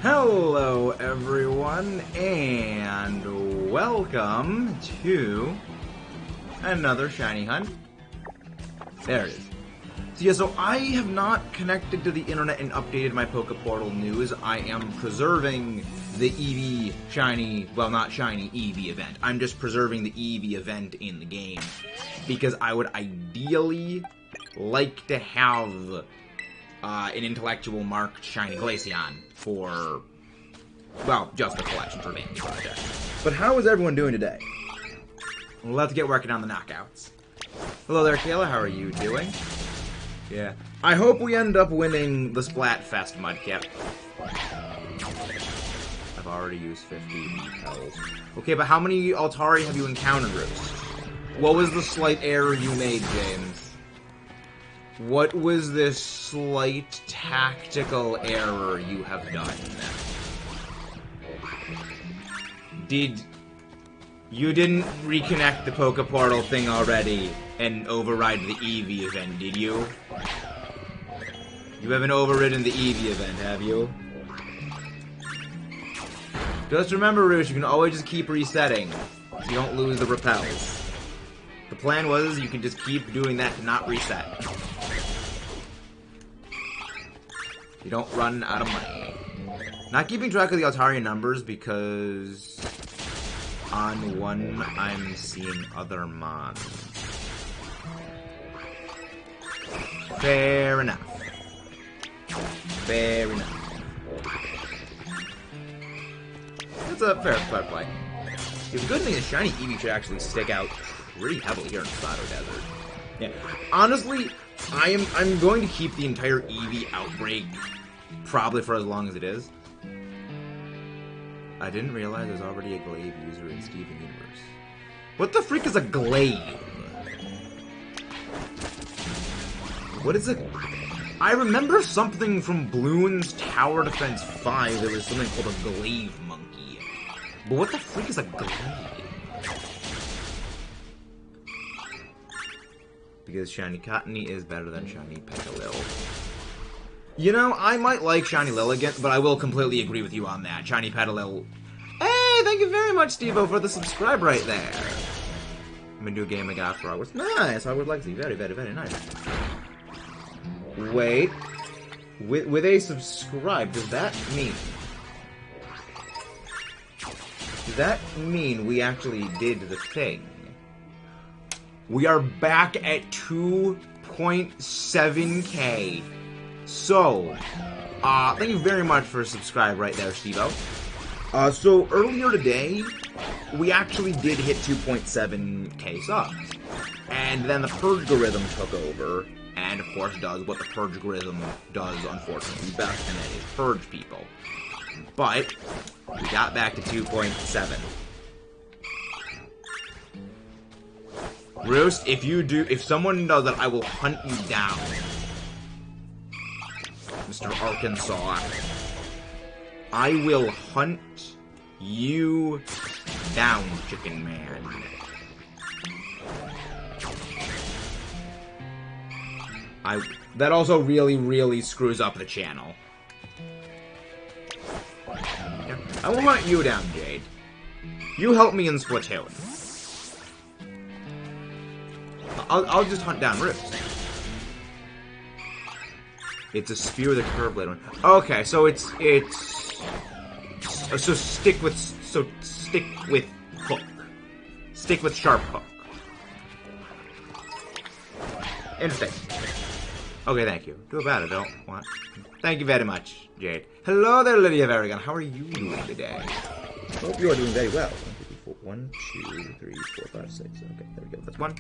Hello everyone, and welcome to another shiny hunt. There it is. So I have not connected to the internet and updated my Pokeportal news. I am preserving the Eevee shiny, well not shiny, Eevee event. I'm just preserving the Eevee event in the game. Because I would ideally like to have an intellectual marked shiny Glaceon for, well, just a collection for Vanity Project. But how is everyone doing today? Let's get working on the knockouts. Hello there, Kayla. How are you doing? Yeah. I hope we end up winning the Splatfest Mudkip. I've already used 50 repels. Okay, but how many Altari have you encountered, Roost? What was the slight error you made, James? What was this slight tactical error you have done? You didn't reconnect the Pokeportal thing already and override the Eevee event, did you? You haven't overridden the Eevee event, have you? Just remember, Roosh, you can always just keep resetting, so you don't lose the repels. The plan was you can just keep doing that to not reset. You don't run out of money. Not keeping track of the Altarian numbers because on one I'm seeing other mons. Fair enough. Fair enough. That's a fair play. The good thing is shiny Eevee should actually stick out pretty heavily here in the Sato Desert. Yeah. Honestly, I'm going to keep the entire Eevee outbreak probably for as long as it is. I didn't realize there's already a Glaive user in Steven Universe. What the freak is a Glaive? What is it? I remember something from Bloons Tower Defense 5. There was something called a Glaive Monkey. But what the freak is a Glaive? Because Shiny Cottony is better than Shiny Petalil. You know, I might like Shiny Lilligant, but I will completely agree with you on that. Shiny Petalil. Hey, thank you very much, Stevo, for the subscribe right there. I'm gonna do a game I got for Hogwarts. Nice, Hogwarts Legacy. Very, very, very nice. Wait. With a subscribe, does that mean... Does that mean we actually did the thing? We are back at 2.7k. So, thank you very much for subscribe right there, Stevo. So earlier today, we actually did hit 2.7k subs. And then the Purge-gorithm took over, and of course does what the Purge-gorithm does, unfortunately, best, and that is purge people. But, we got back to 2.7. Roost, if someone does that, I will hunt you down. Mr. Arkansas. I will hunt you down, Chicken Man. That also really, really screws up the channel. Yeah, I will hunt you down, Jade. You help me in Splatoon. I'll just hunt down Roost. It's a spear with a curved blade one. Okay, so so stick with hook. Stick with sharp hook. Interesting. Okay, thank you. Too bad I don't want. Thank you very much, Jade. Hello there, Lydia Varigan. How are you doing today? Hope you are doing very well. 1, 2, 3, 4, 5, 6. Okay, there we go. That's one.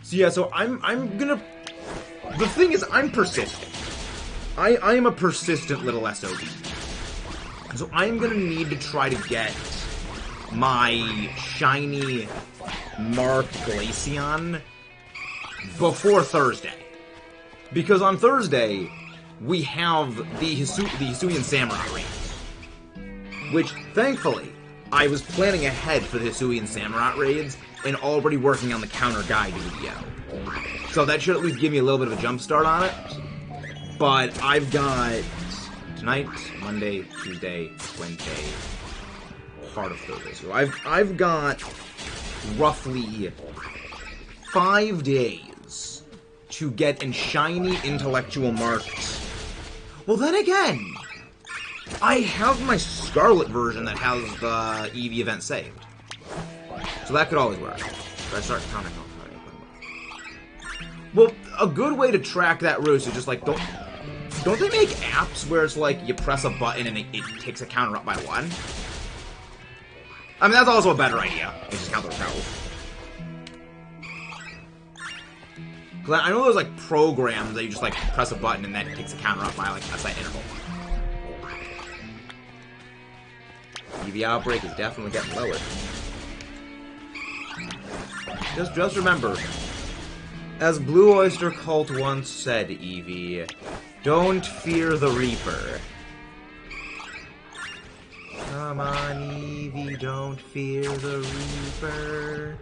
So yeah, so I'm gonna. The thing is, I'm persistent. I am a persistent little SOB. So I'm gonna need to try to get my shiny marked Glaceon before Thursday. Because on Thursday, we have the Hisuian Samurai raids. Which, thankfully, I was planning ahead for the Hisuian Samurai raids and already working on the counter guide video. So that should at least give me a little bit of a jump start on it. But I've got tonight, Monday, Tuesday, Wednesday, part of Thursday. So I've got roughly 5 days to get in shiny intellectual marks. Well, then again, I have my Scarlet version that has the Eevee event saved. So that could always work. Should I start counting how far I can? Well, a good way to track that route is just like, don't they make apps where it's like you press a button and it takes a counter up by 1? I mean, that's also a better idea. You just count those counts. Cause I know there's like programs that you just like press a button and then it takes a counter up by like a set interval. Eevee outbreak is definitely getting lower. Just remember, as Blue Oyster Cult once said, Eevee, don't fear the Reaper. Come on, Eevee, don't fear the Reaper.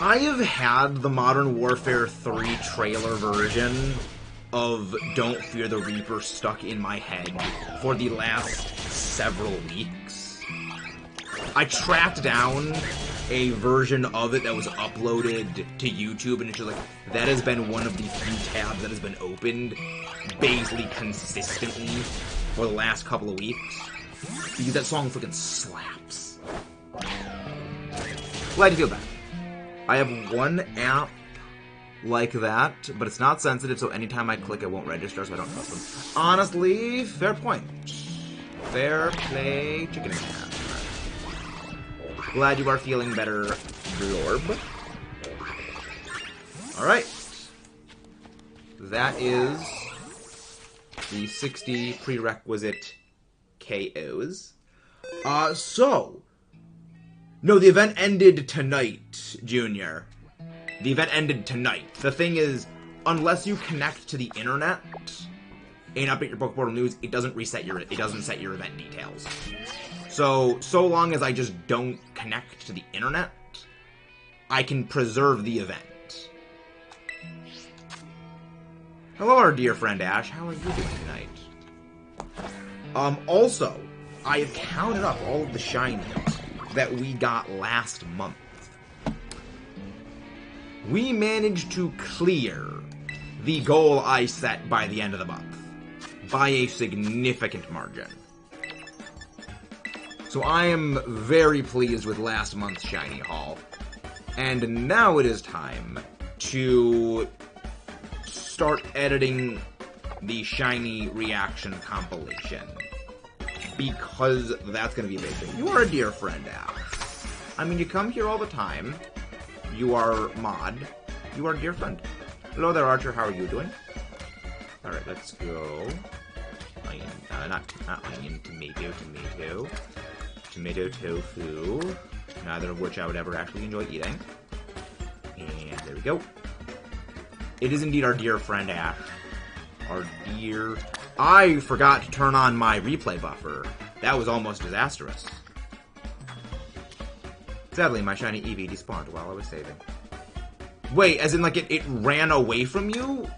I have had the Modern Warfare 3 trailer version of Don't Fear the Reaper stuck in my head for the last several weeks. I tracked down a version of it that was uploaded to YouTube, and it's just like, that has been one of the few tabs that has been opened basically consistently for the last couple of weeks. Because that song freaking slaps. Glad you feel that. I have one app like that, but it's not sensitive, so anytime I click it won't register, so I don't trust them. Honestly, fair point. Fair play, chicken and cat. Glad you are feeling better, Blorb. Alright. That is the 60 prerequisite KOs. No, the event ended tonight, Junior. The event ended tonight. The thing is, unless you connect to the internet and update your book portal news, it doesn't set your event details. So long as I just don't connect to the internet, I can preserve the event. Hello, our dear friend Ash. How are you doing tonight? Also, I have counted up all of the shinies that we got last month. We managed to clear the goal I set by the end of the month by a significant margin. So I am very pleased with last month's shiny haul. And now it is time to start editing the shiny reaction compilation. Because that's going to be a big thing. You are a dear friend, Al. I mean, you come here all the time. You are mod. You are a dear friend. Hello there, Archer. How are you doing? Alright, let's go. Onion, not onion, tomato. Tomato tofu. Neither of which I would ever actually enjoy eating. And there we go. It is indeed our dear friend, Ash. Our dear... I forgot to turn on my replay buffer. That was almost disastrous. Sadly, my shiny Eevee despawned while I was saving. Wait, as in, like, it ran away from you?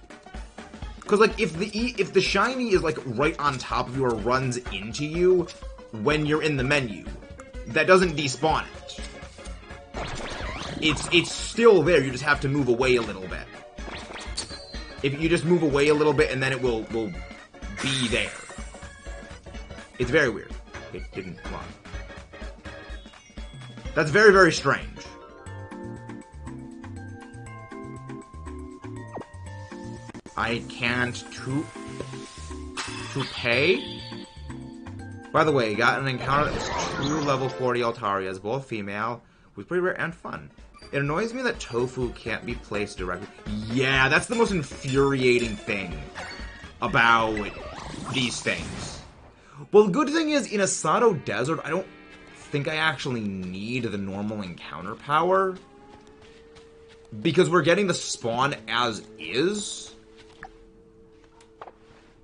Because, like, if the shiny is, like, right on top of you or runs into you when you're in the menu, that doesn't despawn it. It's still there, you just have to move away a little bit. If you just move away a little bit, and then it will be there. It's very weird. It didn't come on. That's very, very strange. I can't to pay? By the way, got an encounter that was true level 40 Altarias, both female, was pretty rare and fun. It annoys me that tofu can't be placed directly. Yeah, that's the most infuriating thing about these things. Well, the good thing is, in Asado Desert, I don't think I actually need the normal encounter power. Because we're getting the spawn as is.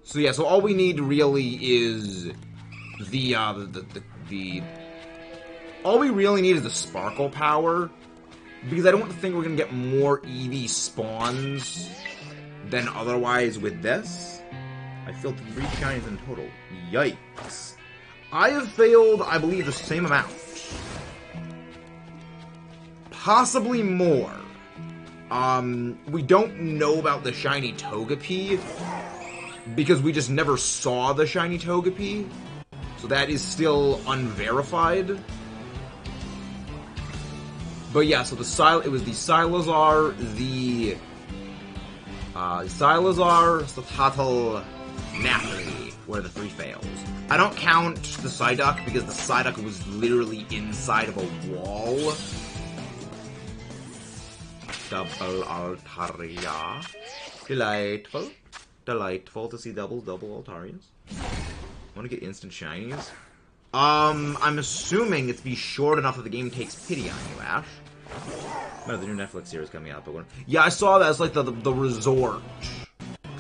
So yeah, so all we need really is all we really need is the sparkle power. Because I don't think we're gonna get more Eevee spawns than otherwise with this. I failed 3 shinies in total. Yikes. I have failed, I believe, the same amount. Possibly more. We don't know about the shiny Togepi, because we just never saw the shiny Togepi. So that is still unverified. But yeah, so it was the Silazar, the Satatal, Napoli were the 3 fails. I don't count the Psyduck because the Psyduck was literally inside of a wall. Double Altaria. Delightful. Delightful to see double Altarias. Want to get instant shinies? I'm assuming it's be short enough that the game takes pity on you, Ash. No, the new Netflix series coming out, but yeah, I saw that. It's like the resort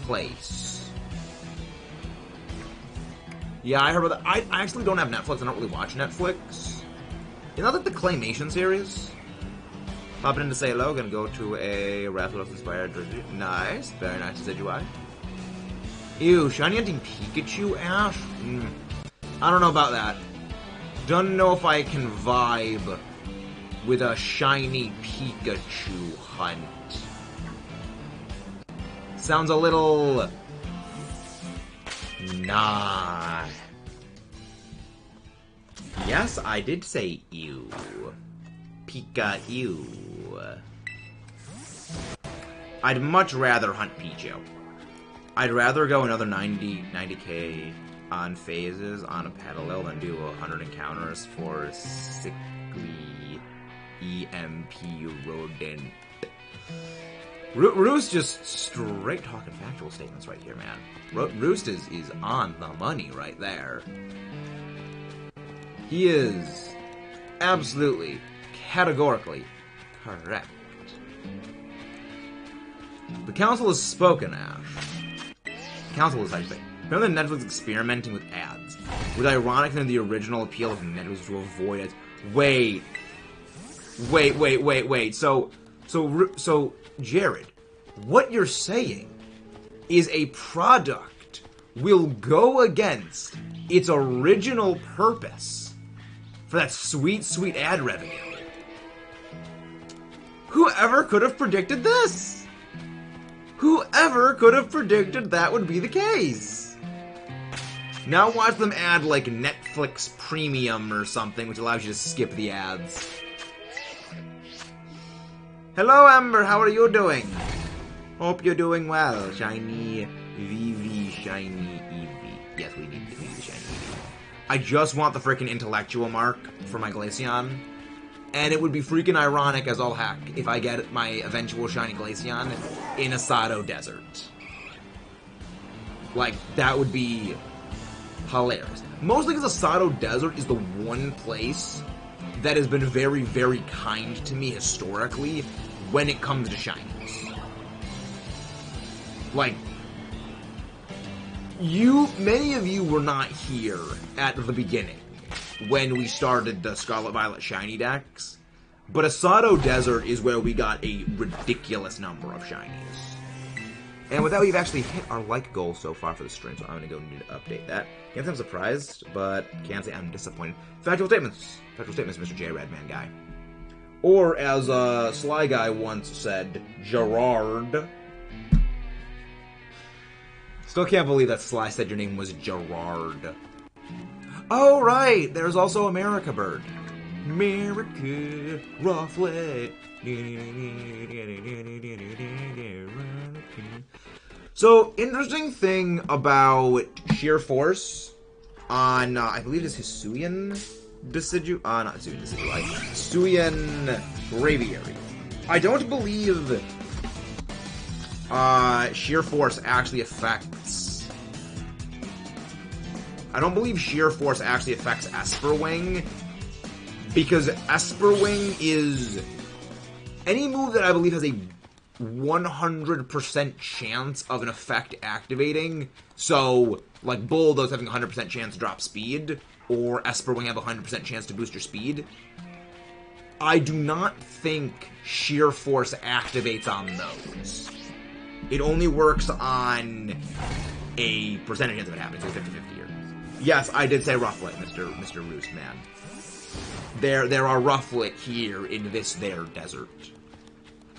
place. Yeah, I heard about that. I actually don't have Netflix. I don't really watch Netflix. You know, like the Claymation series? Popping in to say hello. Gonna go to a Rathalos inspired jersey. Nice. Very nice. Said you I. Ew, shiny hunting Pikachu, Ash? I don't know about that. Don't know if I can vibe with a shiny Pikachu hunt. Sounds a little... Nah. Yes, I did say ew. Pika-ew. I'd much rather hunt Pichu. I'd rather go another 90k on phases on a Petalil than do 100 encounters for sickly EMP rodent. Roost just straight talking factual statements right here, man. Roost is on the money right there. He is absolutely, categorically correct. The council has spoken, Ash. Council is actually apparently Netflix experimenting with ads, with ironic than the original appeal of Netflix to avoid it. Wait. So Jared, what you're saying is a product will go against its original purpose for that sweet, sweet ad revenue. Whoever could have predicted this? Whoever could have predicted that would be the case? Now watch them add, like, Netflix Premium or something, which allows you to skip the ads. Hello, Amber, how are you doing? Hope you're doing well. Shiny Eevee, shiny Eevee. Yes, we need the shiny Eevee. I just want the freaking intellectual mark for my Glaceon. And it would be freaking ironic as all heck if I get my eventual shiny Glaceon in a Sado Desert. Like, that would be hilarious. Mostly because the Sado Desert is the one place that has been very, very kind to me historically when it comes to shinies. Like, many of you were not here at the beginning when we started the Scarlet Violet shiny decks, but Asado Desert is where we got a ridiculous number of shinies. And with that, we've actually hit our like goal so far for the stream, so I'm going to go need to update that. Can't say I'm surprised, but can't say I'm disappointed. Factual statements. Factual statements, Mr. J. Redman guy. Or, as Sly Guy once said, Gerard. Still can't believe that Sly said your name was Gerard. Oh, right! There's also America Bird. America, roughly. So, interesting thing about Sheer Force on, I believe it's Hisuian Decidu... not Hisuian Decidui. Hisuian Braviary. I don't believe Sheer Force actually affects... I don't believe Sheer Force actually affects Esperwing, because Esperwing is... any move that I believe has a 100% chance of an effect activating, so, like, Bulldoze having a 100% chance to drop speed, or Esperwing have a 100% chance to boost your speed, I do not think Sheer Force activates on those. It only works on a percentage of it happens, so 50-50 here. Yes, I did say Rufflet, Mr. Roost Man. There are Rufflet here in this there desert.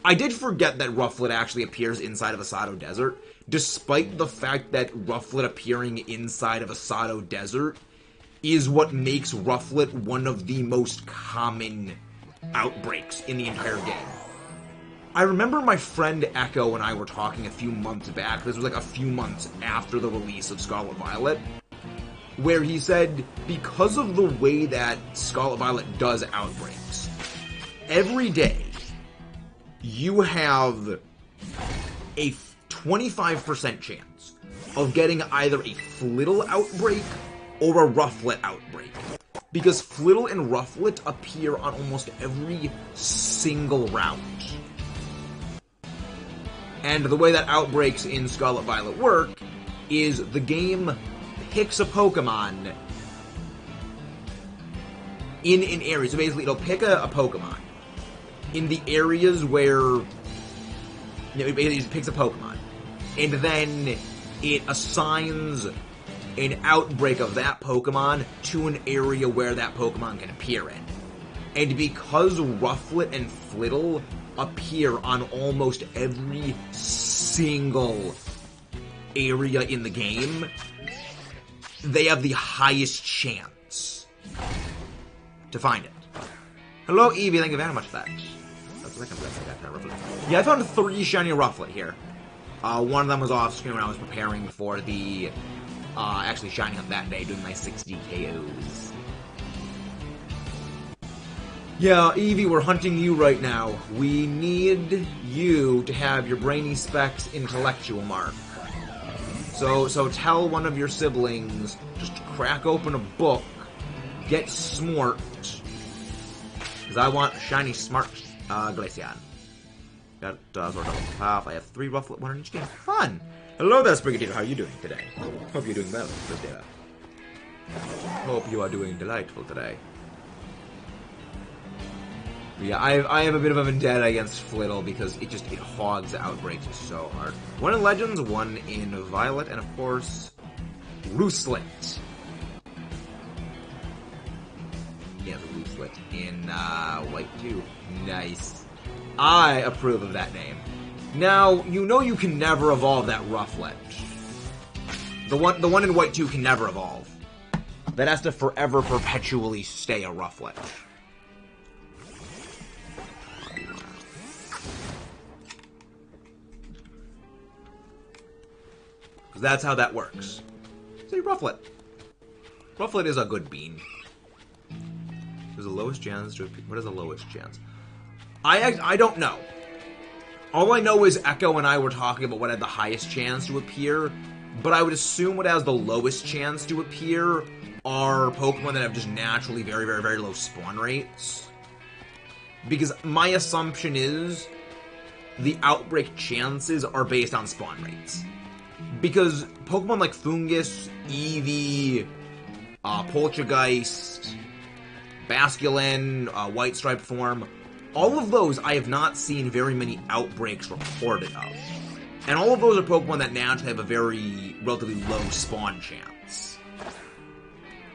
I did forget that Rufflet actually appears inside of Asado Desert, despite the fact that Rufflet appearing inside of Asado Desert is what makes Rufflet one of the most common outbreaks in the entire game. I remember my friend Echo and I were talking a few months back, this was like a few months after the release of Scarlet Violet, where he said, because of the way that Scarlet Violet does outbreaks, every day you have a 25% chance of getting either a Flittle outbreak or a Rufflet outbreak. Because Flittle and Rufflet appear on almost every single round. And the way that outbreaks in Scarlet Violet work is the game picks a Pokemon in an area. So basically, it'll pick a Pokemon in the areas where it basically just picks a Pokemon. And then it assigns an outbreak of that Pokemon to an area where that Pokemon can appear in. And because Rufflet and Flittle appear on almost every single area in the game, they have the highest chance to find it. Hello, Eevee, thank you very much for that. Yeah, I found 3 shiny Rufflet here. One of them was off screen when I was preparing for the actually shining on that day, doing my 60 KOs. Yeah, Eevee, we're hunting you right now. We need you to have your Brainy Specs intellectual mark. So tell one of your siblings, just crack open a book, get smart, because I want a shiny smart Glaceon. Got sort of half. I have 3 Rufflet, 1 in each game. Fun! Hello there, Sprigatito. How are you doing today? Hope you're doing well, Christina. Hope you are doing delightful today. Yeah, I have a bit of a vendetta against Flittle because it hogs outbreaks so hard. 1 in Legends, 1 in Violet, and of course, Roostlet. Yeah, the Roostlet in White too. Nice. I approve of that name. Now, you know you can never evolve that Rufflet. The one in White 2 can never evolve. That has to forever perpetually stay a Rufflet. Because that's how that works. See, Rufflet. Rufflet is a good bean. There's the lowest chance to... What is the lowest chance? I don't know. All I know is Echo and I were talking about what had the highest chance to appear, but I would assume what has the lowest chance to appear are Pokemon that have just naturally very, very, very low spawn rates. Because my assumption is the outbreak chances are based on spawn rates. Because Pokemon like Fungus, Eevee, Poltergeist, Basculin, White Striped form, all of those I have not seen very many outbreaks reported of. And all of those are Pokemon that naturally have a very relatively low spawn chance.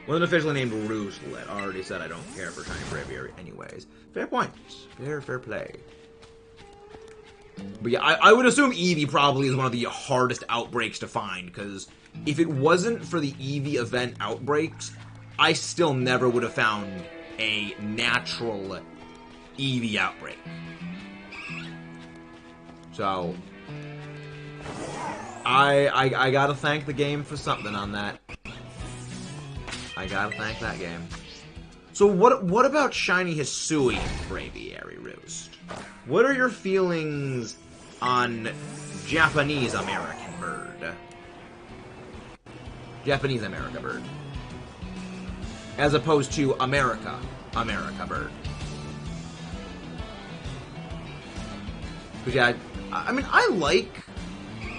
Wasn't officially named Roostlet. I already said I don't care for Shiny Braviary anyways. Fair point. Fair play. But yeah, I would assume Eevee probably is one of the hardest outbreaks to find, because if it wasn't for the Eevee event outbreaks, I still never would have found a natural Eevee outbreak. So I gotta thank the game for something on that. I gotta thank that game. So what about Shiny Hisui Braviary Roost? What are your feelings on Japanese American Bird? Japanese America Bird. As opposed to America Bird. But yeah, I mean, I like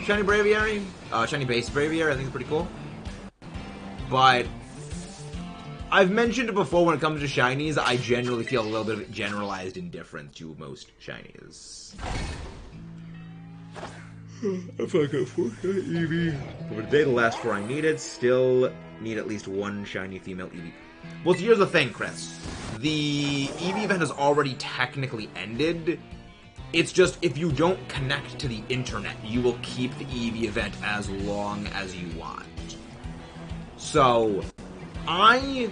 Shiny Braviary. Shiny Base Braviary, I think it's pretty cool. But I've mentioned it before, when it comes to shinies, I generally feel a little bit of generalized indifference to most shinies. I'm fucking Eevee. For today, the last 4 I needed. Still need at least 1 shiny female Eevee. Well, so here's the thing, Chris. The Eevee event has already technically ended. It's just, if you don't connect to the internet, you will keep the Eevee event as long as you want. So, I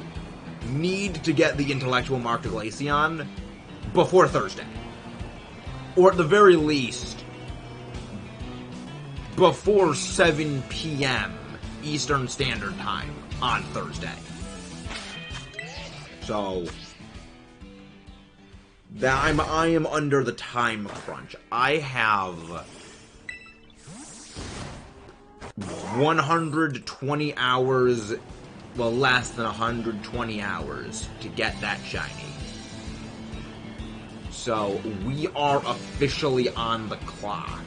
need to get the Intellectual Mark to Glaceon before Thursday. Or at the very least, before 7 p.m. Eastern Standard Time on Thursday. So, I am under the time crunch. I have 120 hours, well, less than 120 hours to get that shiny. So, we are officially on the clock.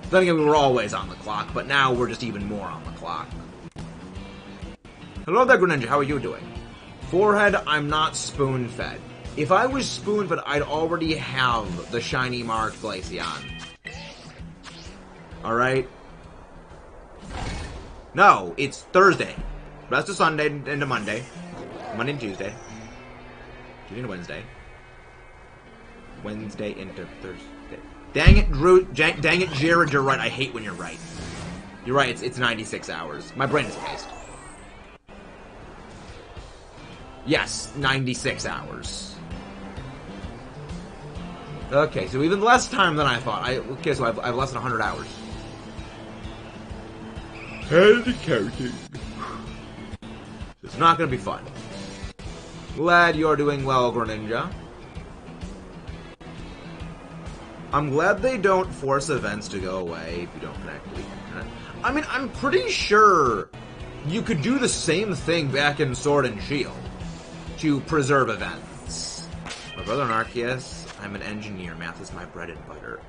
Then again, we were always on the clock, but now we're just even more on the clock. Hello there, Greninja, how are you doing? Forehead, I'm not spoon-fed. If I was spoon-fed, I'd already have the shiny marked Glaceon. Alright? No, it's Thursday. Rest of Sunday into Monday. Monday and Tuesday. Tuesday into Wednesday. Wednesday into Thursday. Dang it, Drew. Dang it, Jared, you're right. I hate when you're right. You're right, it's 96 hours. My brain is paced. Yes, 96 hours. Okay, so even less time than I thought. Okay, so I have less than 100 hours. And counting. It's not gonna be fun. Glad you're doing well, Greninja. I'm glad they don't force events to go away if you don't connect to the internet. I mean, I'm pretty sure you could do the same thing back in Sword and Shield to preserve events. My brother Arceus, I'm an engineer. Math is my bread and butter.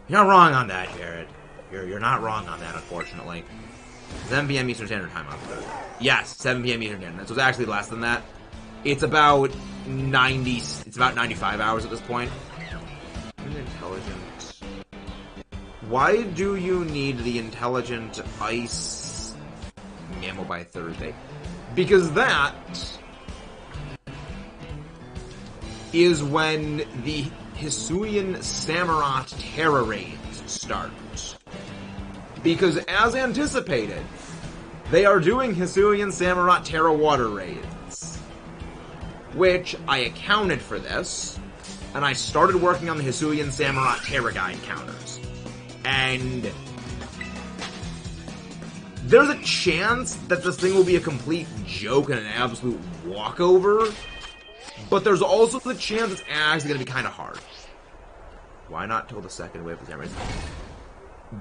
You're not wrong on that, Jared. You're not wrong on that, unfortunately. 7 p.m. Eastern Standard Time on Thursday. Yes, 7 p.m. Eastern Standard Time. So it's actually less than that. It's about 90. It's about 95 hours at this point. Intelligent. Why do you need the intelligent ice ammo by Thursday? Because that is when the Hisuian Samurott Terra raids start. Because as anticipated, they are doing Hisuian Samurott Terra water raids. Which I accounted for this. And I started working on the Hisuian Samurott Terra Guide counters. And there's a chance that this thing will be a complete joke and an absolute walkover. But there's also the chance it's actually going to be kind of hard. Why not till the second wave of the Samurai?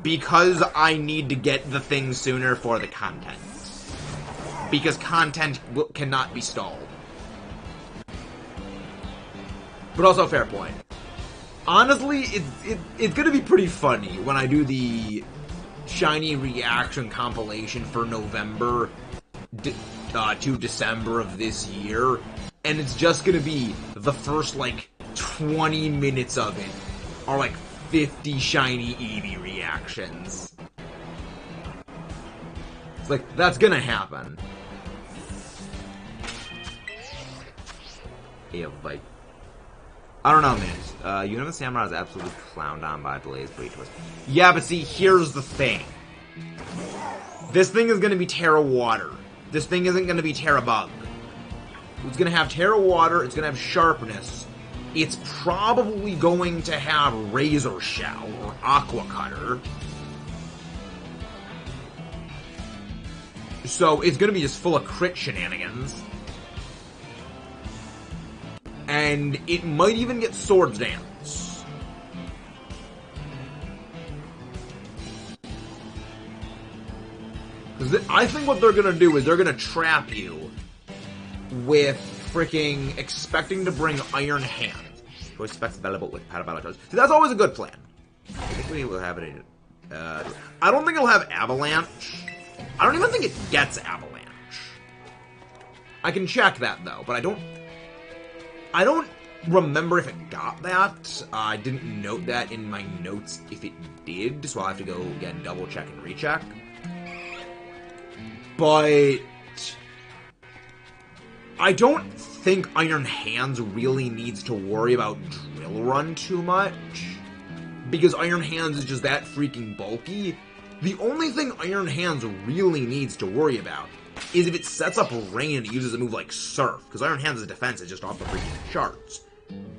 Because I need to get the thing sooner for the content. Because content cannot be stalled. But also a fair point. Honestly, it's gonna be pretty funny when I do the shiny reaction compilation for November to December of this year, and it's just gonna be the first, like, 20 minutes of it are, like, 50 shiny Eevee reactions. It's like, that's gonna happen. Eevee. I don't know, man. Unova Samurai is absolutely clowned on by Blaze Breach. Yeah, but see, here's the thing. This thing is going to be Terra Water. This thing isn't going to be Terra Bug. It's going to have Terra Water, it's going to have Sharpness. It's probably going to have Razor Shell or Aqua Cutter. So it's going to be just full of crit shenanigans. And it might even get Swords Dance. Because I think what they're going to do is they're going to trap you with freaking expecting to bring Iron Hand. Who expects available with Patabala Charge. See, that's always a good plan. I think we will have it in... I don't think it'll have Avalanche. I don't even think it gets Avalanche. I can check that, though, but I don't remember if it got that. I didn't note that in my notes if it did, so I'll have to go again double check and recheck. But I don't think Iron Hands really needs to worry about Drill Run too much, because Iron Hands is just that freaking bulky. The only thing Iron Hands really needs to worry about is if it sets up rain and it uses a move like Surf, because Iron Hands' defense is just off the freaking charts.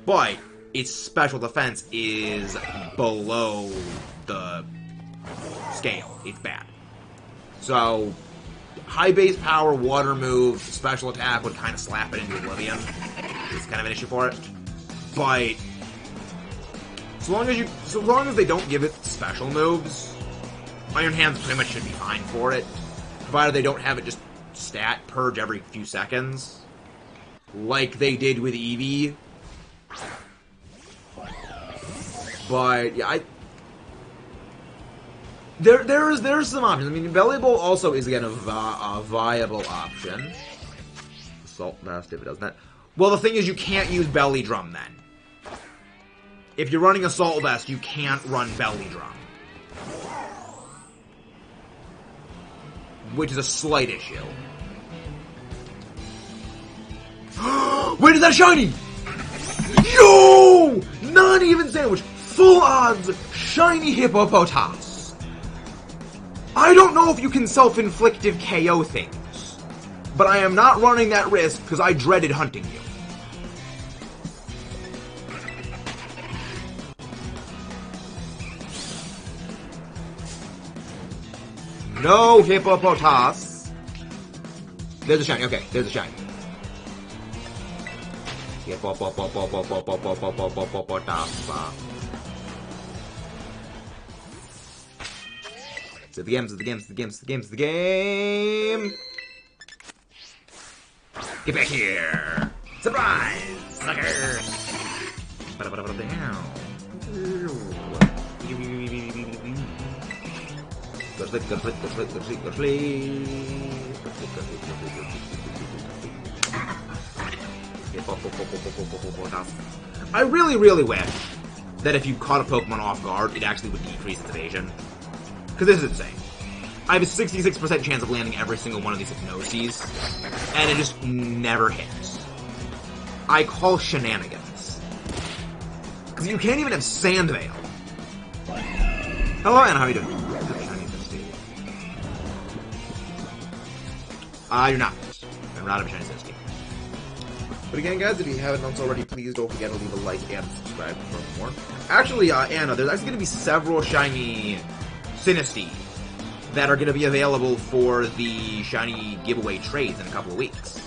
But its special defense is below the scale. It's bad. So high base power, water move, special attack would kind of slap it into oblivion. It's kind of an issue for it. But so long as they don't give it special moves, Iron Hands pretty much should be fine for it. Provided they don't have it just stat purge every few seconds, like they did with Eevee. But yeah, there's some options. I mean, Belly Bowl also is again a viable option. Assault Vest if it does that. Well, the thing is, you can't use Belly Drum then. If you're running Assault Vest, you can't run Belly Drum, which is a slight issue. Wait, is that shiny? Yo! Not even sandwich. Full odds, shiny Hippopotas. I don't know if you can self-inflictive KO things, but I am not running that risk because I dreaded hunting you. No Hippopotas. There's a shiny. Okay, there's a shiny. So the game's the game. Get back here! Surprise! Sucker! Go sleep, go sleep, go sleep, go sleep, go sleep. I really, really wish that if you caught a Pokemon off guard, it actually would decrease its evasion. Because this is insane. I have a 66% chance of landing every single one of these hypnoses, and it just never hits. I call shenanigans. Because you can't even have Sandvale. Hello, Anna, how are you doing? You're not. You're not a shiny Sandstone. But again, guys, if you haven't done so already, please don't forget to leave a like and subscribe for more. Actually, Anna, there's actually going to be several shiny Sinistea that are going to be available for the shiny giveaway trades in a couple of weeks.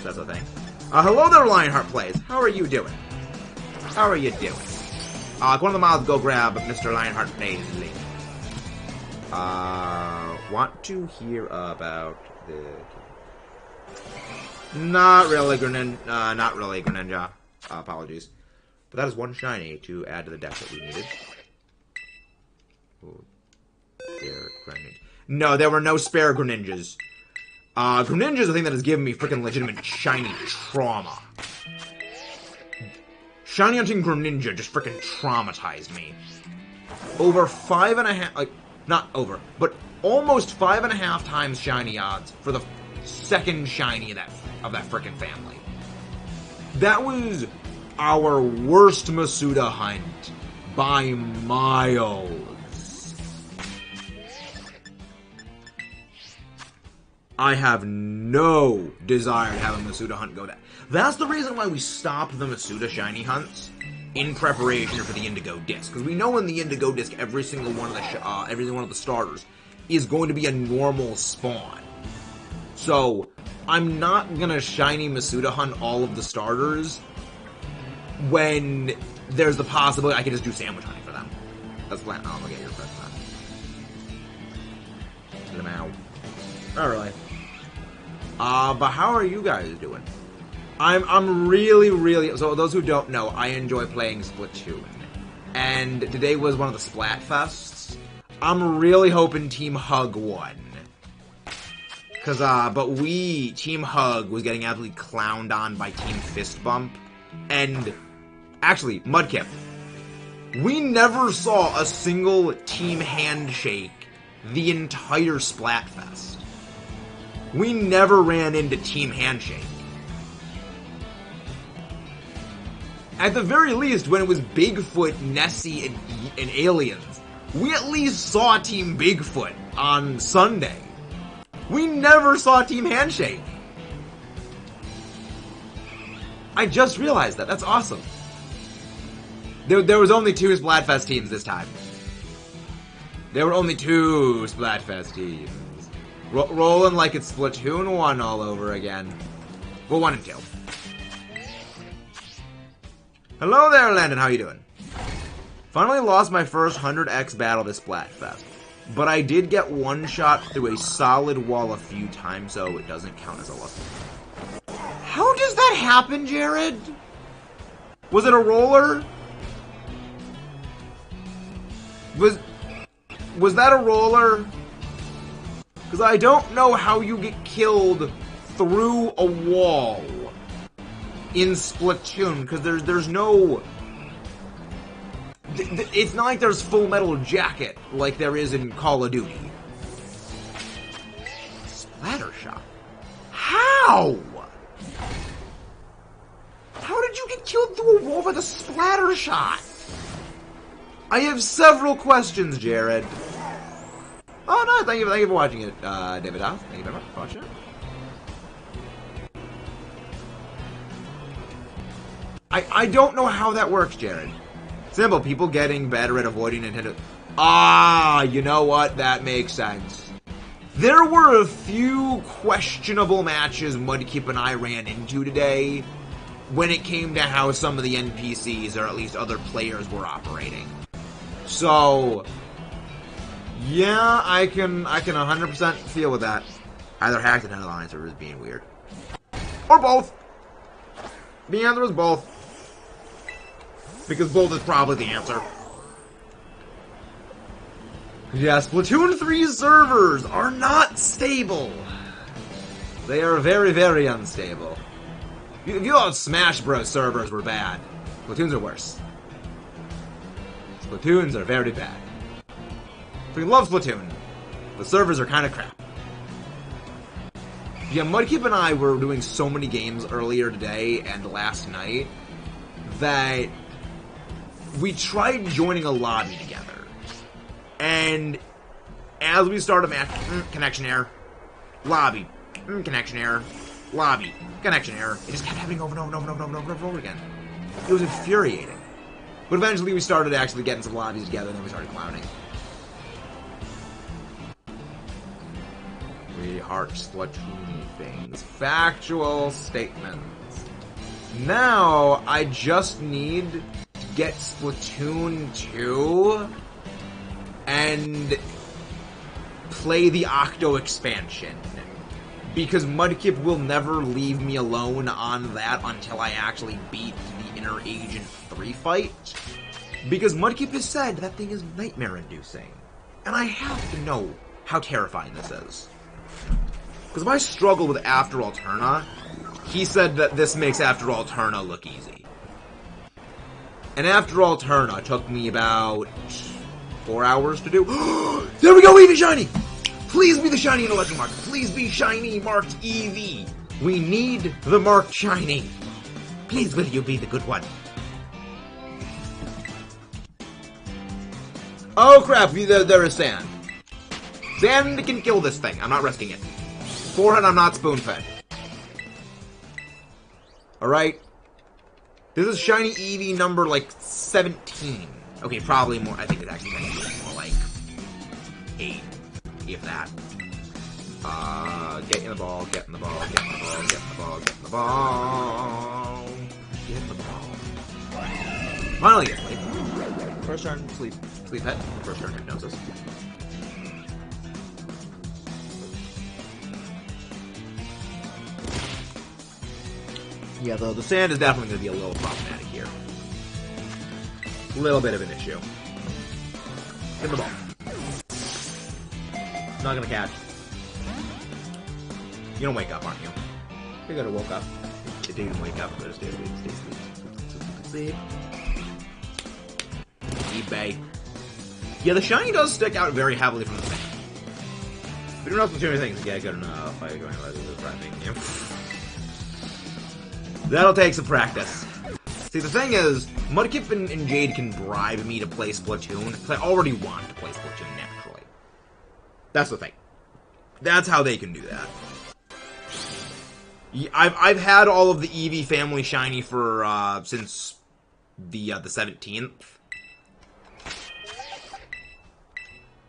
So that's the thing. Hello there, Lionheart Plays. How are you doing? How are you doing? One of the mods go grab Mr. Lionheart Plays link. Want to hear about the... Not really, Greninja. Apologies. But that is one shiny to add to the deck that we needed. Oh, Greninja. No, there were no spare Greninjas. Greninja is the thing that has given me freaking legitimate shiny trauma. Shiny hunting Greninja just freaking traumatized me. Over 5.5, like, not over, but almost 5.5 times shiny odds for the second shiny of that freaking family. That was our worst Masuda hunt by miles. I have no desire to have a Masuda hunt go that. That's the reason why we stopped the Masuda shiny hunts in preparation for the Indigo Disc, because we know in the Indigo Disc every single one of the starters is going to be a normal spawn. So I'm not gonna shiny Masuda hunt all of the starters when there's the possibility I could just do sandwich hunting for them. That's plan. Oh, I'll get your press that. Lamau. Not really. But how are you guys doing? I'm really, so those who don't know, I enjoy playing Splatoon. And today was one of the Splatfests. I'm really hoping Team Hug won. But Team Hug was getting absolutely clowned on by Team Fist Bump. And actually, Mudkip, we never saw a single team handshake the entire Splatfest. We never ran into team handshake. At the very least, when it was Bigfoot, Nessie, and Aliens, we at least saw Team Bigfoot on Sunday. We never saw Team Handshake. I just realized that. That's awesome. There was only 2 Splatfest teams this time. There were only 2 Splatfest teams. Rolling like it's Splatoon 1 all over again. Well, 1 and 2. Hello there, Landon. How you doing? Finally lost my first 100x battle this Splatfest, but I did get one shot through a solid wall a few times, so it doesn't count as a loss. How does that happen, Jared? Was it a roller? Was that a roller? Because I don't know how you get killed through a wall in Splatoon, because there's no... It's not like there's Full Metal Jacket like there is in Call of Duty. Splatter shot? How? How did you get killed through a wall with a splatter shot? I have several questions, Jared. Oh no, thank you for watching it, David House. Thank you very much for watching it. I don't know how that works, Jared. Simple, people getting better at avoiding Nintendo. Ah, you know what? That makes sense. There were a few questionable matches Mudkip and I ran into today when it came to how some of the NPCs, or at least other players, were operating. So, yeah, I can 100% feel with that. Either hacked and Alliance or was being weird. Or both. The answer is both. Because both is probably the answer. Yes, Splatoon 3 servers are not stable. They are very, very unstable. If you thought Smash Bros. Servers were bad, Splatoons are worse. Splatoons are very bad. We love Splatoon. The servers are kind of crap. Yeah, Mudkip and I were doing so many games earlier today and last night that we tried joining a lobby together. And as we started a match, connection error, lobby, connection error, lobby, connection error. It just kept happening over and over and over and over and over and over again. It was infuriating. But eventually we started actually getting some lobbies together, and then we started clowning. We heart Splatoon things. Factual statements. Now, I just need to get Splatoon 2 and play the Octo expansion. Because Mudkip will never leave me alone on that until I actually beat the Inner Agent 3 fight. Because Mudkip has said that thing is nightmare-inducing. And I have to know how terrifying this is. Because if I struggle with After Alterna, he said that this makes After Alterna look easy. And After Alterna took me about 4 hours to do. There we go, Eevee Shiny! Please be the shiny in the legend mark. Please be shiny marked Eevee. We need the marked shiny. Please will you be the good one? Oh crap, there is sand. Sand can kill this thing. I'm not risking it. Forehead, I'm not spoon-fed. Alright. This is shiny Eevee number like 17. Okay, probably more. I think it's actually going to be more like 8. If that. Get in the ball, get in the ball, get in the ball, get in the ball, get in the ball. Get in the ball. Finally get sleep. First turn, sleep head. First turn, hypnosis. Yeah, though, the sand is definitely going to be a little problematic here. A little bit of an issue. Get the ball. Not gonna catch. You don't wake up, aren't you? You're gonna woke up. It didn't wake up, but stay asleep, stay asleep. bit. Eevee. Yeah, the shiny does stick out very heavily from the thing. We don't know if too many things. Yeah, good enough. I join the driving. That'll take some practice. See, the thing is, Mudkip and Jade can bribe me to play Splatoon, because I already want to play Splatoon naturally. That's the thing. That's how they can do that. I've had all of the Eevee family shiny for since the 17th.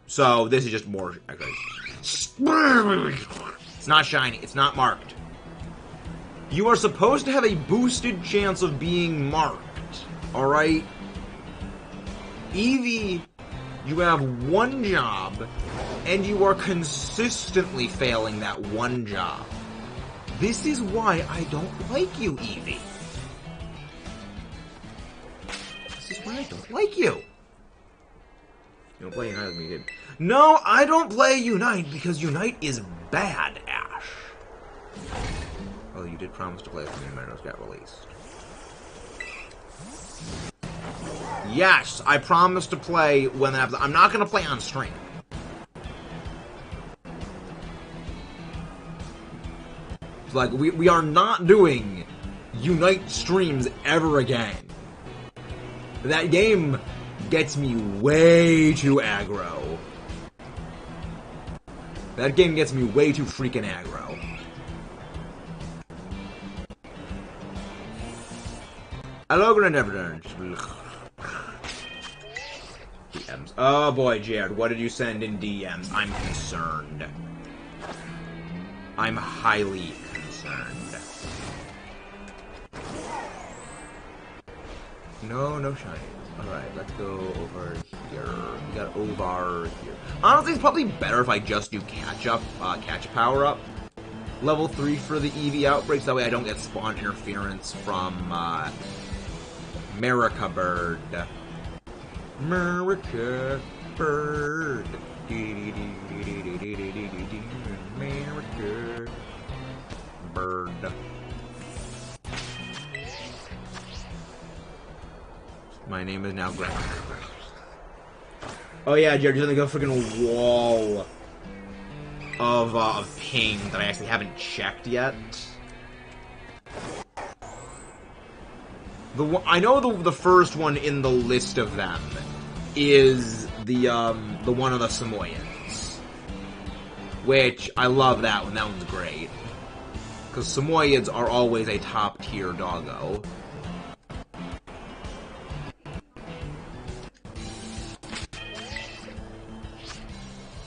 So this is just more. Okay. It's not shiny. It's not marked. You are supposed to have a boosted chance of being marked. All right. Eevee, you have one job, and you are consistently failing that one job. This is why I don't like you, Eevee. This is why I don't like you. You don't play Unite with me, dude. No, I don't play Unite because Unite is bad, Ash. Oh, you did promise to play with me when it got released. Yes, I promised to play when that happens. I'm not going to play on stream. Like, we are not doing Unite streams ever again. That game gets me way too aggro. That game gets me way too freaking aggro. Hello, Grenadier. DMs. Oh boy, Jared, what did you send in DMs? I'm concerned. I'm highly concerned. No shiny. Alright, let's go over here. We got over here. Honestly, it's probably better if I just do catch power up. Level 3 for the Eevee outbreaks, that way I don't get spawn interference from, America Bird. America Bird. America Bird. My name is now Greg. Oh yeah, Jared, there's like a freaking wall of ping that I actually haven't checked yet. I know the first one in the list of them is the one of the Samoyeds, which I love that one. That one's great because Samoyeds are always a top tier doggo.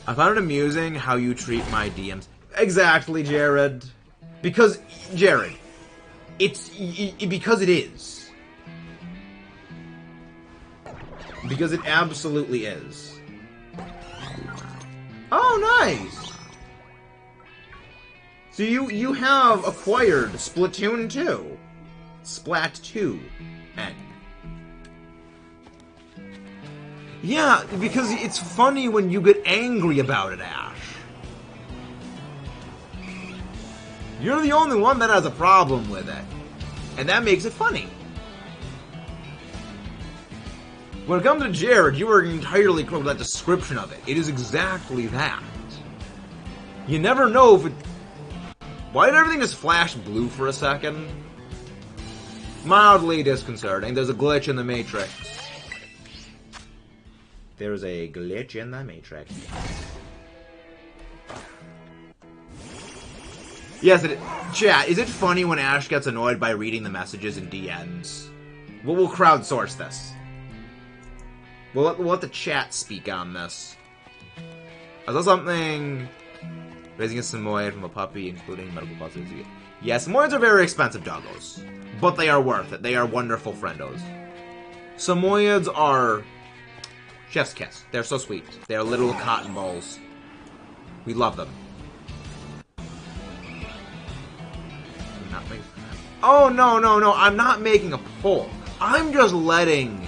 I found it amusing how you treat my DMs. Exactly, Jared. Because, Jared, because it is. Because it absolutely is. Oh, nice! So you have acquired Splatoon 2. Splat 2. N. Yeah, because it's funny when you get angry about it, Ash. You're the only one that has a problem with it. And that makes it funny. When it comes to Jared, you are entirely correct with that description of it. It is exactly that. You never know if it... Why did everything just flash blue for a second? Mildly disconcerting. There's a glitch in the Matrix. There's a glitch in the Matrix. Yes, chat, is it funny when Ash gets annoyed by reading the messages in DMs? We'll crowdsource this. We'll let the chat speak on this. I saw something... Raising a Samoyed from a puppy, including medical costs. Yeah, Samoyeds are very expensive doggos. But they are worth it. They are wonderful friendos. Samoyeds are... Chef's kiss. They're so sweet. They're little cotton balls. We love them. Oh, no. I'm not making a poll. I'm just letting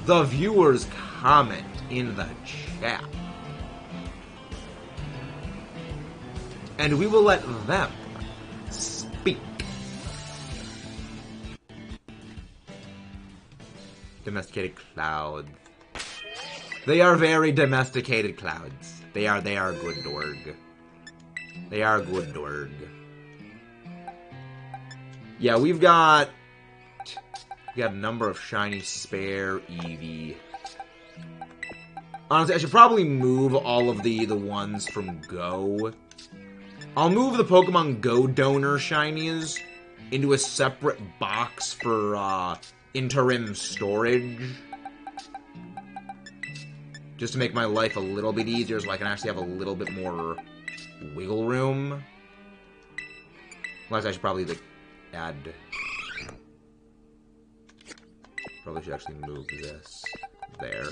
the viewers comment in the chat. And we will let them speak. Domesticated clouds. They are very domesticated clouds. They are good dorg. They are good dorg. Yeah, we've got a number of shiny spare Eevee. Honestly, I should probably move all of the ones from Go. I'll move the Pokemon Go donor shinies into a separate box for interim storage. Just to make my life a little bit easier so I can actually have a little bit more wiggle room. Unless I should probably add... Probably should actually move this there.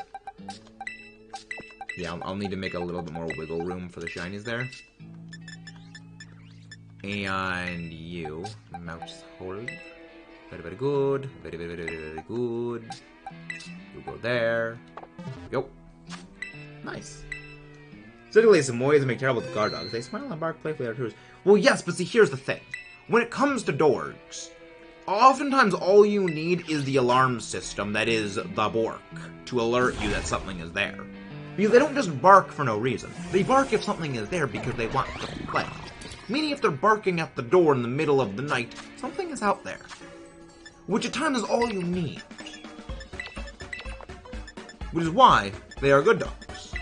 Yeah, I'll need to make a little bit more wiggle room for the shinies there. And you, mouse hold. Very, very good. Very, very, very, very good. You go there. Go. Nice. Particularly Samoyeds make terrible with guard dogs. They smile and bark playfully at our tourists. Well, yes, but see, here's the thing. When it comes to dorks, oftentimes all you need is the alarm system that is the Bork to alert you that something is there. Because they don't just bark for no reason. They bark if something is there because they want to play. Meaning if they're barking at the door in the middle of the night, something is out there. Which at times is all you need. Which is why they are good dogs.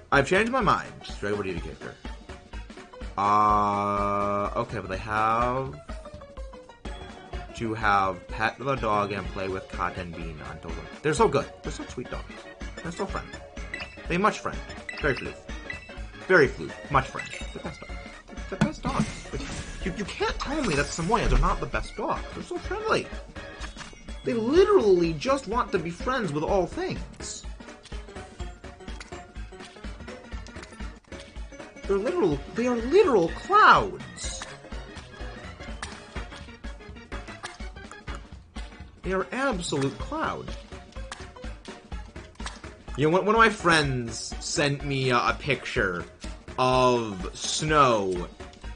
I've changed my mind. Dragon Ball character. Okay, but they have to have pet the dog and play with Cotton Bean until then. They're so good. They're such sweet dogs. They're so friendly. They much friend. Very floof. Very floof. Much friend. The best dog. The best dog. You can't tell me that Samoyeds are not the best dogs. They're so friendly. They literally just want to be friends with all things. They are literal clouds. They are absolute clouds. You know, one of my friends sent me a picture of snow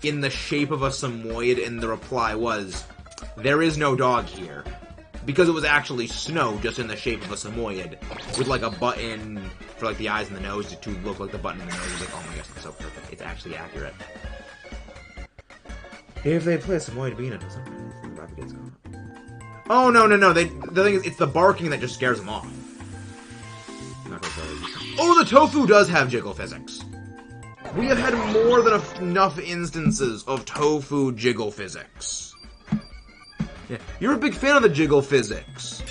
in the shape of a Samoyed, and the reply was, "There is no dog here." Because it was actually snow, just in the shape of a Samoyed, with like a button for like the eyes and the nose to look like the button in the nose. Like, oh my gosh, that's so perfect. It's actually accurate. If they play a Samoyed bean, it doesn't probably gets caught. Oh no. The thing is, it's the barking that just scares them off. Oh, the tofu does have jiggle physics. We have had more than enough instances of tofu jiggle physics. Yeah, you're a big fan of the jiggle physics.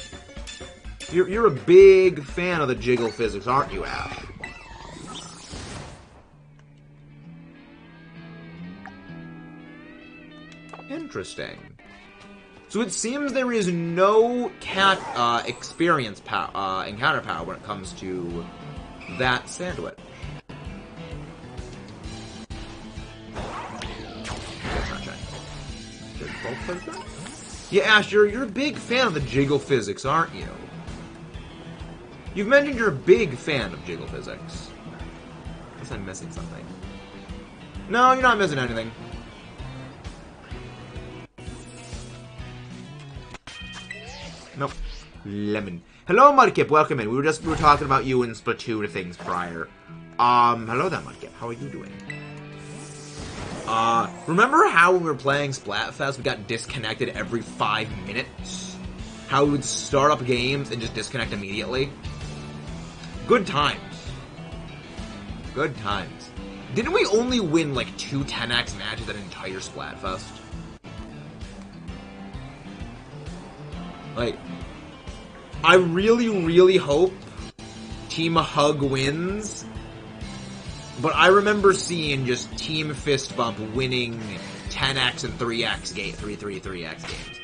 You're a big fan of the jiggle physics, aren't you, Ash? Interesting. So it seems there is no cat encounter power when it comes to that sandwich. That's not shiny. Yeah, Ash, you're a big fan of the jiggle physics, aren't you? You've mentioned you're a big fan of jiggle physics. I guess I'm missing something. No, you're not missing anything. Nope. Lemon. Hello, Mudkip. Welcome in. We were talking about you in Splatoon things prior. Hello there, Mudkip. How are you doing? Remember how when we were playing Splatfest, we got disconnected every 5 minutes? How we would start up games and just disconnect immediately? Good times. Good times. Didn't we only win like 2 10x matches that entire Splatfest? Like, I really, really hope Team Hug wins. But I remember seeing just Team Fist Bump winning 10x and 3x 3x games.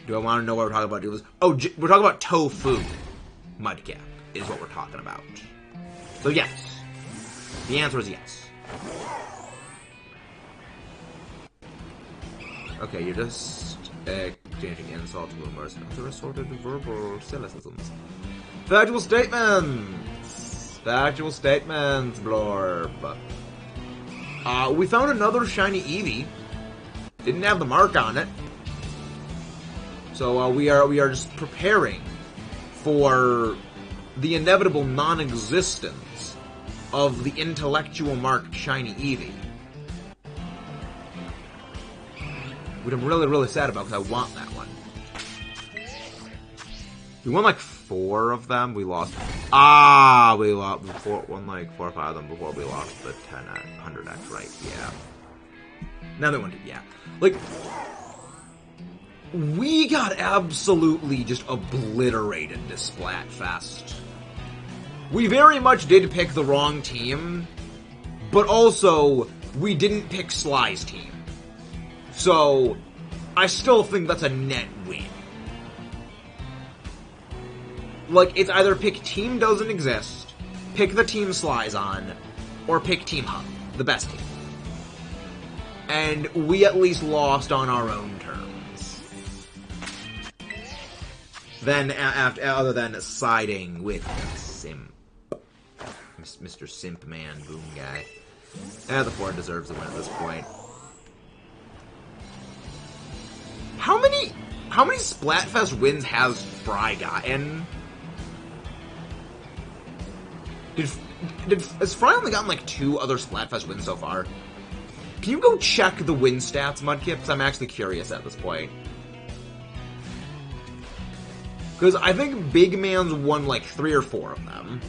Do I want to know what we're talking about? Oh, we're talking about tofu. Mudcap is what we're talking about. So yes. The answer is yes. Okay, you're just exchanging insults, rumors, and other assorted verbal syllogisms. Factual statements! Factual statements, blorb. We found another shiny Eevee. Didn't have the mark on it. So we are just preparing for the inevitable non-existence of the intellectual marked shiny Eevee. Which I'm really, really sad about because I want that one. We won like 4 of them. We lost. We lost won like 4 or 5 of them before we lost the 100x, right? Yeah. Now that one did, yeah. Like, we got absolutely just obliterated this Splatfest. We very much did pick the wrong team, but also, we didn't pick Sly's team. So, I still think that's a net win. Like, it's either pick team doesn't exist, pick the team Sly's on, or pick Team Hub, the best team. And we at least lost on our own terms. Then, other than siding with Simp. Mr. Simp Man, boom guy. The Ford deserves a win at this point. How many Splatfest wins has Fry gotten? Has Fry only gotten like 2 other Splatfest wins so far? Can you go check the win stats, Mudkip? Because I'm actually curious at this point. Because I think Big Man's won like 3 or 4 of them.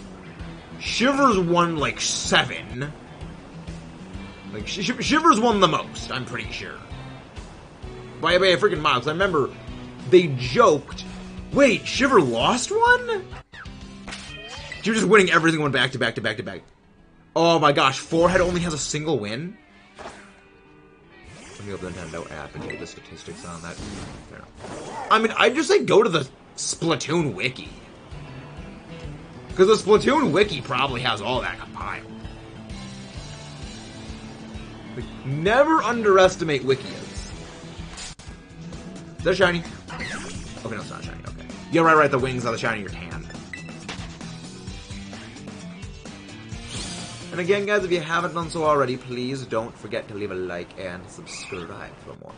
Shivers won like 7. Like, Shivers won the most, I'm pretty sure. By a freaking mile, because I remember they joked, wait, Shiver lost one? You're just winning every single one back to back to back to back. Oh my gosh, Forehead only has a single win? Let me open the Nintendo app and get the statistics on that. Fair enough. I mean, I'd just say go to the Splatoon wiki. Because the Splatoon wiki probably has all that compiled. Like, never underestimate wikis. Is that shiny? Okay, no, it's not shiny. Okay. Yeah, right. The wings are the shiny, your tan. And again, guys, if you haven't done so already, please don't forget to leave a like and subscribe for more.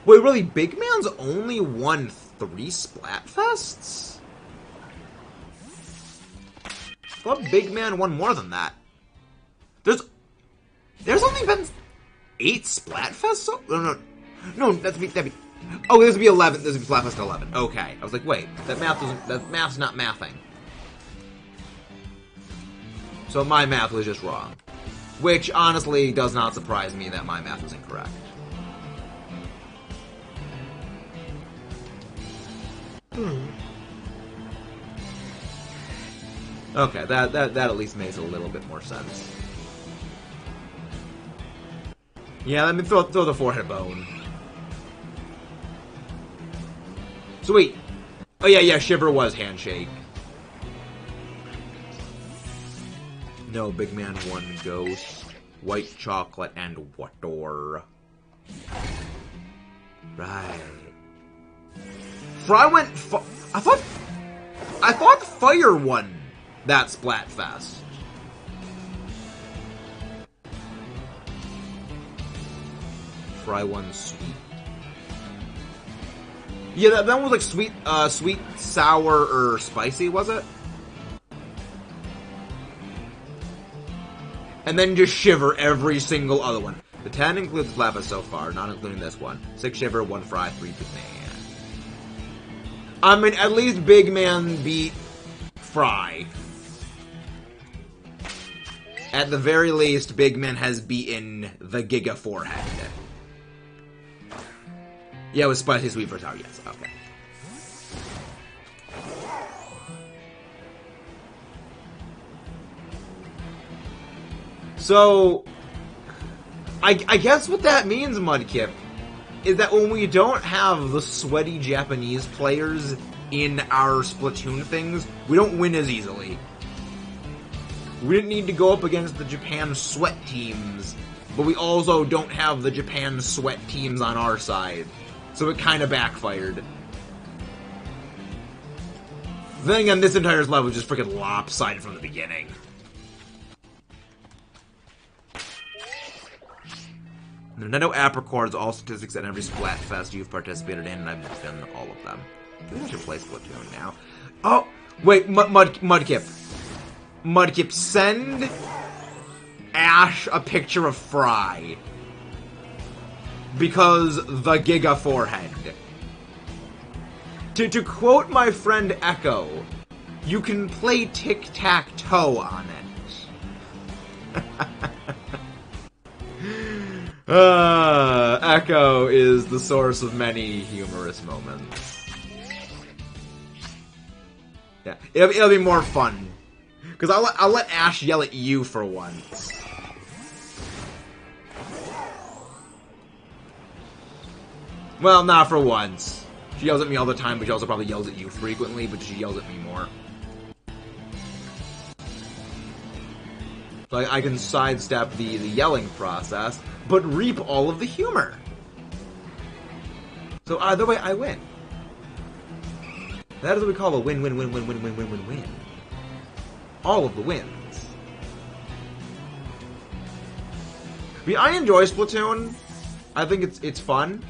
Wait, really? Big Man's only won 3 Splatfests? I thought Big Man won more than that. There's only been 8 Splatfests? So, no, that'd be. Oh, this would be 11. This would be Splatfest 11. Okay, I was like, wait, that math's not mathing. So my math was just wrong. Which, honestly, does not surprise me that my math was incorrect. Okay, that at least makes a little bit more sense. Yeah, let me throw the Forehead bone. So wait. Oh yeah, Shiver was Handshake. No, Big Man won Ghost, White Chocolate, and Water. Right. Fry went. I thought Fire won that Splatfest. Fry won Sweet. Yeah, that one was like sweet, sour, or spicy, was it? And then just Shiver every single other one. The 10 includes Splatfest so far, not including this one. 6 Shiver, 1 Fry, 3 Big Man. I mean, at least Big Man beat Fry. At the very least, Big Man has beaten the Giga Forehead. Yeah, it was Spicy Sweet for Tower, yes, okay. So, I guess what that means, Mudkip, is that when we don't have the sweaty Japanese players in our Splatoon things, we don't win as easily. We didn't need to go up against the Japan sweat teams, but we also don't have the Japan sweat teams on our side. So it kind of backfired. Then again, this entire level was just freaking lopsided from the beginning. The Nintendo app records all statistics at every Splatfest you've participated in, and I've done all of them. I think I should play Splatoon now. Oh, wait, Mudkip. Mudkip, send Ash a picture of Fry. Because the Giga Forehead. To quote my friend Echo, you can play tic-tac-toe on it. Echo is the source of many humorous moments. Yeah, it'll be more fun. Because I'll let Ash yell at you for once. Well, not for once. She yells at me all the time, but she also probably yells at you frequently, but she yells at me more. So I can sidestep the yelling process, but reap all of the humor. So either way, I win. That is what we call a win-win-win-win-win-win-win-win-win. All of the wins. I mean, I enjoy Splatoon. I think it's fun.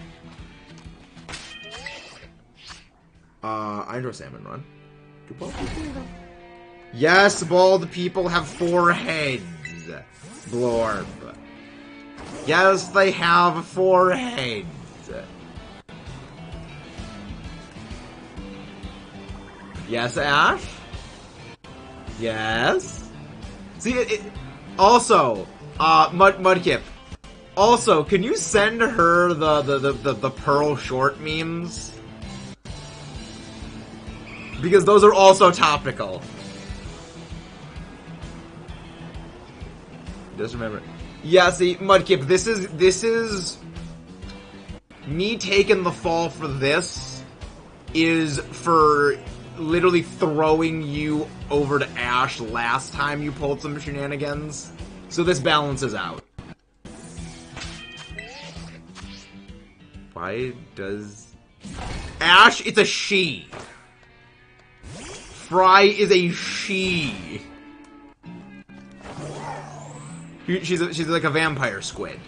I enjoy Salmon Run. Do bald people have... Yes, bald people have 4 heads. Blorb. Yes, they have 4 heads. Yes, Ash? Yes? See, also, Mudkip. Also, can you send her the Pearl Short memes? Because those are also topical. Just remember. Yeah, see, Mudkip, this is me taking the fall for this is for literally throwing you over to Ash last time you pulled some shenanigans. So this balances out. Why does... Ash, it's a she. Fry is a she. She's like a vampire squid.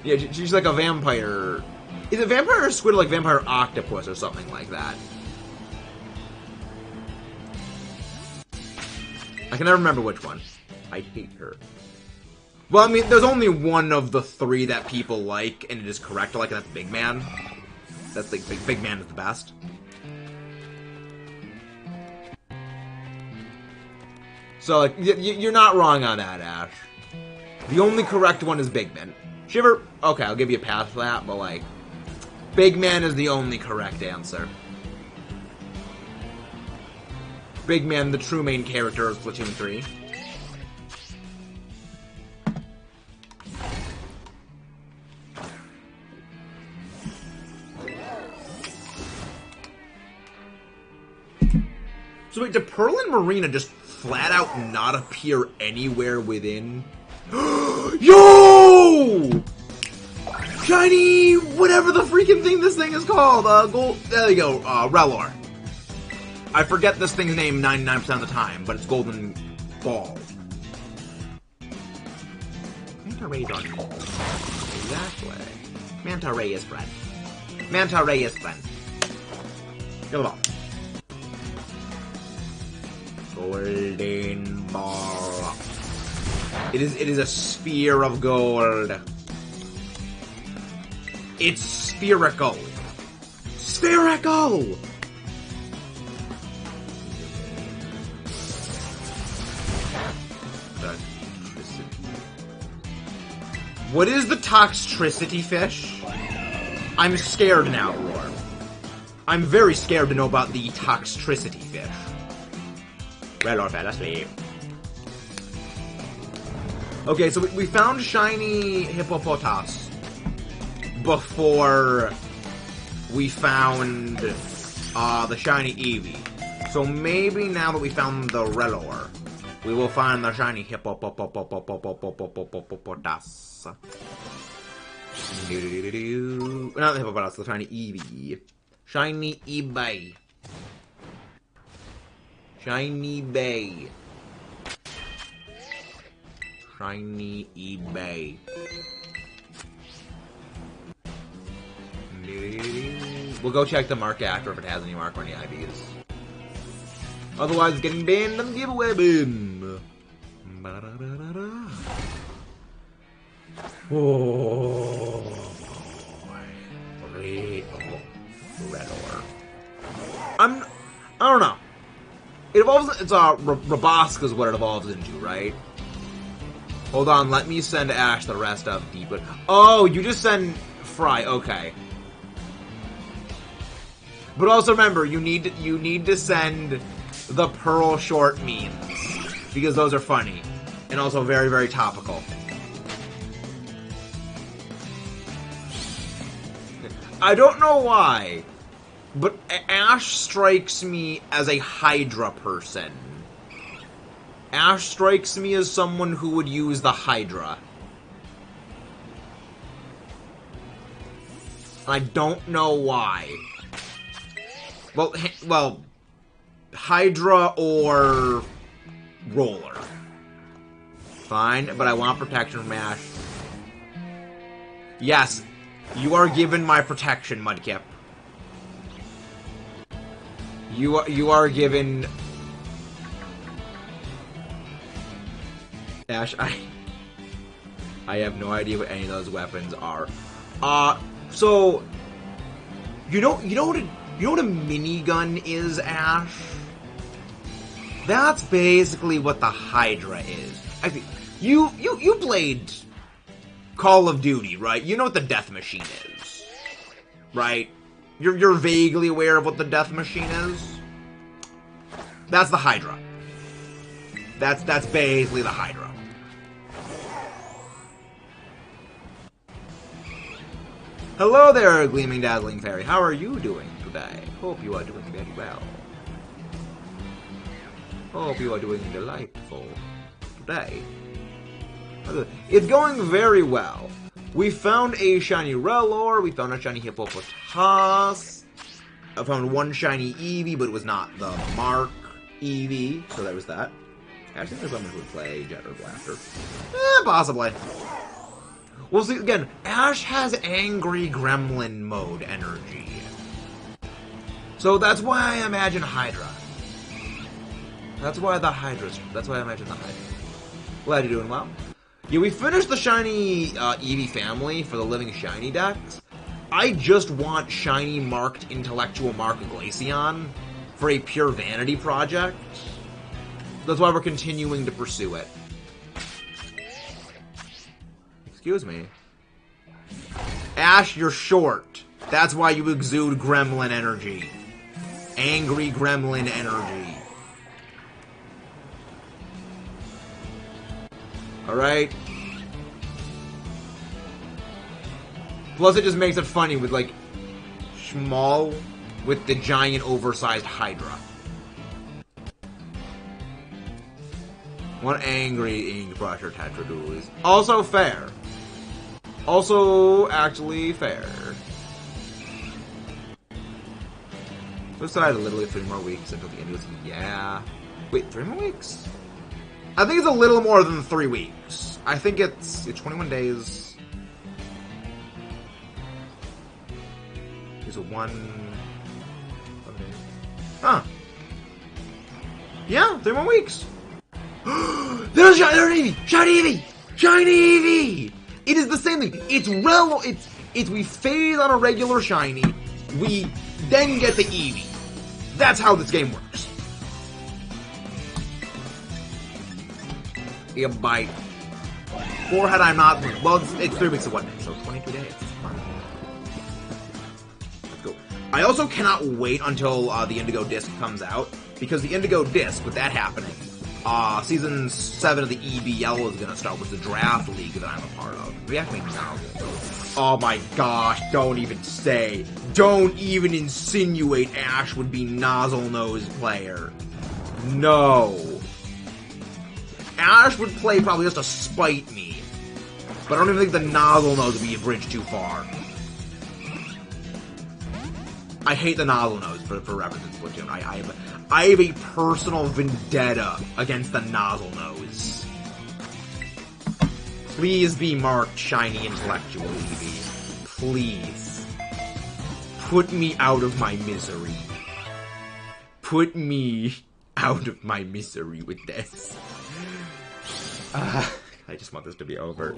Yeah, she's like a vampire. Is it vampire squid or like vampire octopus or something like that? I can never remember which one. I hate her. Well, I mean, there's only one of the 3 that people like, and it is correct. Like, and that's Big Man. That's like Big Man is the best. So, like, you're not wrong on that, Ash. The only correct one is Big Man. Shiver. Okay, I'll give you a pass for that, but like, Big Man is the only correct answer. Big Man, the true main character of Splatoon 3. So wait, did Pearl and Marina just flat out not appear anywhere within? Yo! Shiny, whatever the freaking thing this thing is called, gold, there you go, Relor. I forget this thing's name 99% of the time, but it's Golden Ball. Manta Ray's on call. Exactly. Manta Ray is friend. Manta Ray is friend. Kill the ball. Golden Ball. It is a sphere of gold. It's spherical. Spherical! What is the Toxtricity fish? I'm scared now, Roar. I'm very scared to know about the Toxtricity fish. Relor fell asleep. Okay, so we found shiny Hippopotas before we found the shiny Eevee. So maybe now that we found the Relor, we will find the shiny Hippopotas. Not the Hippopotas, the shiny Eevee. Shiny Eevee. Shiny Bay. Shiny Eevee. We'll go check the mark after if it has any mark or any IVs. Otherwise, it's getting banned on the giveaway bin. Oh, red ore. I don't know. It evolves. It's Raboska is what it evolves into, right? Hold on, let me send Ash the rest of Deep. Oh, you just send Fry. Okay. But also remember, you need to send the Pearl short memes because those are funny and also very, very topical. I don't know why, but Ash strikes me as a Hydra person. Ash strikes me as someone who would use the Hydra. I don't know why. Well, Hydra or Roller. Fine, but I want protection from Ash. Yes, you are given my protection, Mudkip. You are given... Ash, I have no idea what any of those weapons are. So... You know what a minigun is, Ash? That's basically what the Hydra is. I think you played Call of Duty, right? You know what the death machine is, right? You're vaguely aware of what the death machine is. That's the Hydra. That's basically the Hydra. Hello there, Gleaming Dazzling Fairy. How are you doing today? Hope you are doing very well. Hope you are doing delightful today. It's going very well. We found a shiny Relor, we found a shiny Hippopotas. I found one shiny Eevee, but it was not the Mark Eevee, so there was that. I think there's someone who would play Jet or Blaster. Possibly. We'll see, again, Ash has Angry Gremlin mode energy. So that's why I imagine Hydra. That's why I imagine the Hydra. Glad you're doing well. Yeah, we finished the shiny Eevee family for the Living Shiny decks. I just want shiny marked Intellectual Mark Glaceon for a pure vanity project. That's why we're continuing to pursue it. Excuse me. Ash, you're short. That's why you exude gremlin energy. Angry gremlin energy. Alright? Plus it just makes it funny with, like, Schmal with the giant oversized Hydra. One angry ink brusher Tetradoolies. Also fair. Also, actually fair. So it's literally 3 more weeks until the end of the... Yeah. Wait, 3 more weeks? I think it's a little more than 3 weeks. I think it's 21 days. Is it one... Okay. Huh. Yeah, 3 more weeks. There's Shiny Eevee! Shiny Eevee! Shiny Eevee! It is the same thing. It's we phase on a regular shiny, we then get the Eevee. That's how this game works. You bite. Or had I not... Well, it's 3 weeks of 1 day, so 22 days. Let's go. I also cannot wait until the Indigo Disc comes out, because the Indigo Disc, with that happening, Season 7 of the EBL is gonna start, with the draft league that I'm a part of. We have to make now. Oh my gosh, don't even say. Don't even insinuate Ash would be Nozzle Nose player. No. Ash would play probably just to spite me. But I don't even think the Nozzle Nose would be a bridge too far. I hate the nozzle nose for reference in Splatoon. I have a personal vendetta against the nozzle nose. Please be marked shiny intellectual, Eevee. Please. Put me out of my misery. Put me out of my misery with this. I just want this to be over.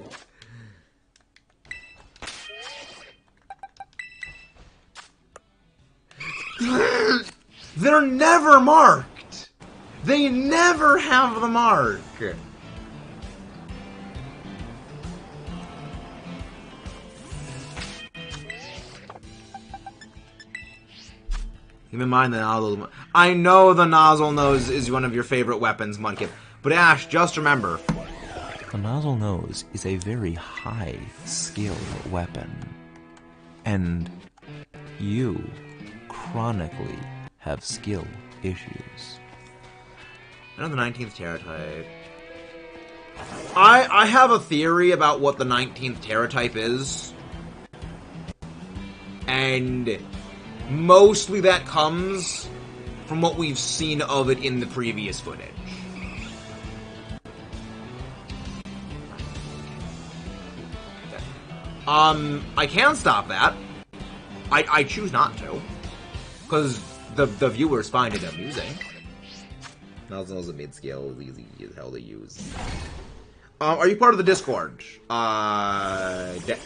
They're never marked! They never have the mark! Keep in mind the nozzle... I know the nozzle nose is one of your favorite weapons, Mudkip, but Ash, just remember... The nozzle nose is a very high skill weapon. And you chronically have skill issues. I know the 19th Terra type. I have a theory about what the 19th Terra type is. And mostly that comes from what we've seen of it in the previous footage. I can stop that. I choose not to. Because the viewers find it amusing. Nozzle's a mid-scale, is easy as hell to use. Are you part of the Discord?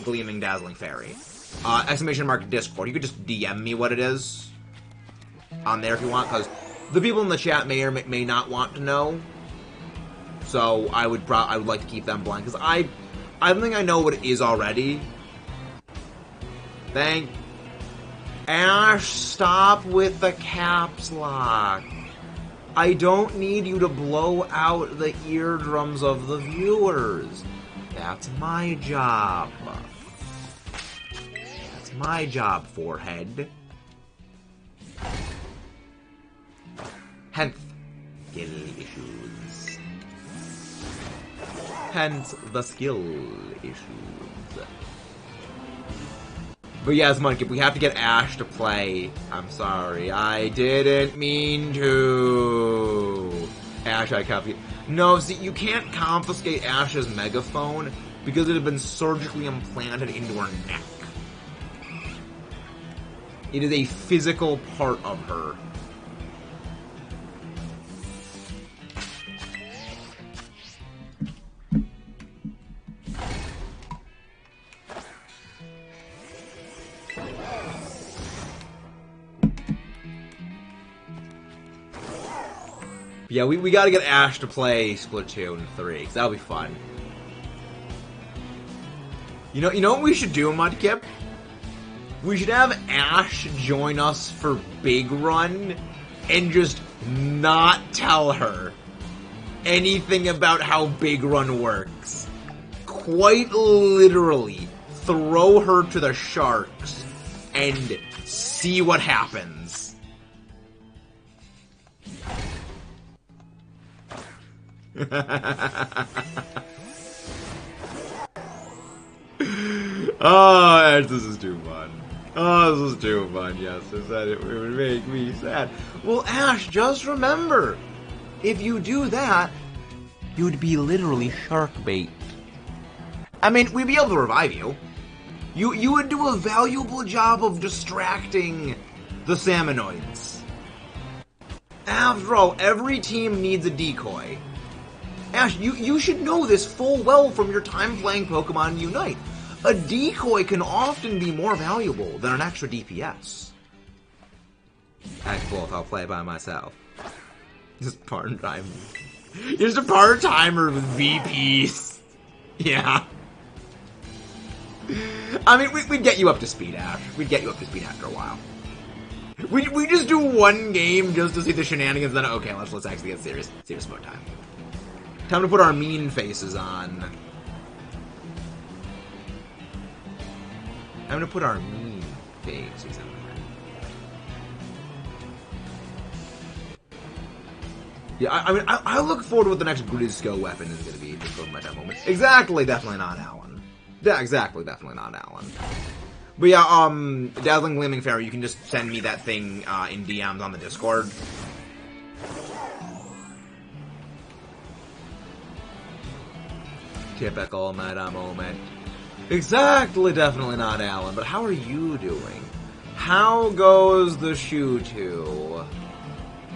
Gleaming Dazzling Fairy. Exclamation mark Discord. You could just DM me what it is on there if you want, because the people in the chat may or may not want to know. So I would like to keep them blank, because I don't think I know what it is already. Thank Ash, stop with the caps lock. I don't need you to blow out the eardrums of the viewers. That's my job. That's my job, forehead. Hence, skill issues. Hence, the skill issues. But yes, Mudkip, we have to get Ash to play. I'm sorry, I didn't mean to. Ash, I copy. No, see, you can't confiscate Ash's megaphone because it had been surgically implanted into her neck. It is a physical part of her. Yeah, we gotta get Ash to play Splatoon 3, because that'll be fun. You know what we should do, Mudkip? We should have Ash join us for Big Run, and just not tell her anything about how Big Run works. Quite literally, throw her to the sharks, and see what happens. Oh, Ash, this is too fun. Oh, this is too fun. Yes, I said it would make me sad. Well, Ash, just remember, if you do that, you'd be literally shark bait. I mean, we'd be able to revive you. You would do a valuable job of distracting the salmonoids. After all, every team needs a decoy. Ash, you should know this full well from your time playing Pokemon Unite. A decoy can often be more valuable than an extra DPS. Heck, both, I'll play by myself. Just part-time. You're just a part-timer with VPs. Yeah. I mean, we'd get you up to speed, Ash. We'd get you up to speed after a while. We just do one game just to see the shenanigans, then okay, let's actually get serious mode time. Time to put our mean faces on. I'm gonna put our mean faces on. Yeah, I mean, I look forward to what the next Grizzco weapon is gonna be. Just going by that moment. Exactly, definitely not Alan. Yeah, exactly, definitely not Alan. But yeah, Dazzling Gleaming Fairy, you can just send me that thing in DMs on the Discord. Typical meta moment. Exactly, definitely not Alan, but how are you doing? How goes the Shoe 2?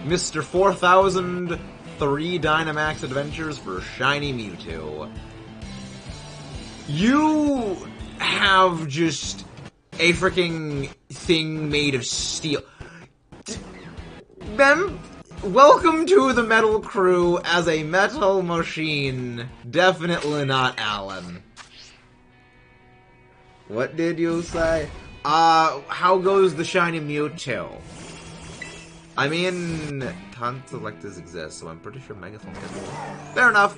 Mr. 4003 Dynamax Adventures for Shiny Mewtwo. You have just a freaking thing made of steel. Ben, welcome to the metal crew as a metal machine. Definitely not Alan. What did you say? How goes the Shiny Mewtwo? I mean, tons of Electas exist, so I'm pretty sure Megaphone can. Fair enough.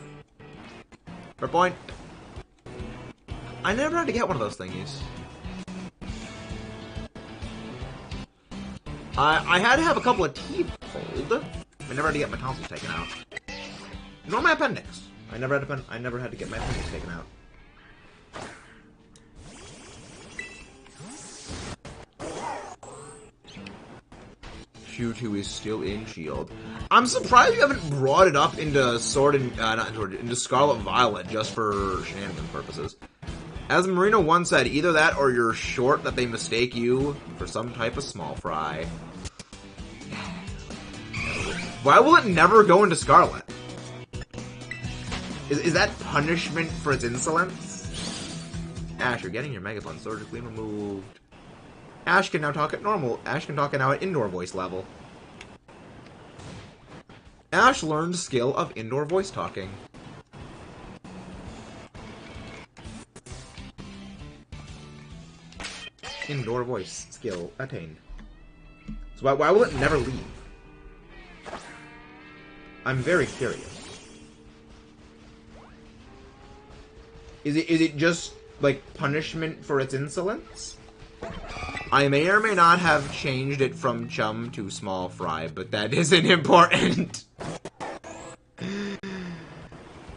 Fair point. I never had to get one of those thingies. I had to have a couple of teeth pulled. I never had to get my tonsils taken out. Nor my appendix. I never had to get my appendix taken out. Shoe 2 is still in Shield. I'm surprised you haven't brought it up into into Scarlet Violet just for shenanigan purposes. As Marina once said, either that or you're short that they mistake you for some type of small fry. Why will it never go into Scarlet? Is that punishment for its insolence? Ash, you're getting your Megaphone surgically removed. Ash can now talk at normal. Ash can talk now at indoor voice level. Ash learned skill of indoor voice talking. Indoor voice skill attained. So why will it never leave? I'm very curious. Is it just like punishment for its insolence? I may or may not have changed it from chum to small fry, but that isn't important.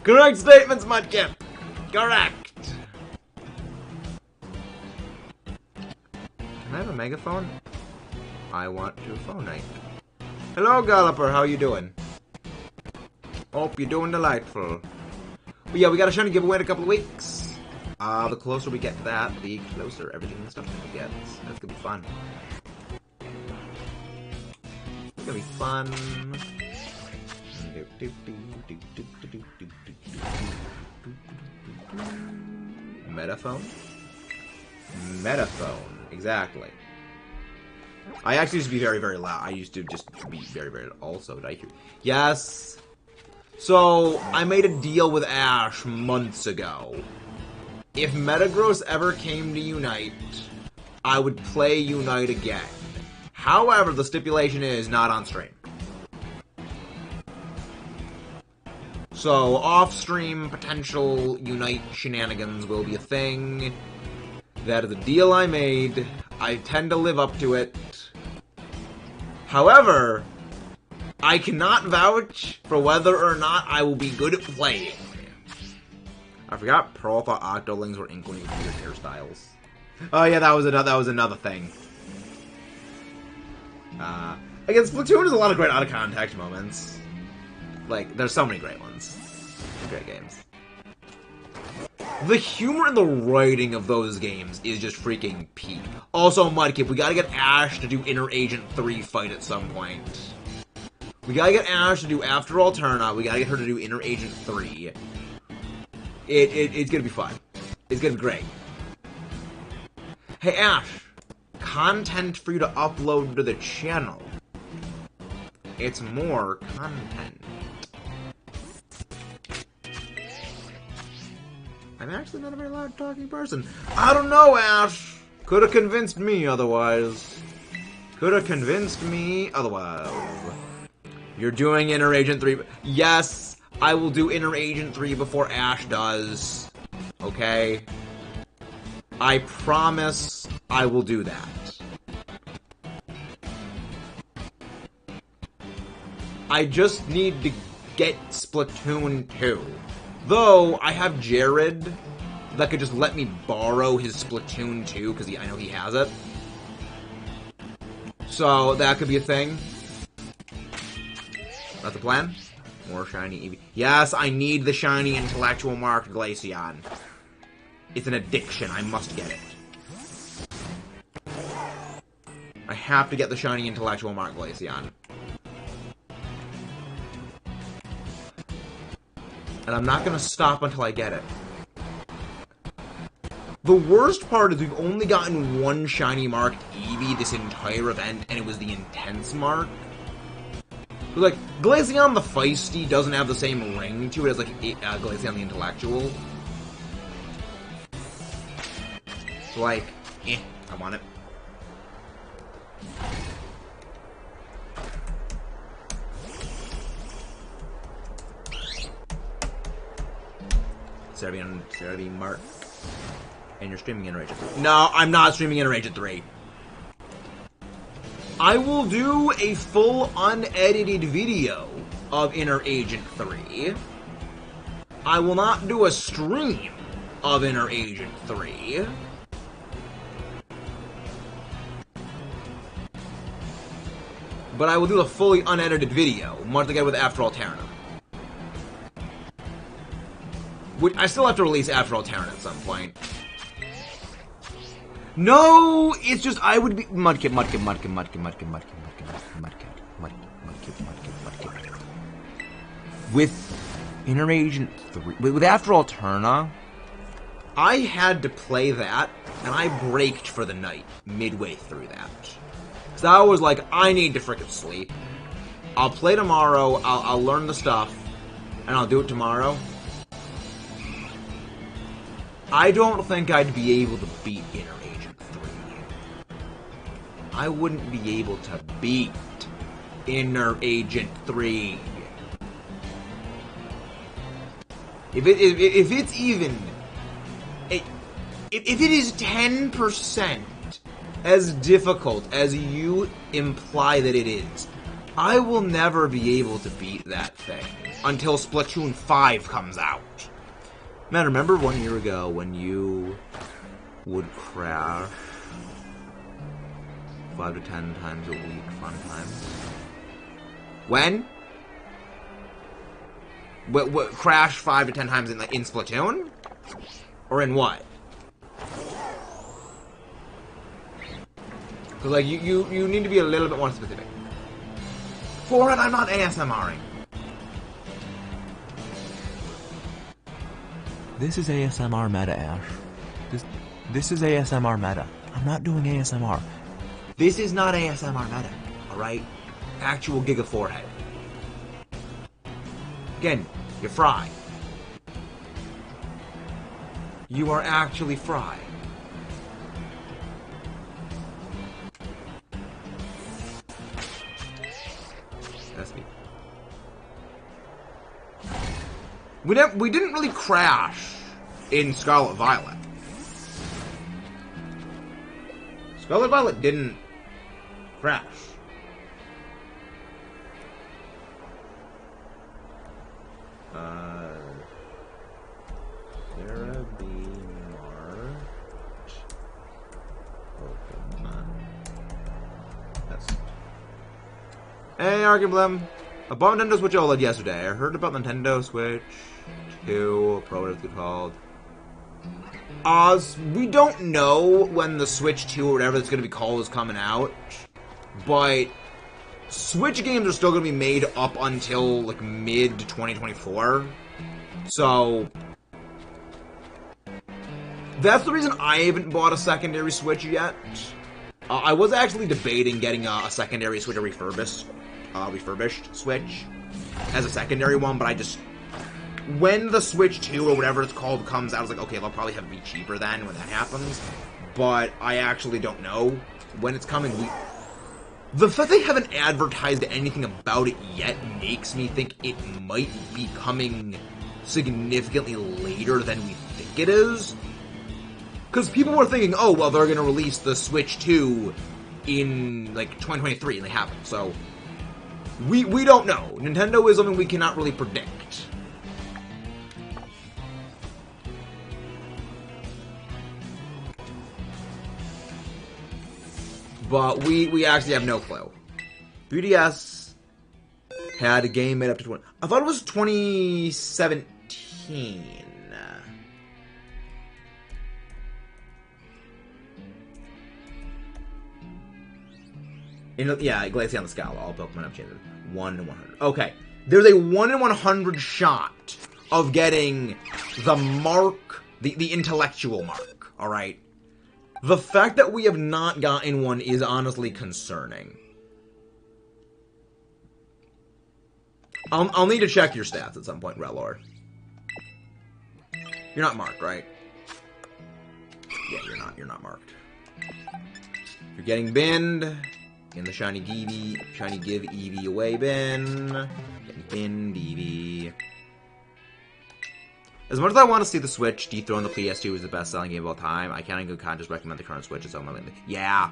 Correct statements, Mudkip. Correct. Can I have a megaphone? I want to phonate. Hello, Galloper. How you doing? Hope you're doing delightful. But yeah, we got a shiny giveaway in a couple of weeks. The closer we get to that, the closer everything and stuff gets. That's gonna be fun. It's gonna be fun. Metaphone? Metaphone, exactly. I actually used to be very, very loud. I used to just be very, very also. Did I hear? Yes. So, I made a deal with Ash months ago. If Metagross ever came to Unite, I would play Unite again. However, the stipulation is not on stream. So, off-stream potential Unite shenanigans will be a thing. That is a deal I made. I tend to live up to it. However, I cannot vouch for whether or not I will be good at playing. I forgot Pearl thought Octolings were Inklings with weird hairstyles. Oh yeah, that was another thing. Again, Splatoon has a lot of great out-of-context moments. Like, there's so many great ones. Great games. The humor and the writing of those games is just freaking peak. Also, Mudkip, we gotta get Ash to do Inner Agent 3 fight at some point. We gotta get Ash to do After Alterna, we gotta get her to do Inner Agent 3. It's gonna be fun. It's gonna be great. Hey, Ash. Content for you to upload to the channel. It's more content. I'm actually not a very loud talking person. I don't know, Ash. Could have convinced me otherwise. Could have convinced me otherwise. You're doing Inner Agent 3. Yes, I will do Inner Agent 3 before Ash does. Okay? I promise I will do that. I just need to get Splatoon 2. Though, I have Jared that could just let me borrow his Splatoon 2, because I know he has it. So, that could be a thing. That's the plan? More shiny Eevee. Yes, I need the shiny intellectual mark Glaceon. It's an addiction. I must get it. I have to get the shiny intellectual mark Glaceon. And I'm not gonna stop until I get it. The worst part is we've only gotten one shiny marked Eevee this entire event, and it was the intense mark. Like, Glaceon the Feisty doesn't have the same ring to it as, like, Glaceon the Intellectual. So, like, I want it. Serbian Mark. And you're streaming in Rage at 3. No, I'm not streaming in Rage at 3. I will do a full unedited video of Inner Agent 3. I will not do a stream of Inner Agent 3. But I will do a fully unedited video, much like I did with After Alterna. Which I still have to release After Alterna at some point. No, it's just I would be Mudkip. With Inner Agent 3, with After Alterna, I had to play that, and I braked for the night midway through that. So I was like, I need to frickin' sleep. I'll play tomorrow. I'll learn the stuff, and I'll do it tomorrow. I don't think I'd be able to beat Inner Agent 3. I wouldn't be able to beat Inner Agent 3. If it's even... If it is 10% as difficult as you imply that it is, I will never be able to beat that thing until Splatoon 5 comes out. Man, remember 1 year ago when you would crash 5 to 10 times a week, fun times? When? What crash 5 to 10 times in Splatoon? Or in what? Because, like, you need to be a little bit more specific. For it, I'm not ASMRing. This is ASMR meta, Ash. This is ASMR meta. I'm not doing ASMR. This is not ASMR meta, alright? Actual Giga Forehead. Again, you're fried. You are actually fried. That's me. We didn't really crash in Scarlet Violet. Scarlet Violet didn't crash. Sarah B. March. Pokemon. Yes. Hey, Argenblem. I bought Nintendo Switch OLED yesterday. I heard about Nintendo Switch 2, Pro, whatever it's called. We don't know when the Switch 2 or whatever it's going to be called is coming out, but Switch games are still going to be made up until, like, mid-2024. So that's the reason I haven't bought a secondary Switch yet. I was actually debating getting a secondary Switch, a refurbished Switch, as a secondary one, but I just... When the Switch 2, or whatever it's called, comes out, I was like, okay, they'll probably have to be cheaper then when that happens. But I actually don't know when it's coming. The fact they haven't advertised anything about it yet makes me think it might be coming significantly later than we think it is. Because people were thinking, oh, well, they're going to release the Switch 2 in, like, 2023, and they haven't. So, we don't know. Nintendo is something we cannot really predict. But we actually have no clue. 3DS had a game made up to 20... I thought it was 2017. Yeah, Glacier on the Scala. All Pokemon have changed. 1 in 100. Okay. There's a 1 in 100 shot of getting the mark, the intellectual mark, alright? The fact that we have not gotten one is honestly concerning. I'll need to check your stats at some point, Relor. You're not marked, right? Yeah, you're not marked. You're getting binned in the shiny give Eevee away bin. Getting binned, Eevee. As much as I want to see the Switch dethrone the PS2 as the best-selling game of all time, I can't in good conscience recommend the current Switch as someone lately. Yeah.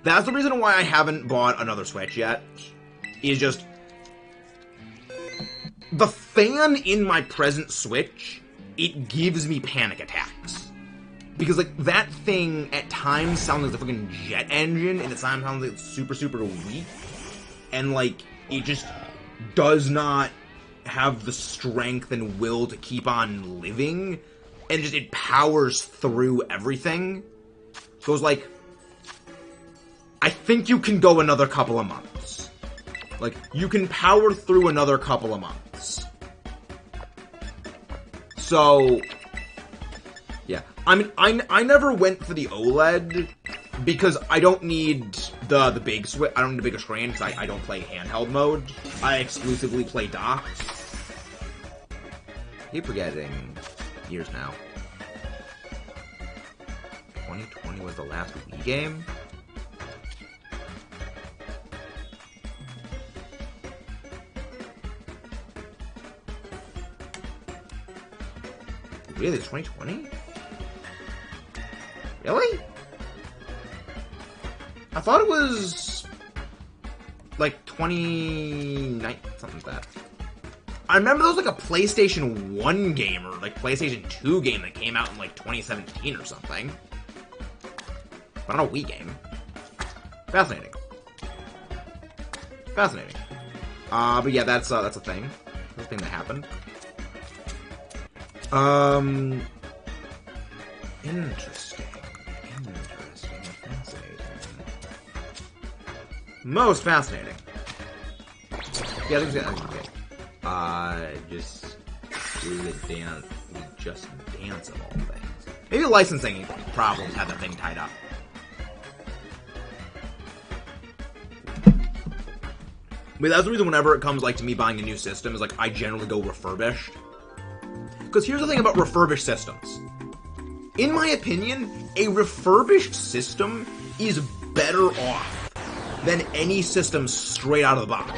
That's the reason why I haven't bought another Switch yet. Is just... the fan in my present Switch, it gives me panic attacks. Because, like, that thing at times sounds like the freaking jet engine, and at times sounds like it's super, super weak. And, like, it just does not have the strength and will to keep on living, and just it powers through everything. So it's like, I think you can go another couple of months. Like, you can power through another couple of months. So, yeah. I mean, I never went for the OLED, because I don't need the big switch. I don't need a bigger screen, because I don't play handheld mode. I exclusively play docks. I keep forgetting years now. 2020 was the last Wii game? Really? 2020? Really? I thought it was like 2019, something like that. I remember there was like a PlayStation 1 game or like PlayStation 2 game that came out in like 2017 or something. But not a Wii game. Fascinating. Fascinating. But yeah, that's a thing. That's a thing that happened. Interesting. Fascinating. Most fascinating. Yeah, I think that's okay. Just do the dance. Just dance of all things. Maybe licensing problems had the thing tied up. But that's the reason whenever it comes like to me buying a new system is like I generally go refurbished. Because here's the thing about refurbished systems. In my opinion, a refurbished system is better off than any system straight out of the box.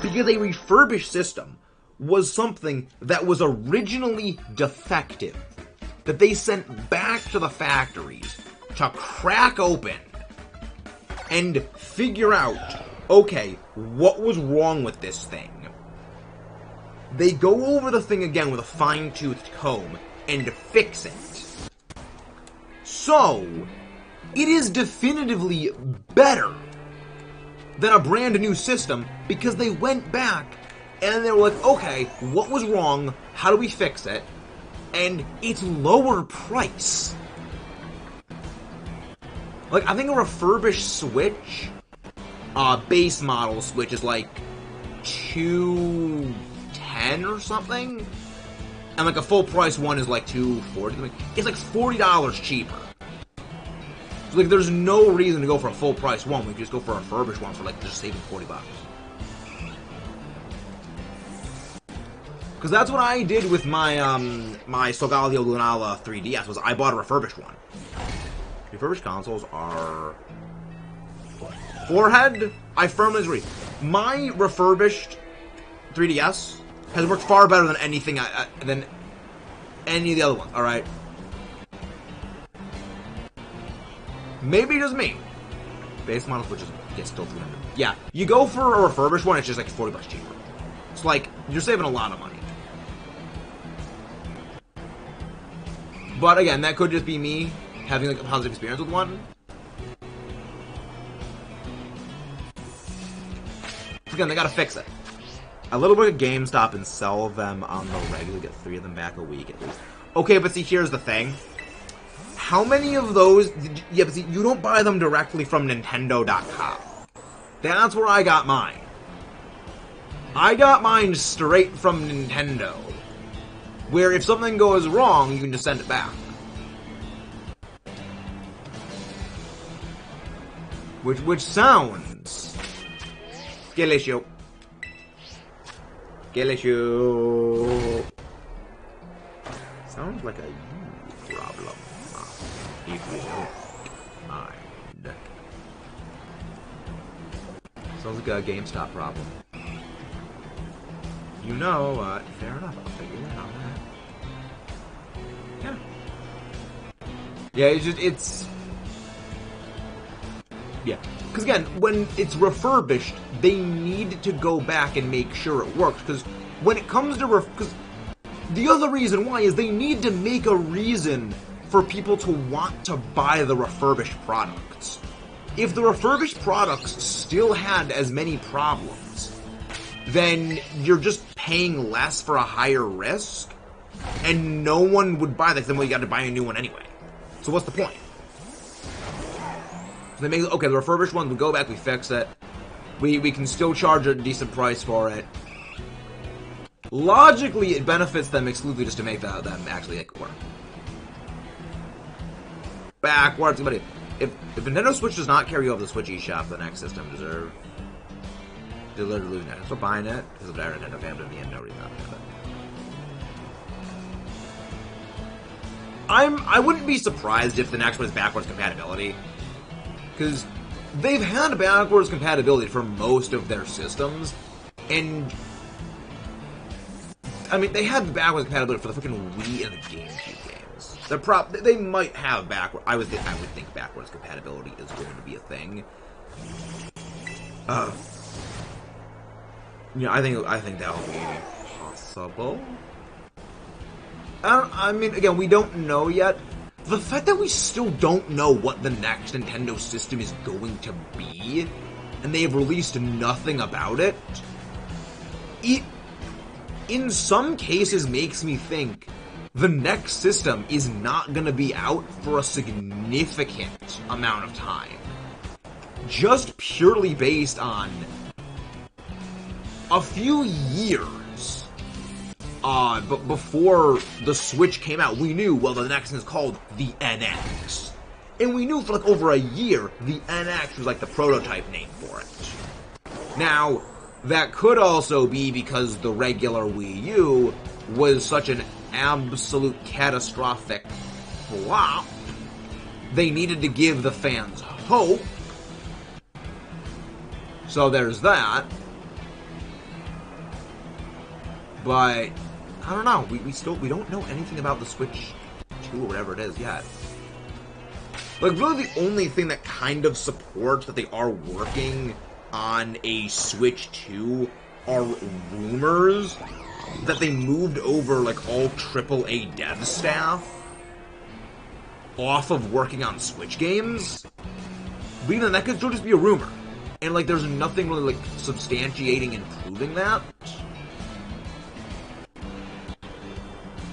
Because a refurbished system was something that was originally defective, that they sent back to the factories to crack open and figure out, okay, what was wrong with this thing? They go over the thing again with a fine-toothed comb and fix it. So, it is definitively better than a brand new system because they went back and they were like, okay, what was wrong? How do we fix it? And it's lower price. Like, I think a refurbished Switch, base model Switch is like $210 or something, and like a full price one is like $240. It's like $40 cheaper. So like, there's no reason to go for a full price one. We could just go for a refurbished one for like just saving $40. Because that's what I did with my my Solgaleo Lunala 3DS. Was I bought a refurbished one. Refurbished consoles are forehead. I firmly agree. My refurbished 3DS has worked far better than anything than any of the other ones. All right. Maybe just me. Base models, which is still $300. Yeah, you go for a refurbished one, it's just like $40 cheaper. It's like you're saving a lot of money. But again, that could just be me having like a positive experience with one. again, they gotta fix it. A little bit of GameStop and sell them on the regular, get 3 of them back a week at least. Okay, but see, here's the thing. How many of those... Yeah, but see, you don't buy them directly from Nintendo.com. That's where I got mine. I got mine straight from Nintendo. Where if something goes wrong, you can just send it back. Which sounds... Skill issue. Skill issue. Sounds like a you problem. If you don't mind. Sounds like a GameStop problem. You know, fair enough. I'll figure it out. Yeah. Yeah, it's... Yeah. Because again, when it's refurbished, they need to go back and make sure it works. Because when it comes to... Because the other reason why is they need to make a reason for people to want to buy the refurbished products. If the refurbished products still had as many problems, then you're just paying less for a higher risk, and no one would buy that, then well, you got to buy a new one anyway. So what's the point? So they make, okay, the refurbished ones, we go back, we fix it. We can still charge a decent price for it. Logically, it benefits them exclusively just to make them actually work. Backwards, but if Nintendo Switch does not carry over the Switch eShop, the next system deserve to lose net. So buying it because of their Nintendo fan, but in the end, nobody's not gonna have it. I wouldn't be surprised if the next one is backwards compatibility, because they've had backwards compatibility for most of their systems, and I mean they had backwards compatibility for the freaking Wii and the GameCube games. They might have backward. I would think backwards compatibility is going to be a thing. Yeah, I think that will be possible. I mean, again, we don't know yet. The fact that we still don't know what the next Nintendo system is going to be, and they have released nothing about it, it, in some cases, makes me think the next system is not going to be out for a significant amount of time. Just purely based on a few years, but before the Switch came out, we knew, well, the next thing is called the NX. And we knew for like over a year, the NX was like the prototype name for it. Now, that could also be because the regular Wii U was such an absolute catastrophic flop. They needed to give the fans hope. So there's that. But I don't know. We don't know anything about the Switch 2 or whatever it is yet. Like, really the only thing that kind of supports that they are working on a Switch 2 are rumors that they moved over, like, all AAA dev staff off of working on Switch games. But even that could still just be a rumor. And, like, there's nothing really, like, substantiating and proving that.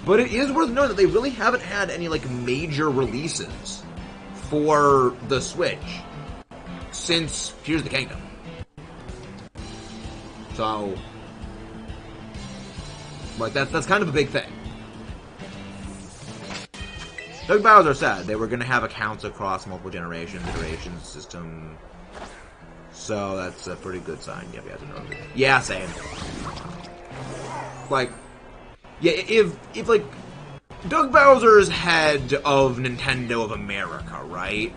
But it is worth noting that they really haven't had any, like, major releases for the Switch since Tears of the Kingdom. So, like, that's kind of a big thing. Doug Bowser said they were going to have accounts across multiple generations, iterations, system. So that's a pretty good sign. Yep, yeah, same. Like, yeah, if like, Doug Bowser's head of Nintendo of America, right?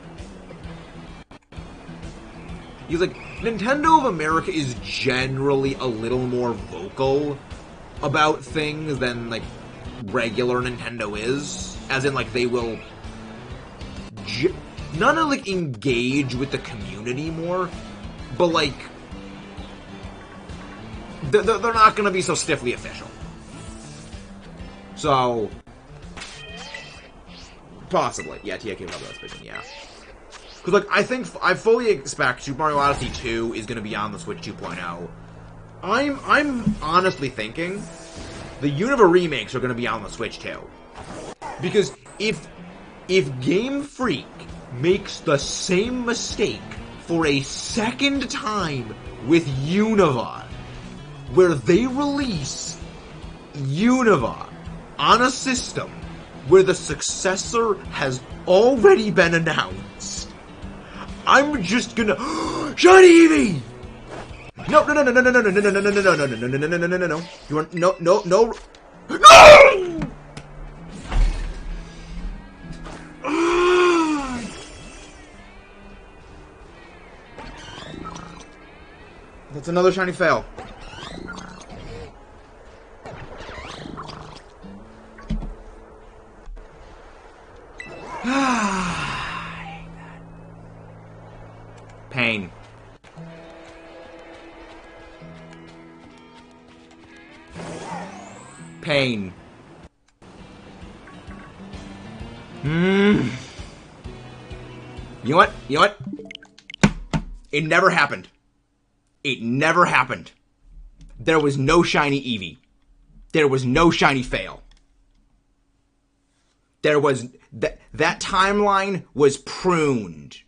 He's like, Nintendo of America is generally a little more vocal about things than, like, regular Nintendo is. As in, like, they will not only, like, engage with the community more, but, like, they're not gonna be so stiffly official. So, possibly. Yeah, TIK probably was speaking, yeah. Because, like, I fully expect Super Mario Odyssey 2 is going to be on the Switch 2.0. I'm honestly thinking the Unova remakes are going to be on the Switch too. Because if Game Freak makes the same mistake for a second time with Unova, where they release Unova on a system where the successor has already been announced, I'm just gonna Shiny Eevee! No! You are no! That's another shiny fail. Pain. Pain. You know what? You know what? It never happened. It never happened. There was no shiny Eevee. There was no shiny fail. There was... That timeline was pruned.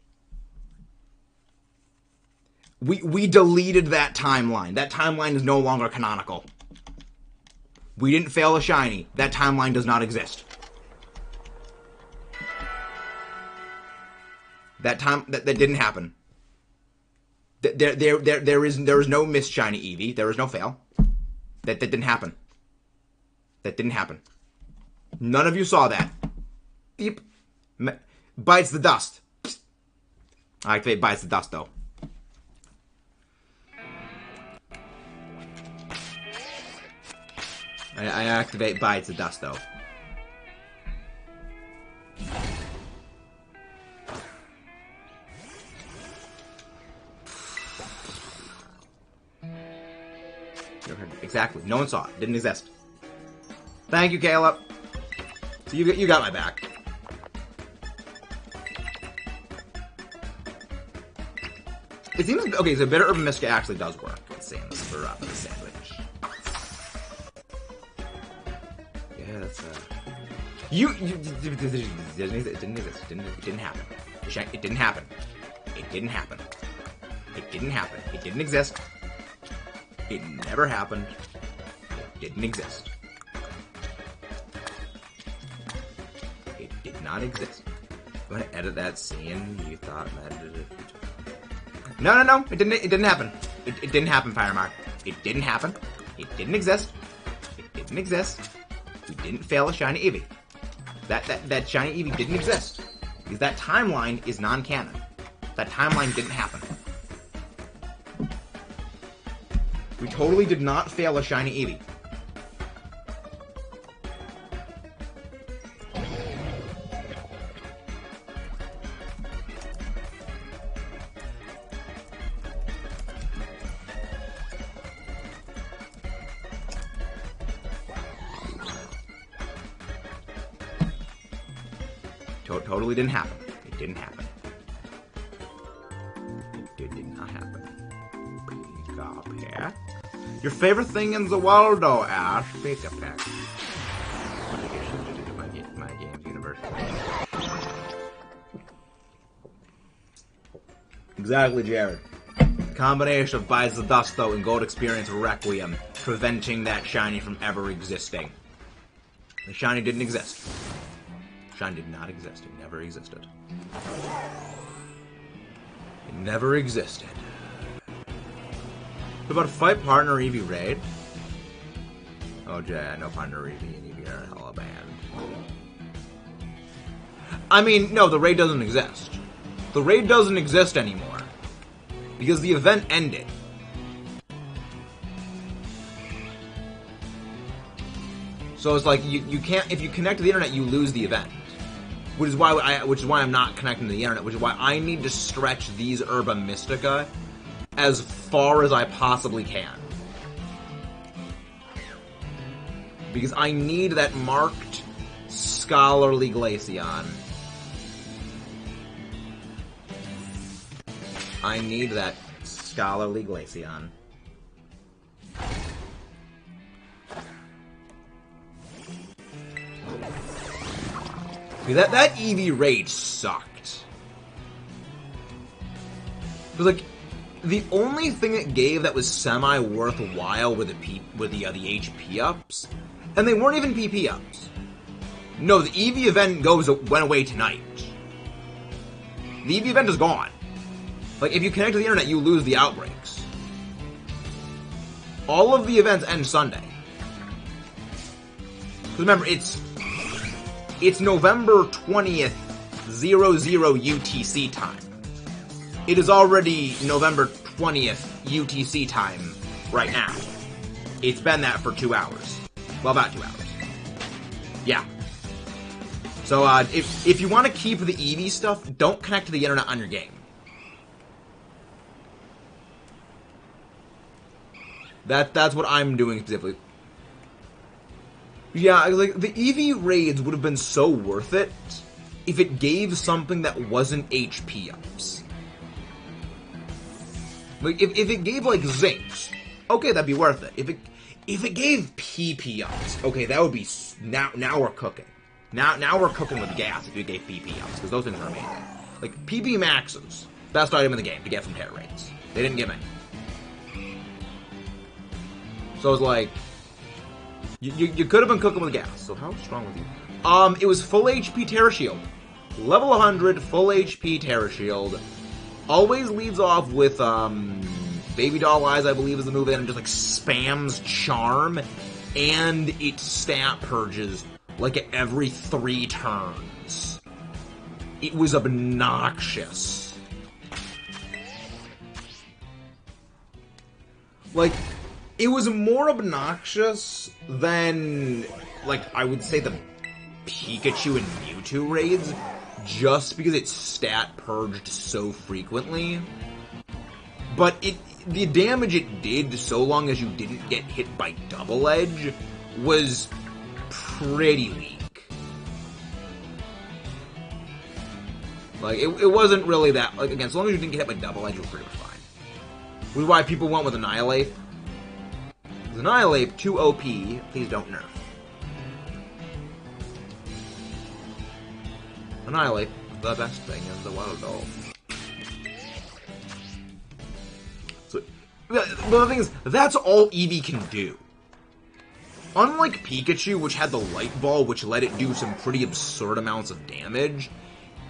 We deleted that timeline. That timeline is no longer canonical. We didn't fail a shiny. That timeline does not exist. That didn't happen. There is no missed shiny Eevee. There is no fail. That didn't happen. That didn't happen. None of you saw that. Beep. Bites the dust. I activate bites the dust though. I activate bites the dust though. Exactly. No one saw it. Didn't exist. Thank you, Caleb. So you got my back. It seems okay. So bitter urban Miska actually does work. It seems for the sandwich. Yeah, that's it didn't exist. It didn't happen. It didn't happen. It didn't happen. It didn't happen. It didn't exist. It never happened. It didn't exist. It did not exist. I'm gonna edit that scene. You thought that it. No. It didn't happen. It didn't happen, Firemark. It didn't happen. It didn't exist. It didn't exist. We didn't fail a shiny Eevee. That shiny Eevee didn't exist. Because that timeline is non-canon. That timeline didn't happen. We totally did not fail a shiny Eevee. Totally didn't happen. It didn't happen. It did not happen. Pick up here. Your favorite thing in the world, though, Ash. Pick up here. My games universe. Exactly, Jared. Combination of Bites the Dust, though, and Gold Experience Requiem, preventing that shiny from ever existing. The shiny didn't exist. Shiny did not exist. It never existed. It never existed. What about fight partner Eevee raid? Oh, Jay, no partner Eevee and Eevee are hella banned. I mean, no, the raid doesn't exist. The raid doesn't exist anymore. Because the event ended. So it's like, you can't, if you connect to the internet, you lose the event. Which is why I'm not connecting to the internet, which is why I need to stretch these Herba Mystica as far as I possibly can. Because I need that marked scholarly Glaceon. I need that scholarly Glaceon. That Eevee raid sucked. It was like, the only thing it gave that was semi-worthwhile were the HP ups, and they weren't even PP ups. No, the Eevee event went away tonight. The Eevee event is gone. Like, if you connect to the internet, you lose the outbreaks. All of the events end Sunday. Because remember, it's November 20th, 00 UTC time. It is already November 20th UTC time right now. It's been that for 2 hours. Well, about 2 hours. Yeah. So, if you want to keep the Eevee stuff, don't connect to the internet on your game. That's what I'm doing specifically. Yeah, like, the Eevee raids would have been so worth it if it gave something that wasn't HP ups. Like, if it gave, like, Zinks, okay, that'd be worth it. If it gave PP ups, okay, that would be... Now we're cooking. Now we're cooking with gas if it gave PP ups, because those things are amazing. Like, PP maxes, best item in the game to get from terror raids. They didn't give any. So it's like... You could have been cooking with gas, so how strong was you? It was full HP Terra Shield. Level 100, full HP Terra Shield. Always leads off with, Baby Doll Eyes, I believe is the move, and just, like, spams Charm, and it stat purges, like, every 3 turns. It was obnoxious. Like, it was more obnoxious than, like, I would say the Pikachu and Mewtwo raids, just because it stat purged so frequently. But the damage it did, so long as you didn't get hit by Double Edge, was pretty weak. Like, it wasn't really that, like, again, so long as you didn't get hit by Double Edge, you were pretty much fine. Which is why people went with Annihilate. Because Annihilate, too OP, please don't nerf. Annihilate, the best thing in the world, though. So, but the thing is, that's all Eevee can do. Unlike Pikachu, which had the Light Ball, which let it do some pretty absurd amounts of damage,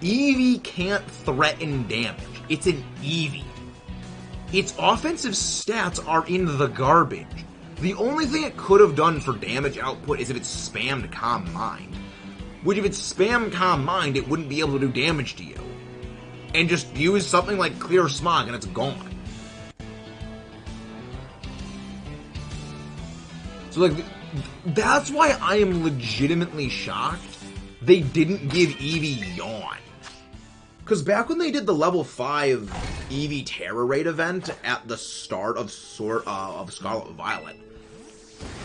Eevee can't threaten damage. It's an Eevee. Its offensive stats are in the garbage. The only thing it could have done for damage output is if it spammed Calm Mind. Which, if it spammed Calm Mind, it wouldn't be able to do damage to you. And just use something like Clear Smog and it's gone. So, like, that's why I am legitimately shocked they didn't give Eevee Yawn. Because back when they did the level 5 Eevee Terror Raid event at the start of Scarlet Violet,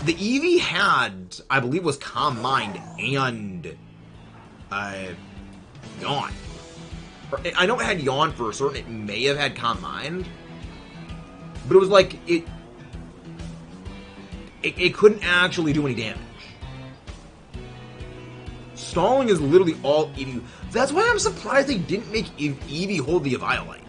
the Eevee had, I believe, was Calm Mind and Yawn. I know it had Yawn for certain. It may have had Calm Mind, but it was like it couldn't actually do any damage. Stalling is literally all Eevee. That's why I'm surprised they didn't make Eevee hold the Eviolite.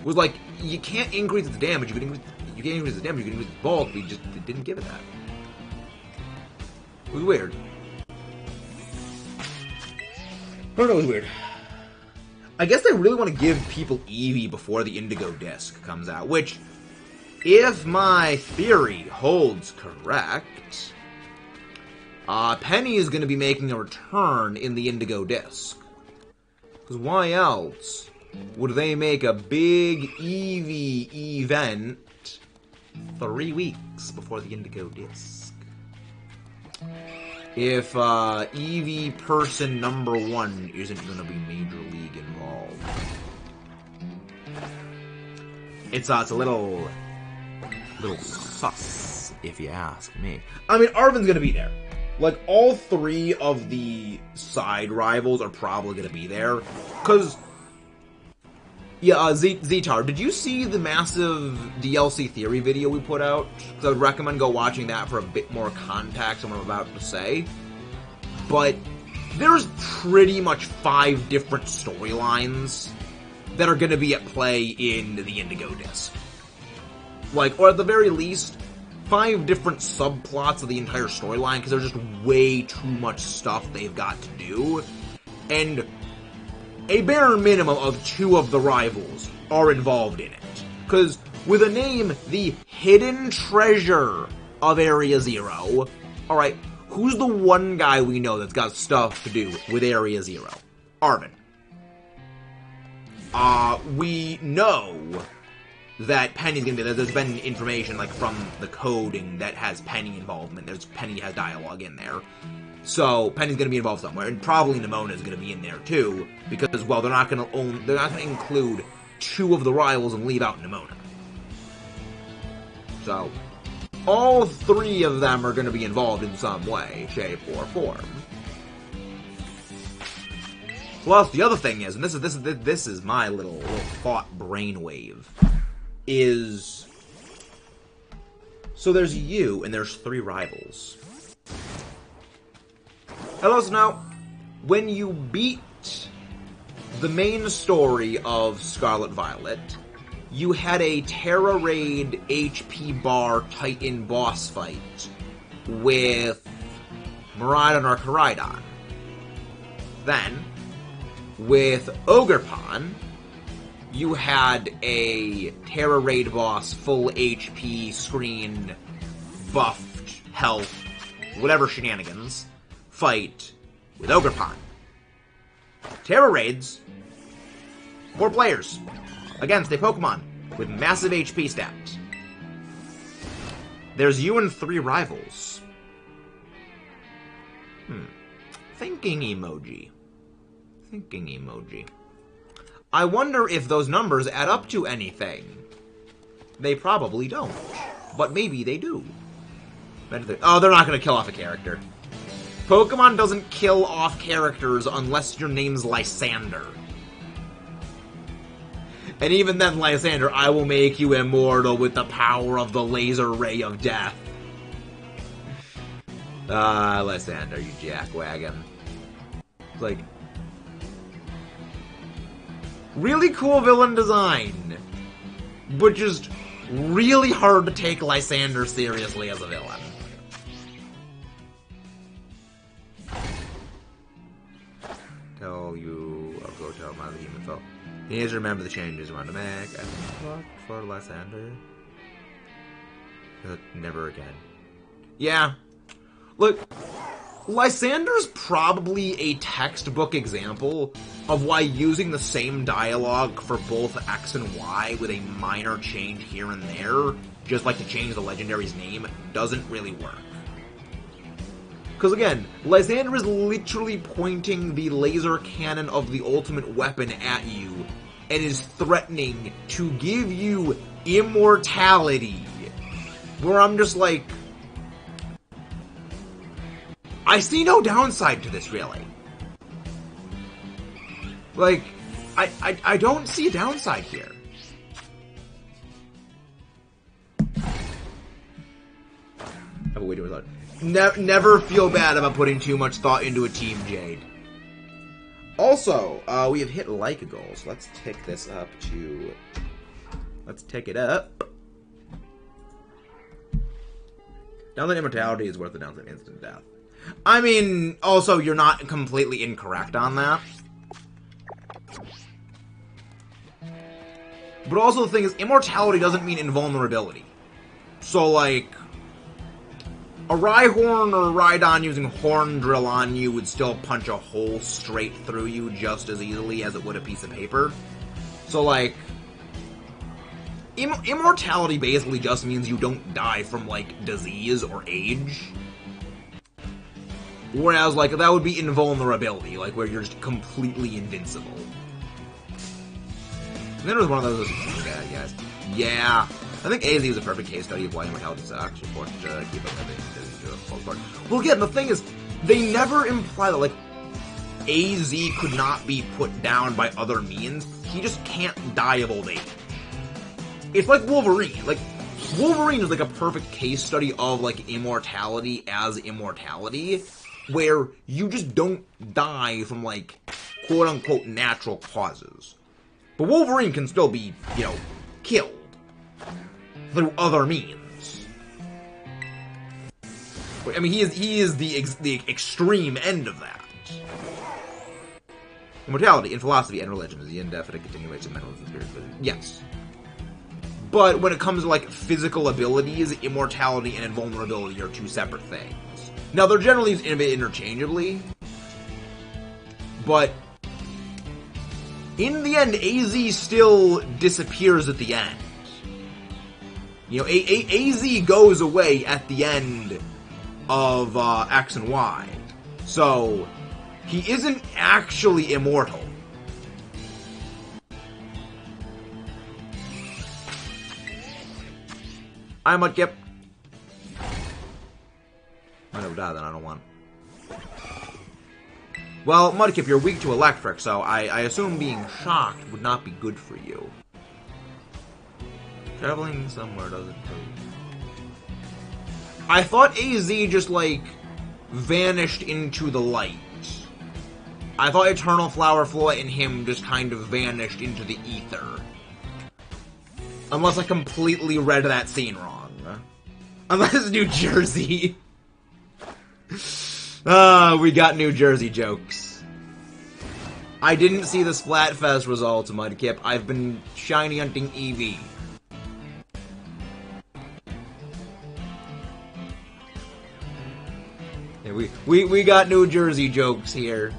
It was like, you can't increase its damage, you can't increase its damage, you can increase its bulk, but they didn't give it that. It was weird. I don't know, it was weird. I guess they really want to give people Eevee before the Indigo Disc comes out, which, if my theory holds correct, Penny is going to be making a return in the Indigo Disc. Because why else would they make a big Eevee event 3 weeks before the Indigo Disc? If Eevee person number 1 isn't going to be Major League involved. It's a little sus, if you ask me. I mean, Arven's going to be there. Like, all 3 of the side rivals are probably going to be there. Because, yeah, Zetar, did you see the massive DLC theory video we put out? Because I would recommend go watching that for a bit more context on what I'm about to say. But there's pretty much 5 different storylines that are going to be at play in the Indigo Disc. Like, or at the very least, 5 different subplots of the entire storyline, because there's just way too much stuff they've got to do. And a bare minimum of 2 of the rivals are involved in it. Because with a name, the Hidden Treasure of Area Zero, alright, who's the one guy we know that's got stuff to do with Area Zero? Arvin. We know that Penny's gonna be there. There's been information, like, from the coding that has Penny involvement. Penny has dialogue in there. So, Penny's gonna be involved somewhere, and probably Nemona's gonna be in there, too, because, well, they're not gonna include 2 of the rivals and leave out Nemona. So, all 3 of them are gonna be involved in some way, shape, or form. Plus, the other thing is, and this is my little thought brainwave, is, so there's you, and there's 3 rivals. Hello, Snow. When you beat the main story of Scarlet Violet, you had a Terra Raid HP Bar Titan boss fight with Miraidon or Koraidon. Then, with Ogerpon, you had a Terra Raid boss, full HP, screen, buffed, health, whatever shenanigans, fight with Ogerpon. Terra Raids, 4 players, against a Pokemon with massive HP stats. There's you and 3 rivals. Thinking emoji. Thinking emoji. I wonder if those numbers add up to anything. They probably don't. But maybe they do. Oh, they're not going to kill off a character. Pokemon doesn't kill off characters unless your name's Lysander. And even then, Lysander, I will make you immortal with the power of the laser ray of death. Lysander, you jackwagon. Like, really cool villain design, but just really hard to take Lysander seriously as a villain. I'll go tell my human foe. You need to remember the changes you want to make. I think look for Lysander. Never again. Yeah. Look, Lysander's probably a textbook example of why using the same dialogue for both X and Y with a minor change here and there, just like to change the legendary's name, doesn't really work. Because again, Lysander is literally pointing the laser cannon of the ultimate weapon at you, and is threatening to give you immortality. Where I'm just like, I see no downside to this, really. Like, I don't see a downside here. Have a way to thought. Never feel bad about putting too much thought into a team, Jade. Also, we have hit like goals. Let's tick this up to... Let's tick it up. Download immortality is worth the downside instant death. I mean, also, you're not completely incorrect on that. But also the thing is, immortality doesn't mean invulnerability. So, like, a Rhyhorn or a Rhydon using Horn Drill on you would still punch a hole straight through you just as easily as it would a piece of paper. So, like, immortality basically just means you don't die from, like, disease or age. Whereas, like, that would be invulnerability, like, where you're just completely invincible. And then there's one of those bad guys. Yeah. I think AZ is a perfect case study of why immortality sucks. You're forced to keep up everything. Well, again, the thing is, they never imply that, like, AZ could not be put down by other means. He just can't die of old age. It's like Wolverine. Like, Wolverine is, like, a perfect case study of, like, immortality as immortality. where you just don't die from, like, quote-unquote natural causes. But Wolverine can still be, you know, killed through other means. I mean, he is the extreme end of that. Immortality in philosophy and religion is the indefinite continuation of mental and spiritual. Yes. But when it comes to, like, physical abilities, immortality and invulnerability are two separate things. Now, they're generally used interchangeably, but in the end, AZ still disappears at the end. You know, AZ goes away at the end of X and Y. So, he isn't actually immortal. I might get... I never die, then I don't want. Well, Mudkip, you're weak to electric, so I assume being shocked would not be good for you. Traveling somewhere doesn't hurt. I thought AZ just, like, vanished into the light. I thought Eternal Flower Floyd and him just kind of vanished into the ether. Unless I completely read that scene wrong. Unless it's New Jersey. We got New Jersey jokes. I didn't see the Splatfest results, Mudkip. I've been shiny hunting Eevee. Yeah, we got New Jersey jokes here.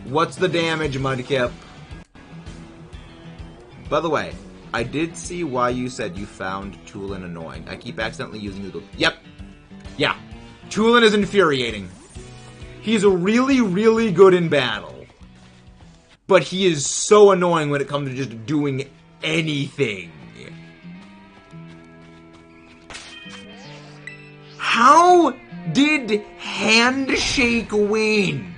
What's the damage, Mudkip? By the way, I did see why you said you found Toolin annoying. I keep accidentally using Noodle. Yep. Yeah. Toolin is infuriating. He's really, really good in battle. But he is so annoying when it comes to just doing anything. How did Handshake win?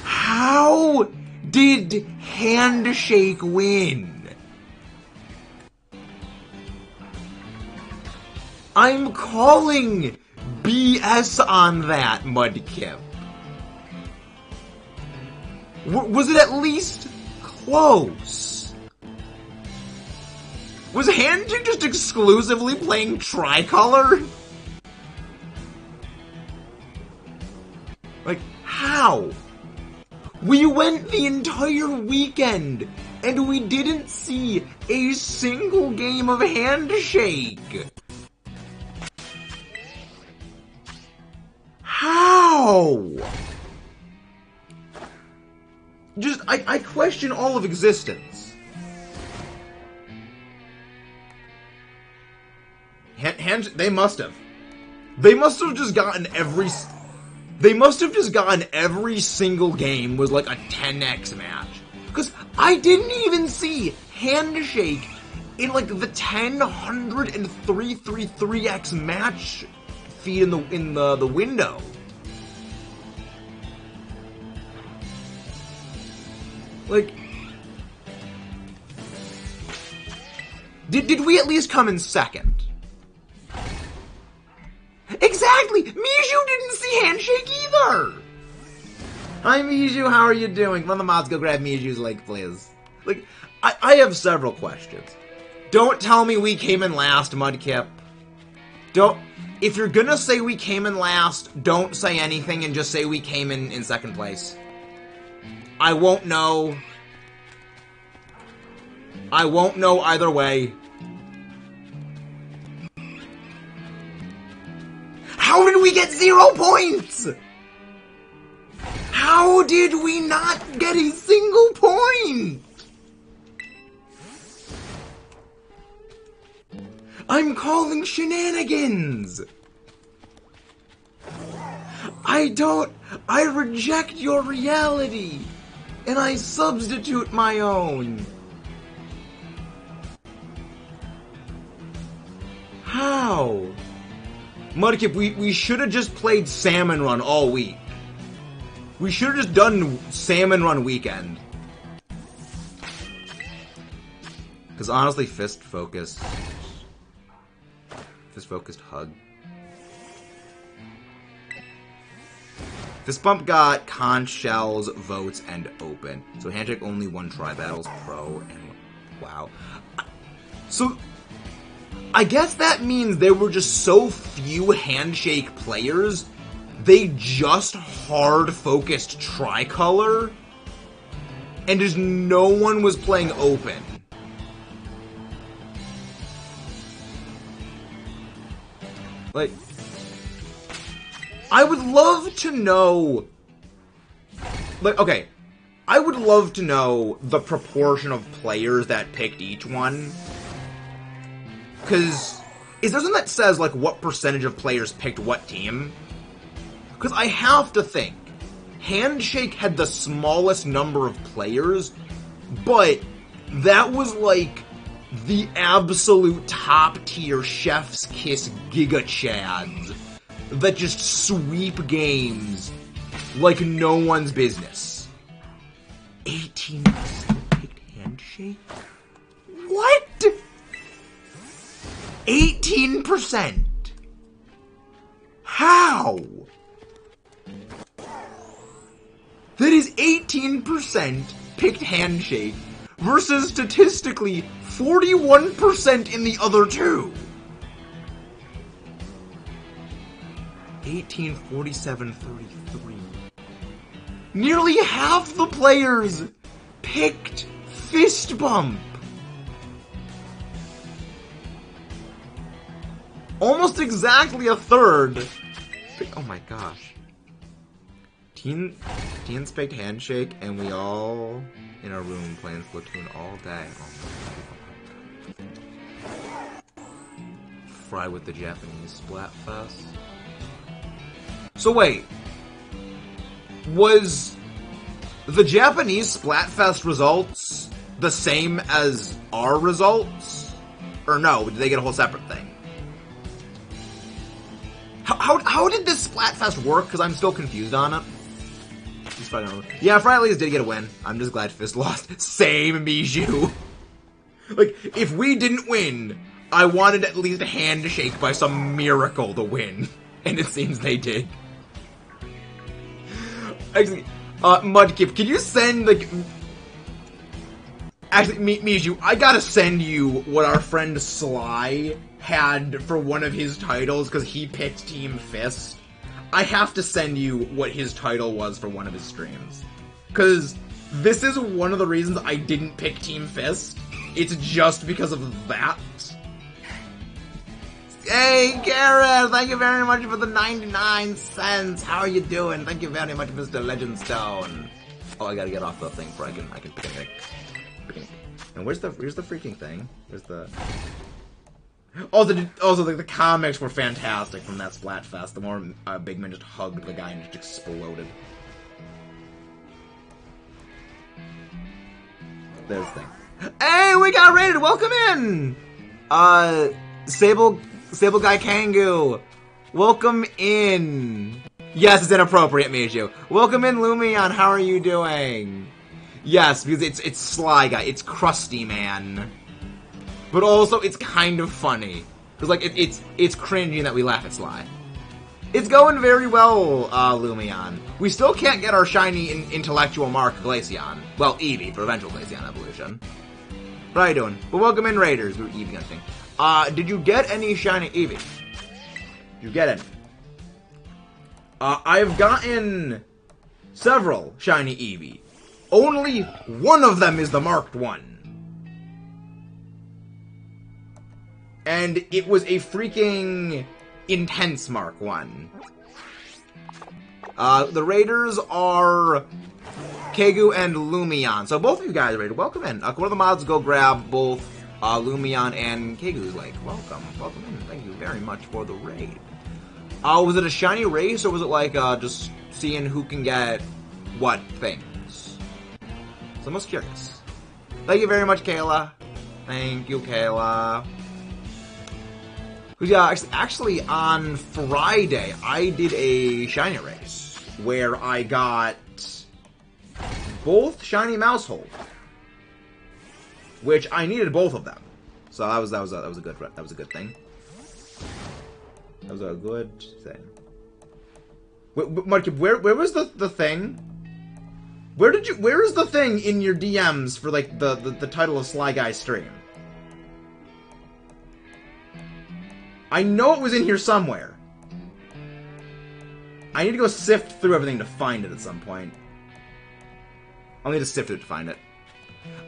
How did Handshake win? I'm calling BS on that, Mudkip. Was it at least close? Was Handshake just exclusively playing Tricolor? Like, how? We went the entire weekend, and we didn't see a single game of Handshake. How? Just, I question all of existence. They must have. They must have just gotten every... They must have just gotten every single game was like a 10x match. Because I didn't even see Handshake in like the 10, 100, and 333x match feed in the window. Like, did we at least come in second? Exactly! Mijou didn't see Handshake either! Hi Mijou, how are you doing? One of the mods go grab Mijou's leg, please. Like, I have several questions. Don't tell me we came in last, Mudkip. If you're gonna say we came in last, don't say anything and just say we came in second place. I won't know. I won't know either way. How did we get 0 points? How did we not get a single point? I'm calling shenanigans. I reject your reality, and I substitute my own. How? Mudkip, we should have just played Salmon Run all week. We should have just done Salmon Run weekend. Because honestly, fist focused hug. Fist bump got conch, shells, votes, and open. So handshake only won try battles, pro, and wow. So I guess that means there were just so few handshake players. They just hard focused tricolor, and just no one was playing open. Like, I would love to know, like, okay, I would love to know the proportion of players that picked each one. Because, is there something that says, like, what percentage of players picked what team? Because I have to think, handshake had the smallest number of players, but that was, like, the absolute top-tier chef's kiss giga chads that just sweep games like no one's business. 18% picked handshake? What? 18%? How? That is 18% picked handshake versus statistically 41% in the other two. 18, 47, 33. Nearly half the players picked fist bump. Almost exactly a third. Oh my gosh. Teens picked handshake, and we all in our room playing Splatoon all day. Oh, fry with the Japanese Splatfest. So wait, was the Japanese Splatfest results the same as our results? Or no, did they get a whole separate thing? How did this Splatfest work? Because I'm still confused on it. Yeah, Fridays did get a win. I'm just glad Fist lost. Same, Mijou. Like, if we didn't win, I wanted at least a handshake by some miracle to win. And it seems they did. Actually, Mudkip, can you send, like... Actually, Mijou, I gotta send you what our friend Sly had for one of his titles, because he picked Team Fist. I have to send you what his title was for one of his streams. Because this is one of the reasons I didn't pick Team Fist. It's just because of that. Hey, Gareth! Thank you very much for the 99 cents! How are you doing? Thank you very much, Mr. Legendstone. Oh, I gotta get off the thing before I can pick a thing. And where's the freaking thing? Where's the... Also, the comics were fantastic from that Splatfest. The more Big Man just hugged the guy and just exploded. There's the thing. Hey, we got rated! Welcome in! Sable Guy Kangu! Welcome in! Yes, it's inappropriate, Mijou. Welcome in, Lumion, how are you doing? Yes, because it's Sly Guy, it's Krusty Man. But also, it's kind of funny. Because, like, it's cringy that we laugh at Sly. It's going very well, Lumion. We still can't get our shiny intellectual mark, Glaceon. Well, Eevee, for eventual Glaceon evolution. What are you doing? But welcome in, Raiders. We were Eevee hunting. Did you get any shiny Eevee? Did you get any? I've gotten several shiny Eevee. Only one of them is the marked one. And it was a freaking intense Mark 1. The Raiders are Kegu and Lumion. So both of you guys are rated. Welcome in. One of the mods go grab both Lumion and Kegu's like, welcome in. Thank you very much for the raid. Was it a shiny race, or was it like just seeing who can get what things? So I'm most curious. Thank you very much, Kayla. Thank you, Kayla. Yeah, actually, on Friday, I did a shiny race where I got both shiny Mousehold. which I needed both of them. So that was a good thing. That was a good thing. Wait, Marky, where was the thing? Where is the thing in your DMs for like the title of Sly Guy stream? I know it was in here somewhere. I need to go sift through everything to find it at some point. I'll need to sift it to find it.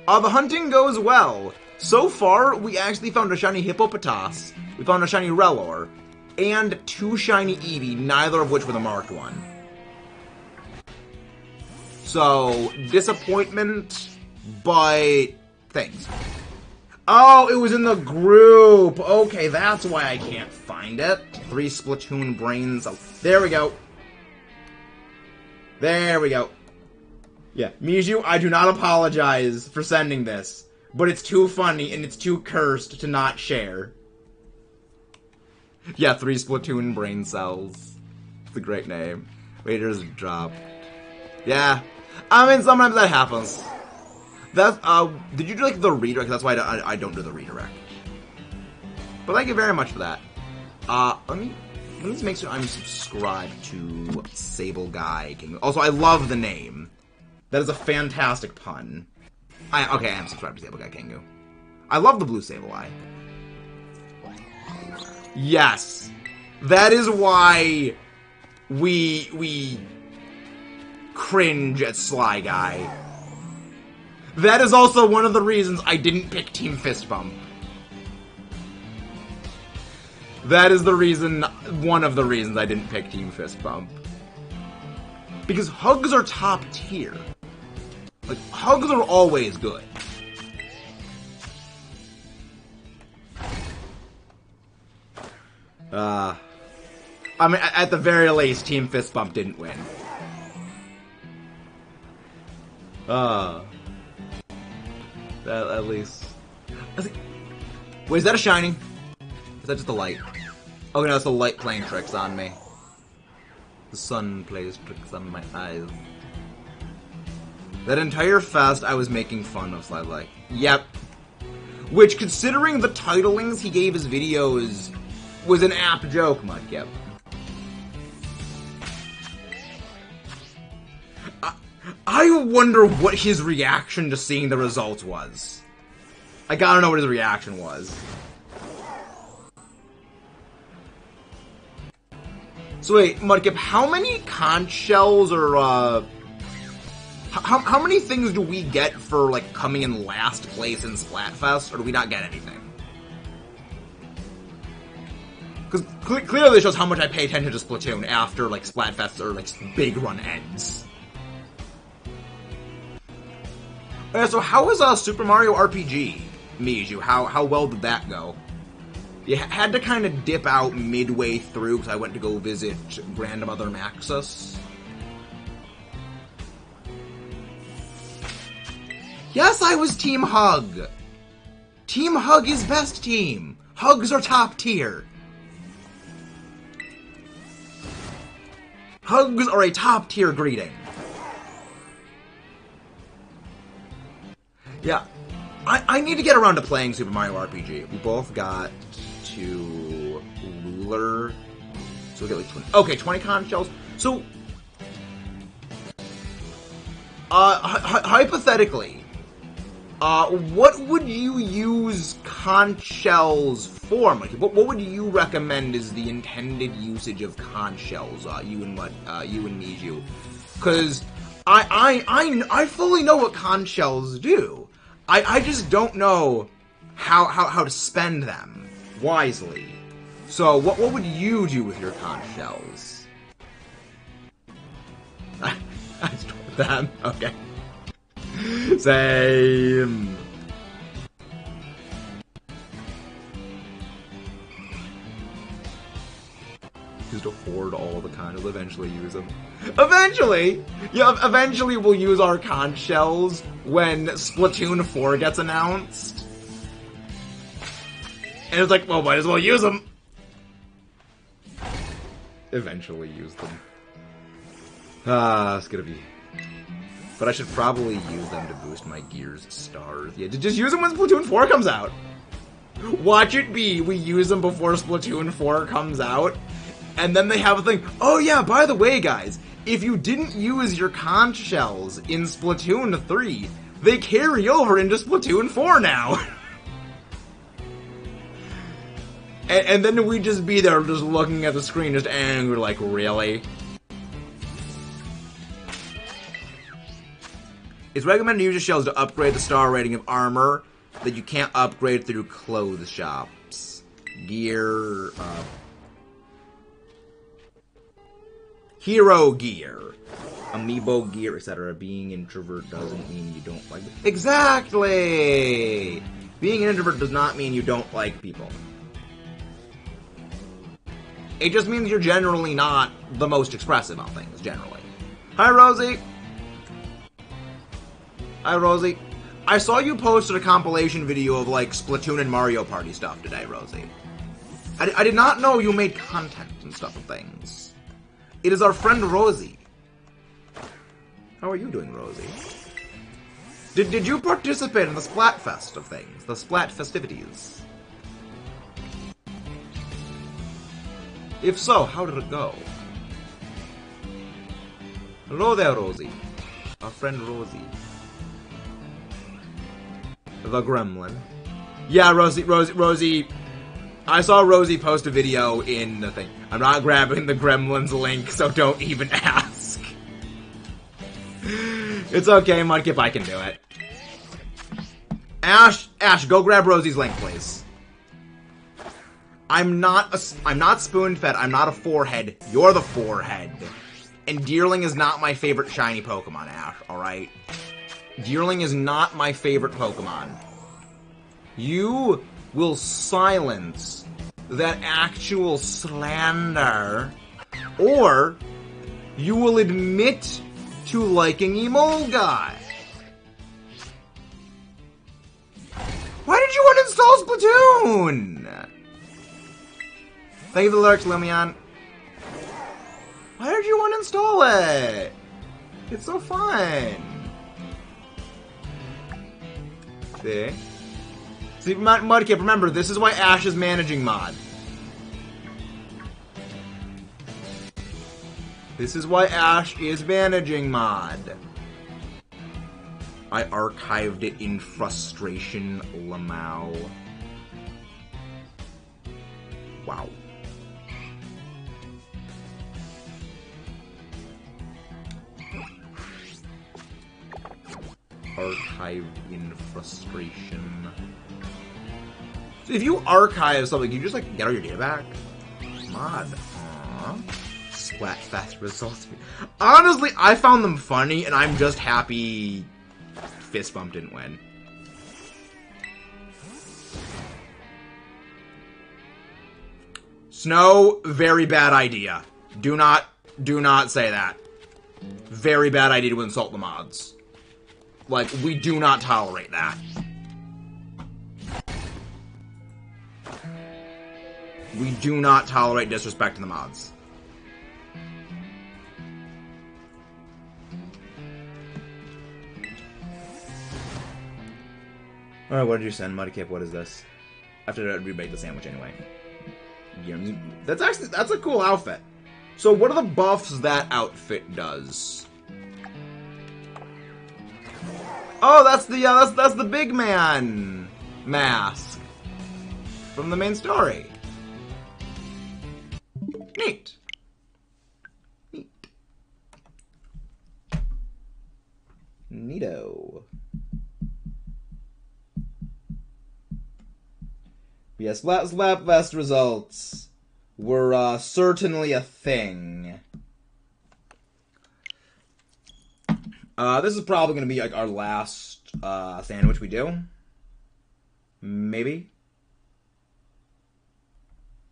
The hunting goes well. So far, we actually found a shiny Hippopotas, we found a shiny Relor, and 2 shiny Eevee, neither of which were the marked one. So, disappointment, but things. Oh, it was in the group! Okay, that's why I can't find it. 3 Splatoon brains. Oh, there we go. There we go. Yeah, Miju, I do not apologize for sending this, but it's too funny and it's too cursed to not share. Yeah, 3 Splatoon brain cells. It's a great name. Waiters dropped. Yeah. I mean, sometimes that happens. That's, did you do, like, the redirect? That's why I don't do the redirect. But thank you very much for that. Let me just make sure I'm subscribed to Sable Guy King. Also, I love the name. That is a fantastic pun. Okay, I am subscribed to Sable Guy Kingu. I love the blue Sable Eye. Yes. That is why we cringe at Sly Guy. That is also one of the reasons I didn't pick Team Fist Bump. That is the reason, one of the reasons I didn't pick Team Fist Bump. Because hugs are top tier. Like, hugs are always good. I mean, at the very least, Team Fist Bump didn't win. At least. Wait, is that a shiny? Is that just a light? Oh no, it's the light playing tricks on me. The sun plays tricks on my eyes. That entire fest, I was making fun of Sly Guy. Yep. Which, considering the titlings he gave his videos, was an apt joke, Mud. Yep. I wonder what his reaction to seeing the results was. I gotta know what his reaction was. So wait, Mudkip, how many conch shells or, how many things do we get for, like, coming in last place in Splatfest, or do we not get anything? Because clearly it shows how much I pay attention to Splatoon after, like, Splatfest or, like, big run ends. So how was, Super Mario RPG, Miju? How well did that go? You had to kind of dip out midway through because I went to go visit Grandmother Maxus. Yes, I was Team Hug! Team Hug is best team! Hugs are top tier! Hugs are a top tier greeting. Yeah, I need to get around to playing Super Mario RPG. We both got to Ruler, so we get like 20. Okay, 20 conch shells. So, hypothetically, what would you use conch shells for? Like, what would you recommend is the intended usage of conch shells? You and Miju, because I fully know what conch shells do. I just don't know how to spend them wisely. So, what would you do with your conch shells? I stored them. Okay. Same. Just to hoard all the conches, eventually use them. Eventually! Yeah, eventually we'll use our conch shells when Splatoon 4 gets announced. And it's like, well, might as well use them. Eventually use them. It's gonna be But I should probably use them to boost my gear's stars. Yeah, just use them when Splatoon 4 comes out. Watch it be. We use them before Splatoon 4 comes out. And then they have a thing. Oh yeah, by the way, guys. If you didn't use your conch shells in Splatoon 3, they carry over into Splatoon 4 now. and then we just be there just looking at the screen just angry like, really? It's recommended to use your shells to upgrade the star rating of armor that you can't upgrade through clothes shops. Gear, hero gear, amiibo gear, etc. Being introvert doesn't mean you don't like it. Exactly! Being an introvert does not mean you don't like people. It just means you're generally not the most expressive on things, generally. Hi, Rosie! Hi, Rosie. I saw you posted a compilation video of, like, Splatoon and Mario Party stuff today, Rosie. I did not know you made content and stuff and things. It is our friend Rosie. How are you doing, Rosie? Did you participate in the Splatfest of things? The Splat festivities? If so, how did it go? Hello there, Rosie. Our friend Rosie. The Gremlin. Yeah, Rosie. I saw Rosie post a video in the thing. I'm not grabbing the Gremlin's link, so don't even ask. It's okay, Mudkip, I can do it. Ash, go grab Rosie's link, please. I'm not spoon-fed. I'm not a forehead. You're the forehead. And Deerling is not my favorite shiny Pokemon, Ash, alright? Deerling is not my favorite Pokemon. You will silence that actual slander, or you will admit to liking Emolga. Why did you uninstall Splatoon? Thank you for the lurks, Lumion. Why did you uninstall it? It's so fun. See? See, Mudkip, remember, this is why Ash is managing mod. This is why Ash is managing mod. I archived it in frustration, Lamau. Wow. Archived in frustration. So if you archive something, you just like get all your data back? Mod. Aww. Splatfest results. Honestly, I found them funny, and I'm just happy Fist Bump didn't win. Snow, very bad idea. Do not say that. Very bad idea to insult the mods. Like, we do not tolerate that. We do not tolerate disrespect to the mods. Alright, what did you send, Mudkip? What is this? I have to remake the sandwich anyway. That's a cool outfit. So what are the buffs that outfit does? Oh, that's the big man mask from the main story. Neat. Neat. Neato. Yes, Slapfest results were certainly a thing. This is probably going to be like our last sandwich we do. Maybe.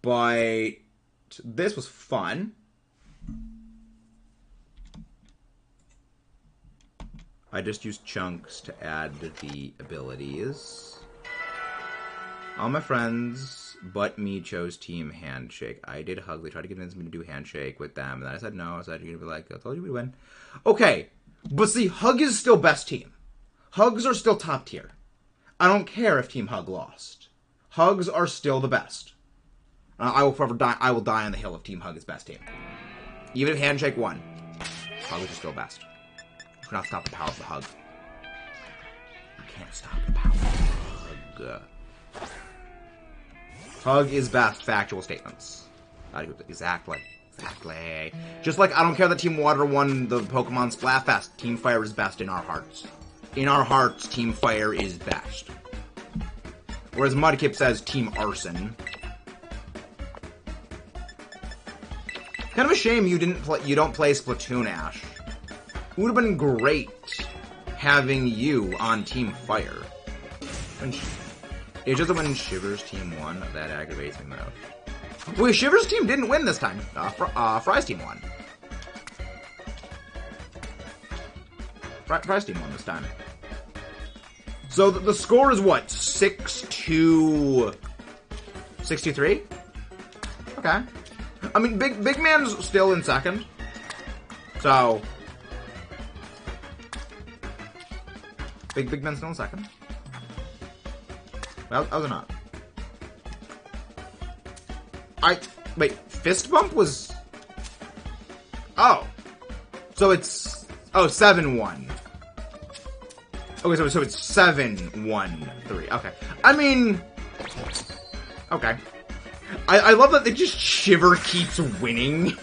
But this was fun. I just used chunks to add the abilities. All my friends but me chose Team Handshake. I did hug. They tried to convince me to do Handshake with them. And then I said no. I said, you're going to be like, I told you we'd win. Okay. But see, Hug is still best team. Hugs are still top tier. I don't care if Team Hug lost. Hugs are still the best. I will forever die. I will die on the hill if Team Hug is best team. Even if Handshake won, Hug is still best. You cannot stop the power of the Hug. You can't stop the power of the Hug. Hug is best. Factual statements. Exactly. Exactly. Just like I don't care that Team Water won the Pokemon Splatfest. Team Fire is best in our hearts. In our hearts, Team Fire is best. Whereas Mudkip says Team Arson. Kind of a shame you don't play Splatoon, Ash. It would have been great having you on Team Fire. It's just when Shiver's team won that aggravates me most. Wait, Shiver's team didn't win this time. Fry's team won. Fry's team won this time. So the score is what? 6-2... 6-3? Okay. I mean, Big Man's still in second. So... Big Man's still in second. Well, was it not? Wait, Fist Bump was... Oh. So it's... Oh, 7-1. Okay, so it's 7-1-3. Okay. I mean... Okay. I love that they just Shiver keeps winning.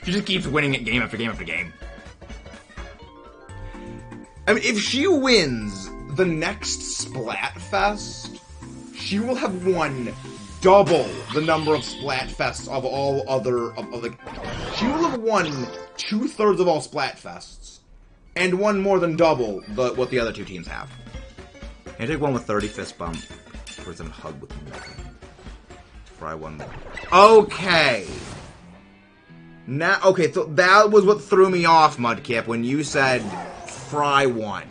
She just keeps winning it game after game after game. I mean, if she wins the next Splatfest, she will have won double the number of Splatfests of all other... she will have won 2/3 of all Splatfests, and won more than double what the other two teams have. I take one with 30 Fist Bump, or some Hug with nothing. Fry one more. Okay! Now, okay, so that was what threw me off, Mudkip, when you said Fry won.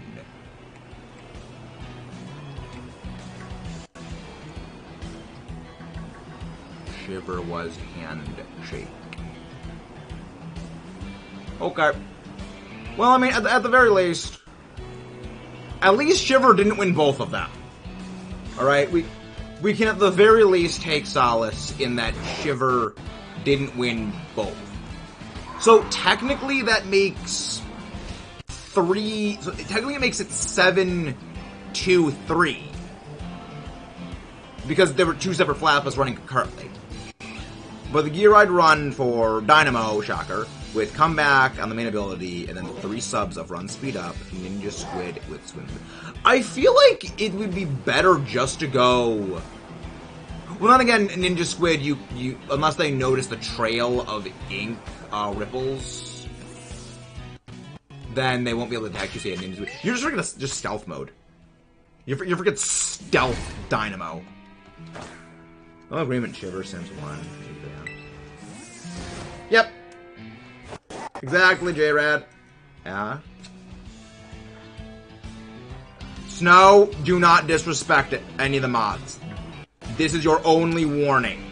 Shiver was handshake. Okay. Well, I mean, at the very least... At least Shiver didn't win both of them. Alright, we can at the very least take solace in that Shiver didn't win both. So technically that makes 3... So technically it makes it 7-2-3. Because there were two separate Flappas running concurrently. But the gear I'd run for Dynamo, shocker, with Comeback on the main ability, and then 3 subs of Run Speed Up, Ninja Squid with Swim. I feel like it would be better just to go... Well, then again, Ninja Squid, you unless they notice the trail of ink ripples, then they won't be able to attack you, say, a Ninja Squid. You're just freaking just stealth mode. You're freaking stealth Dynamo. No agreement, Shiver, Sims 1. Yep. Exactly, J-Rad. Yeah. Snow, do not disrespect any of the mods. This is your only warning.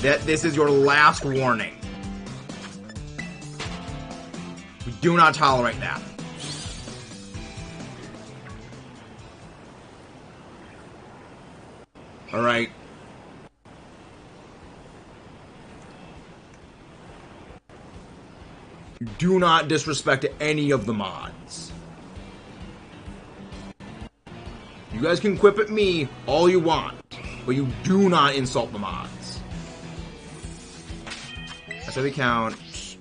This is your last warning. We do not tolerate that. Alright. Do not disrespect any of the mods. You guys can quip at me all you want, but you do not insult the mods. I said we count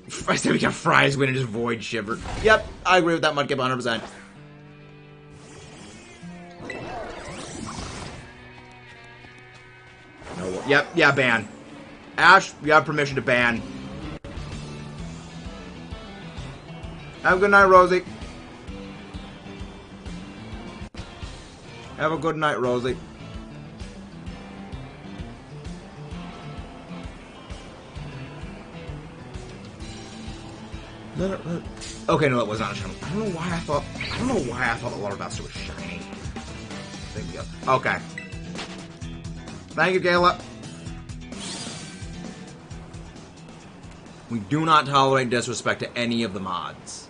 Fry's win and just Void Shiver. Yep, I agree with that, Mudkip, 100%. No, yep, yeah, ban. Ash, you have permission to ban. Have a good night, Rosie. Have a good night, Rosie. Okay, no, it was not a shiny. I don't know why I thought the Water Buster was shiny. Okay. Thank you, Gayla. We do not tolerate disrespect to any of the mods.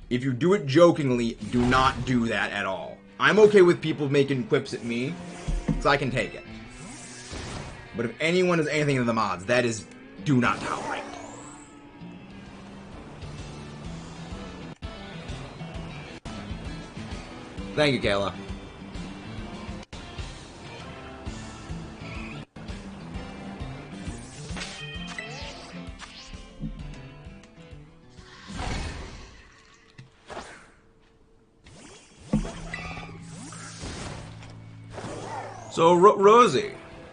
If you do it jokingly, do not do that at all. I'm okay with people making quips at me, so I can take it. But if anyone does anything to the mods, that is, do not tolerate. Thank you, Kayla. So, Rosie.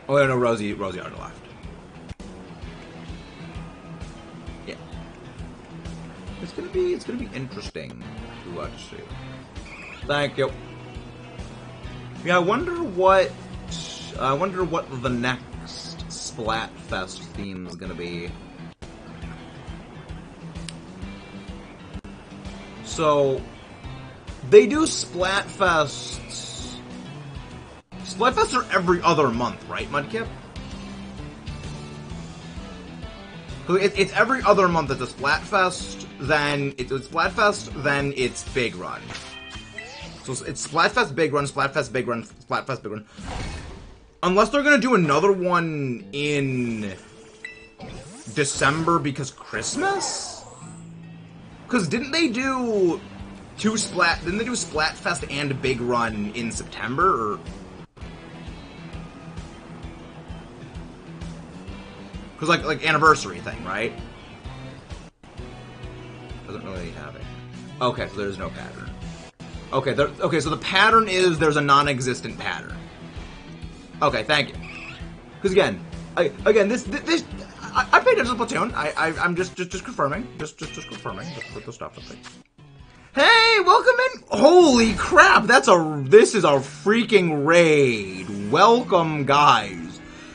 Oh, no, Rosie already left. Yeah. It's gonna be interesting to watch. Thank you. Yeah, I wonder what the next Splatfest theme is gonna be. So, they do Splatfests. Splatfests are every other month, right, Mudkip? It's every other month it's a Splatfest, then it's Splatfest, then it's Big Run. So it's Splatfest, Big Run, Splatfest, Big Run, Splatfest, Big Run. Unless they're gonna do another one in December because Christmas? Because didn't they do Splatfest and Big Run in September? Or... Because like anniversary thing, right? Doesn't really have it. Okay, so there's no pattern. Okay, okay, so the pattern is there's a non-existent pattern. Okay, thank you. Because again, I paid attention to Platoon. I'm just confirming, just confirming. Just put the stuff up there. Hey, welcome in. Holy crap, this is our freaking raid. Welcome, guys.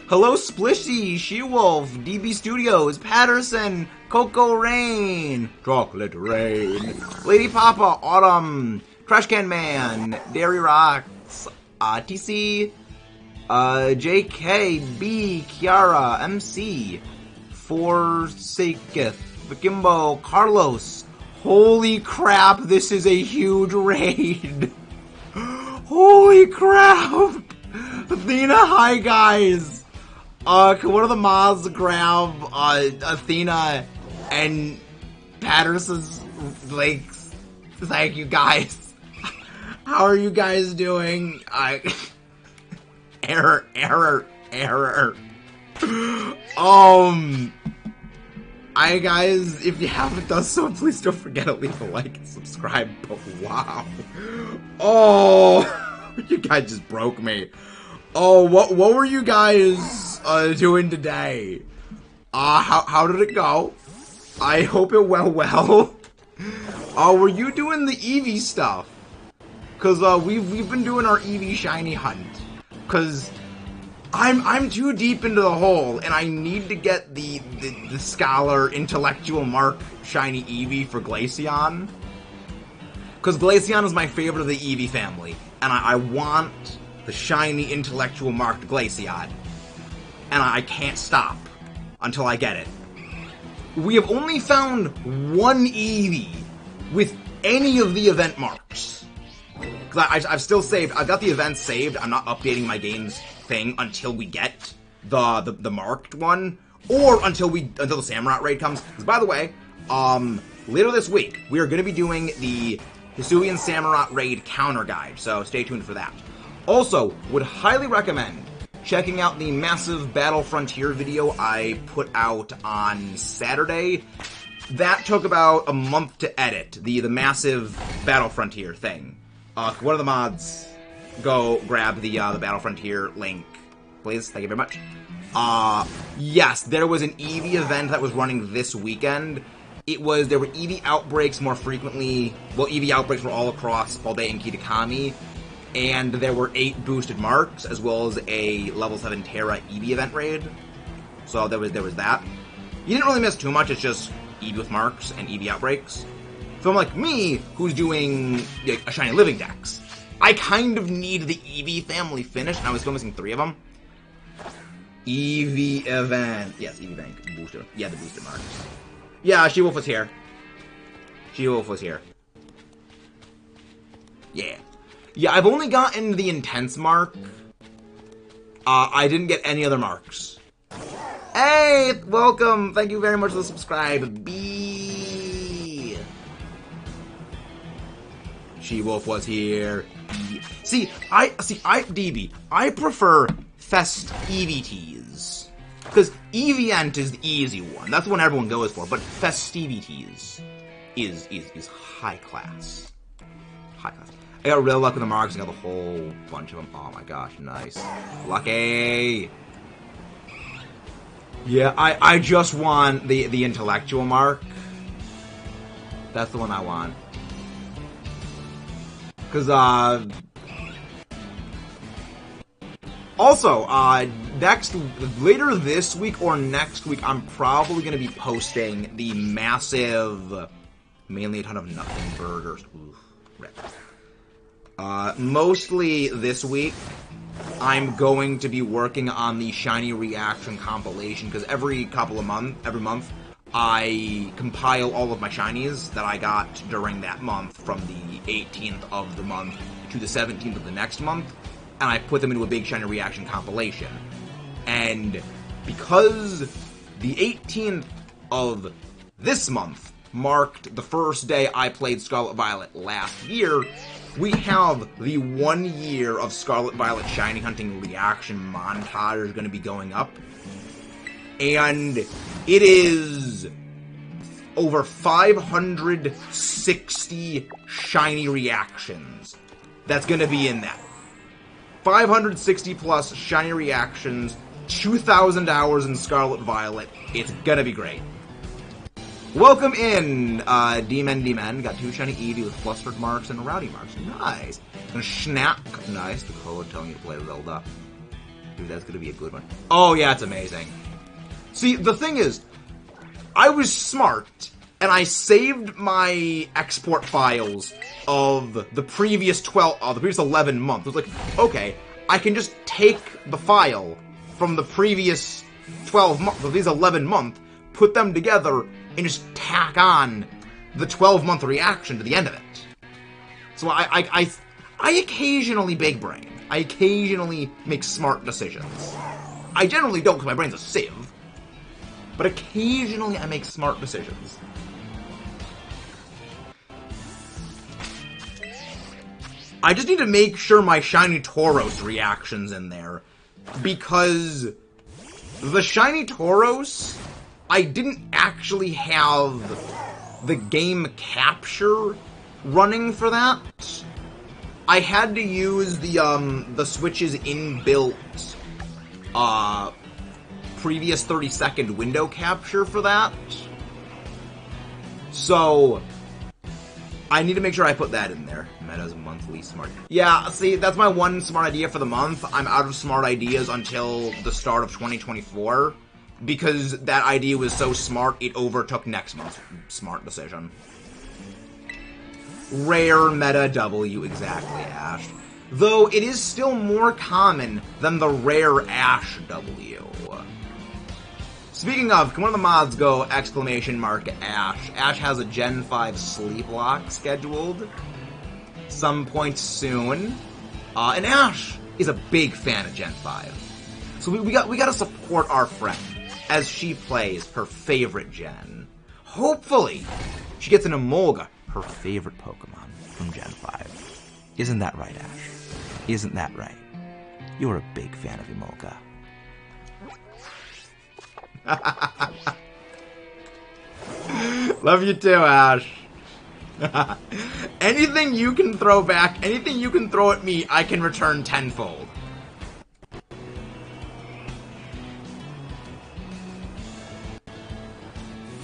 Hello, Splishy, She-Wolf, DB Studios, Patterson, Coco Rain, Chocolate Rain, Lady Papa, Autumn, Trash Can Man, Dairy Rocks, TC, JK, B, Kiara, MC, Forsaketh, Vikimbo, Carlos. Holy crap, this is a huge raid. Holy crap. Athena, hi guys. Can one of the mods grab Athena and Patterson's links? Thank you guys. How are you guys doing? Error. Guys, if you haven't done so, please don't forget to leave a like and subscribe. But wow. Oh, you guys just broke me. Oh, what were you guys doing today? How did it go? I hope it went well. Were you doing the Eevee stuff? Cause we've been doing our Eevee shiny hunt. Cause I'm too deep into the hole, and I need to get the Scholar Intellectual Mark shiny Eevee for Glaceon. Cause Glaceon is my favorite of the Eevee family, and I want the shiny Intellectual Marked Glaceon. And I can't stop until I get it. We have only found one Eevee with any of the event marks. Because I've still saved, I've got the events saved, I'm not updating my game's thing until we get the marked one, or until the Samurott raid comes. Because by the way, later this week, we are going to be doing the Hisuian Samurott raid counter guide, so stay tuned for that. Also, would highly recommend checking out the massive Battle Frontier video I put out on Saturday. That took about a month to edit, the massive Battle Frontier thing. One of the mods go grab the Battle Frontier link, please. Thank you very much. Yes, there was an Eevee event that was running this weekend. There were Eevee outbreaks more frequently. Well, Eevee outbreaks were all across Balde and Kitakami. And there were 8 boosted marks, as well as a level 7 Terra Eevee event raid. So there was that. You didn't really miss too much, it's just Eevee with marks and Eevee outbreaks. So I'm like me, who's doing a Shiny Living Dex, I kind of need the Eevee family finished, and I was still missing 3 of them. Eevee event. Yes, Eevee bank. Booster. Yeah, the booster marks. Yeah, She-Wolf was here. She-Wolf was here. Yeah. Yeah, I've only gotten the intense mark. I didn't get any other marks. Hey, welcome. Thank you very much for the subscribe. B. She-Wolf was here. See, DB, I prefer Fest EVTs. Because Eevee is the easy one. That's the one everyone goes for. But Festivities is high class. High class. I got real luck with the marks. I got a whole bunch of them. Oh my gosh, nice. Lucky! Yeah, I just want the intellectual mark. That's the one I want. Because, also, later this week or next week, I'm probably going to be posting the massive, mainly a ton of nothing burgers. Oof, rip. Mostly this week, I'm going to be working on the Shiny Reaction compilation, because every month, I compile all of my Shinies that I got during that month from the 18th of the month to the 17th of the next month, and I put them into a big Shiny Reaction compilation. And because the 18th of this month marked the first day I played Scarlet Violet last year, we have the 1 year of Scarlet Violet Shiny Hunting Reaction montage going to be going up. And it is over 560 Shiny Reactions that's going to be in that. 560 plus Shiny Reactions, 2,000 hours in Scarlet Violet. It's going to be great. Welcome in, D-Men. Got 2 Shiny Eevee with Flustered Marks and Rowdy Marks. Nice. And Schnack. Nice. The code telling you to play Rilda. Dude, that's going to be a good one. Oh, yeah, it's amazing. See, the thing is, I was smart, and I saved my export files of the previous 11 months. I was like, okay, I can just take the file from the previous 12 months, of these 11 months, put them together, and just tack on the 12-month reaction to the end of it. So I occasionally big brain. I occasionally make smart decisions. I generally don't, because my brain's a sieve. But occasionally I make smart decisions. I just need to make sure my Shiny Tauros reaction's in there. Because the Shiny Tauros, I didn't actually have the game capture running for that. I had to use the Switch's inbuilt previous 30-second window capture for that. So I need to make sure I put that in there. Meta's monthly smart. Yeah, see, that's my one smart idea for the month. I'm out of smart ideas until the start of 2024. Because that idea was so smart, it overtook next month's smart decision. Rare meta W, exactly, Ash. Though it is still more common than the rare Ash W. Speaking of, can one of the mods go exclamation mark Ash? Ash has a Gen 5 sleep lock scheduled some point soon. And Ash is a big fan of Gen 5. So we gotta support our friend as she plays her favorite gen. Hopefully, she gets an Emolga, her favorite Pokemon from Gen 5. Isn't that right, Ash? Isn't that right? You're a big fan of Emolga. Love you too, Ash. Anything you can throw back, anything you can throw at me, I can return tenfold.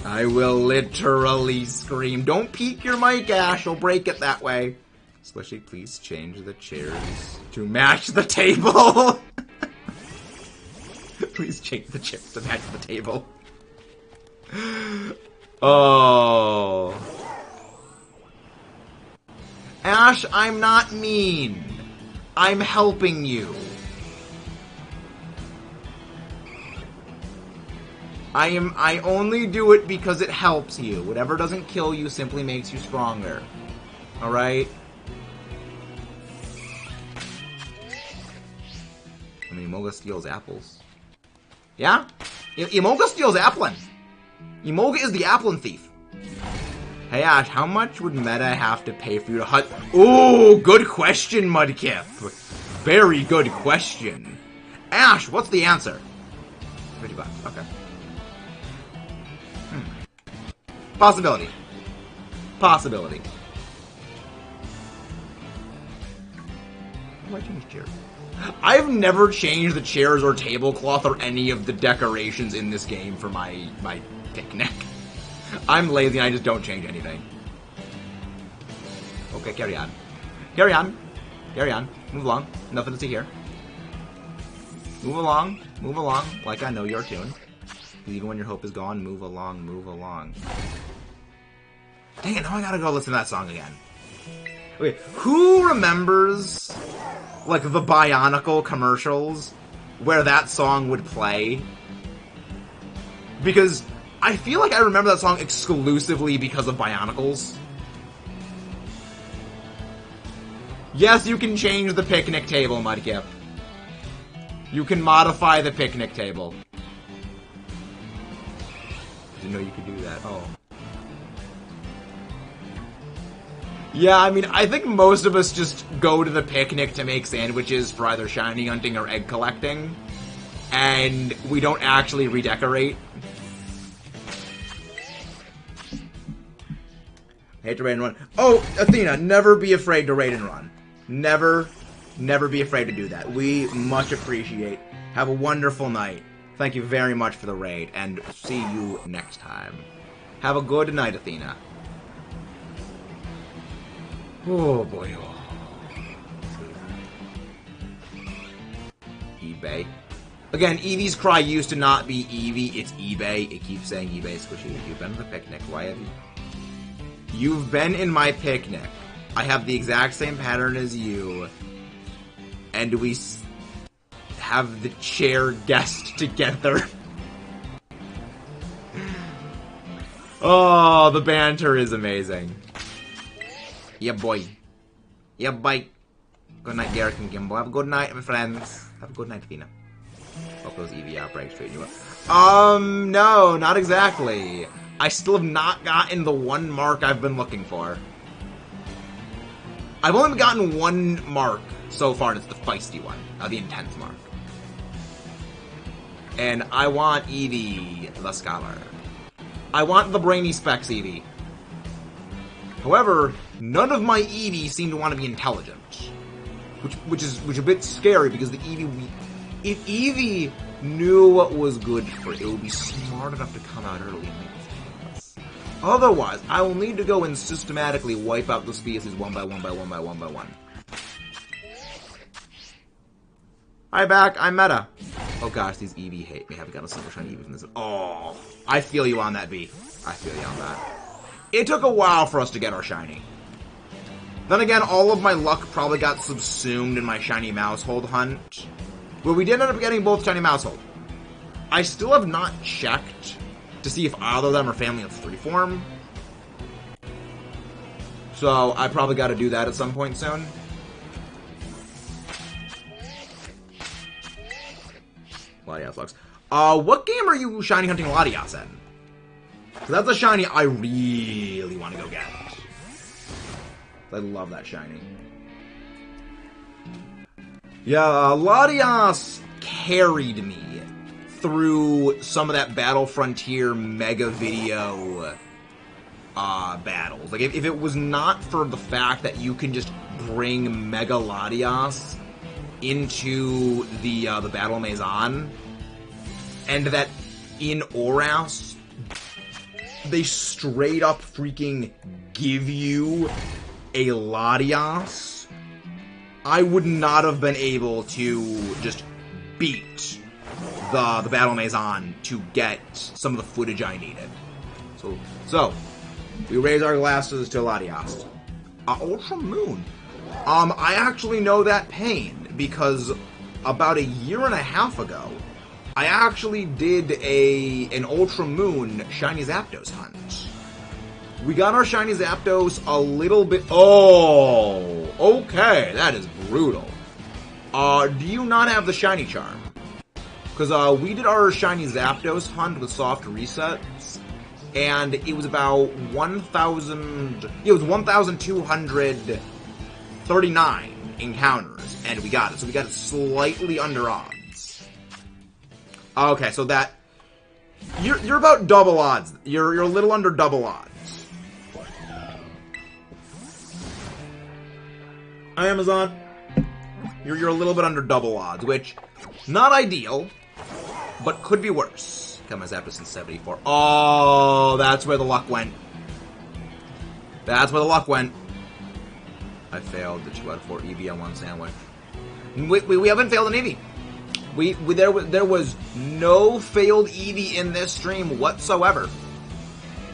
I will literally scream. Don't peek your mic, Ash. You'll break it that way. Especially, please change the chairs to match the table. Please change the chairs to match the table. Oh. Ash, I'm not mean. I'm helping you. I only do it because it helps you. Whatever doesn't kill you simply makes you stronger. Alright? I mean, Emoga steals apples. Yeah? Emoga steals applin. Emoga is the applin thief. Hey Ash, how much would Meta have to pay for you to hunt? Ooh, good question, Mudkip. Very good question. Ash, what's the answer? $50, okay. Possibility. Possibility. Why change chairs? I've never changed the chairs or tablecloth or any of the decorations in this game for my picnic. I'm lazy and I just don't change anything. Okay, carry on. Carry on. Carry on. Move along. Nothing to see here. Move along. Move along. Like I know your tune. Even when your hope is gone, move along, move along. Dang it, now I gotta go listen to that song again. Okay, who remembers, like, the Bionicle commercials where that song would play? Because I feel like I remember that song exclusively because of Bionicles. Yes, you can change the picnic table, Mudkip. You can modify the picnic table. Didn't know you could do that. Oh. Yeah, I mean, I think most of us just go to the picnic to make sandwiches for either shiny hunting or egg collecting. And we don't actually redecorate. I hate to raid and run. Oh, Athena, never be afraid to raid and run. Never be afraid to do that. We much appreciate. Have a wonderful night. Thank you very much for the raid, and see you next time. Have a good night, Athena. Oh, boy. Oh. Eevee. Again, Eevee's cry used to not be Eevee, it's Eevee. It keeps saying Eevee, squishy. You've been to the picnic. Why have you? You've been in my picnic. I have the exact same pattern as you. And we have the chair guest together. Oh, the banter is amazing. Yeah, boy. Yeah, boy. Good night, Garrett and Gimbal. Have a good night, my friends. Have a good night, Athena. Hope those Eevee outbreaks straighten you up. No, not exactly. I still have not gotten the one mark I've been looking for. I've only gotten one mark so far, and it's the feisty one. The intense mark. And I want Eevee the Scholar. I want the brainy specs Eevee. However, none of my Eevee seem to want to be intelligent. Which is a bit scary, because the Eevee... If Eevee knew what was good for it, it would be smart enough to come out early and make us. Otherwise, I will need to go and systematically wipe out the species one by one by one by one by one. Hi back, I'm Meta. Oh gosh, these Eevee hate me. I haven't got a single shiny Eevee from this. Oh, I feel you on that, B. I feel you on that. It took a while for us to get our shiny. Then again, all of my luck probably got subsumed in my shiny Mousehold hunt. But we did end up getting both shiny Mousehold. I still have not checked to see if either of them are family of 3 form. So I probably got to do that at some point soon. Latias Lux. What game are you shiny hunting Latias in? Because that's a shiny I really want to go get. I love that shiny. Yeah, Latias carried me through some of that Battle Frontier Mega Video battles. Like, if it was not for the fact that you can just bring Mega Latias into the Battle Maison, and that in Oras, they straight up freaking give you a Latias, I would not have been able to just beat the Battle Maison to get some of the footage I needed. So we raise our glasses to Latias. Ultra Moon. I actually know that pain because about a year and a half ago, I actually did an Ultra Moon Shiny Zapdos hunt. We got our Shiny Zapdos a little bit... Oh! Okay, that is brutal. Do you not have the Shiny Charm? Because we did our Shiny Zapdos hunt with soft resets, and it was about 1,000... It was 1,239 encounters, and we got it. So we got it slightly under odds. Okay, so that... You're about double odds. You're a little under double odds. Amazon, you're a little bit under double odds, which, not ideal, but could be worse. Got my Zapdos in 74. Oh, that's where the luck went. That's where the luck went. I failed the 2 out of 4 Eevee on one sandwich. We haven't failed an Eevee. There was no failed Eevee in this stream whatsoever.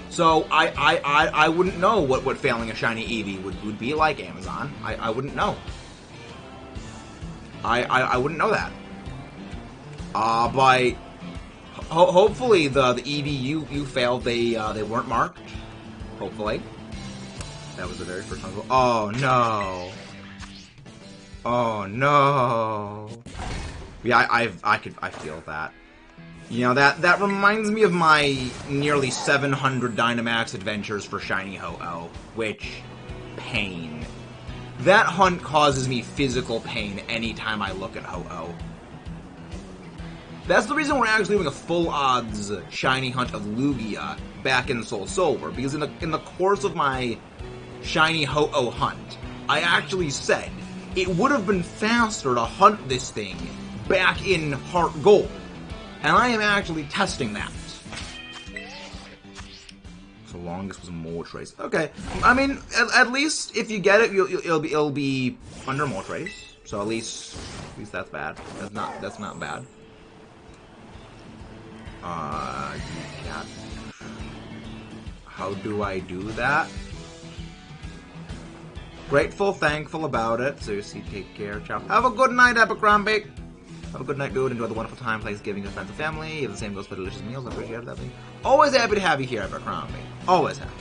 So I wouldn't know what failing a shiny Eevee would be like, Amazon. I wouldn't know. I wouldn't know that. But hopefully the Eevee you failed, they weren't marked. Hopefully. That was the very first one. Oh no. Oh no. Yeah, I feel that. You know, that reminds me of my nearly 700 Dynamax adventures for Shiny Ho-Oh, which, pain. That hunt causes me physical pain anytime I look at Ho-Oh. That's the reason we're actually doing a full odds Shiny hunt of Lugia back in Soul Silver, because in the course of my Shiny Ho-Oh hunt, I actually said it would have been faster to hunt this thing back in Heart Gold. And I am actually testing that. So longest was Moltres. Okay, I mean, at least if you get it, it'll be under Moltres. So at least that's bad. That's not bad. Yeah. How do I do that? Grateful, thankful about it. Seriously, take care. Ciao. Have a good night, Abercrombie. Have a good night, dude. Enjoy the wonderful time Thanksgiving with friends and family. If the same goes for delicious meals, I appreciate that. Always happy to have you here, Abercrombie. Always happy.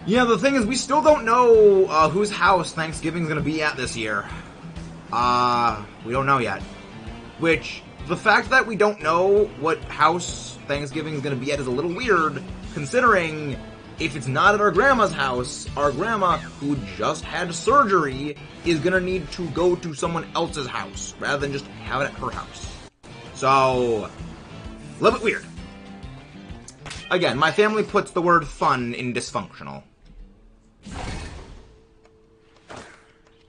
Yeah, the thing is, we still don't know whose house Thanksgiving's gonna be at this year. We don't know yet. Which, the fact that we don't know what house Thanksgiving's gonna be at is a little weird, considering if it's not at our grandma's house, our grandma, who just had surgery, is gonna need to go to someone else's house, rather than just have it at her house. So, a little bit weird. Again, my family puts the word fun in dysfunctional.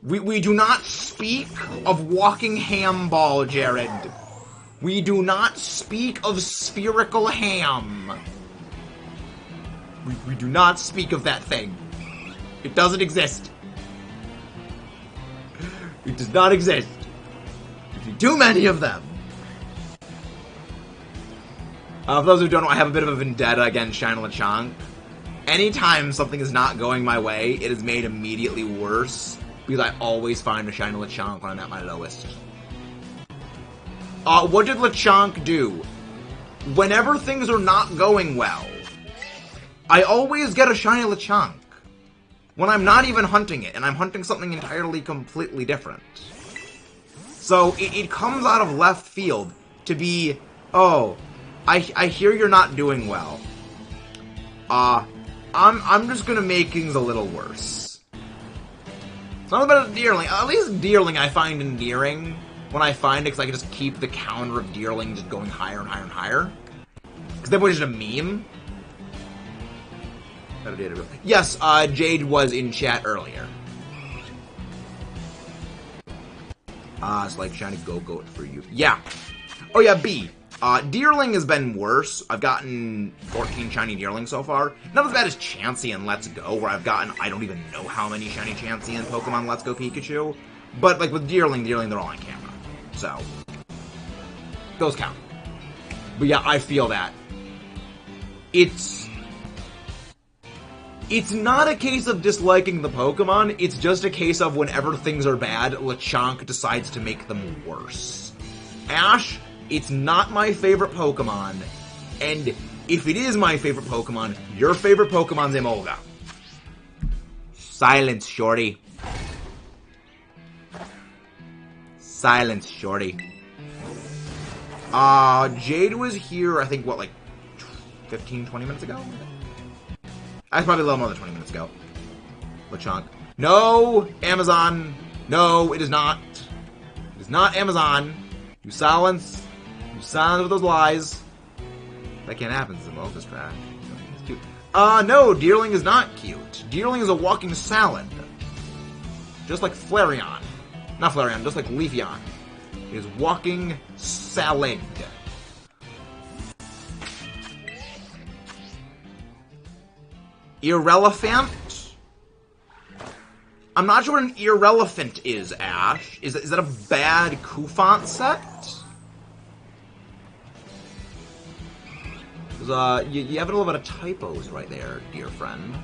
We do not speak of walking ham ball, Jared. We do not speak of spherical ham. We do not speak of that thing. It doesn't exist. It does not exist. There's too many of them. For those who don't know, I have a bit of a vendetta against Shiny Lechonk. Anytime something is not going my way, it is made immediately worse, because I always find a Shiny Lechonk when I'm at my lowest. What did Lechonk do? Whenever things are not going well, I always get a Shiny Lechonk. When I'm not even hunting it, and I'm hunting something entirely completely different. So, it comes out of left field to be, oh, I hear you're not doing well. I'm just gonna make things a little worse. It's not about Deerling. At least Deerling I find endearing when I find it, because I can just keep the counter of Deerling just going higher and higher and higher. Because that was just a meme. Yes, Jade was in chat earlier. It's like Shiny Go-Goat for you. Yeah. Oh yeah, B. Deerling has been worse. I've gotten 14 Shiny Deerling so far. Not as bad as Chansey and Let's Go, where I've gotten, I don't even know how many Shiny Chansey in Pokemon Let's Go Pikachu. But, like, with Deerling, they're all on camera. So, those count. But yeah, I feel that. It's It's not a case of disliking the Pokemon, it's just a case of whenever things are bad, Lechonk decides to make them worse. Ash, it's not my favorite Pokemon, and if it is my favorite Pokemon, your favorite Pokemon's Emolga. Silence, shorty. Silence, shorty. Jade was here, I think, what, like, 15, 20 minutes ago? That's probably a little more than 20 minutes ago. Lechonk. No, Amazon. No, it is not. It is not Amazon. You silence. You silence with those lies. That can't happen. Emolga's trash. It's cute. No, Deerling is not cute. Deerling is a walking salad. Just like Flareon. Not Flareon, just like Leafeon. It is walking salad. Irrelevant? I'm not sure what an irrelevant is, Ash. Is that a bad Kufant set? Because, you have a little bit of typos right there, dear friend.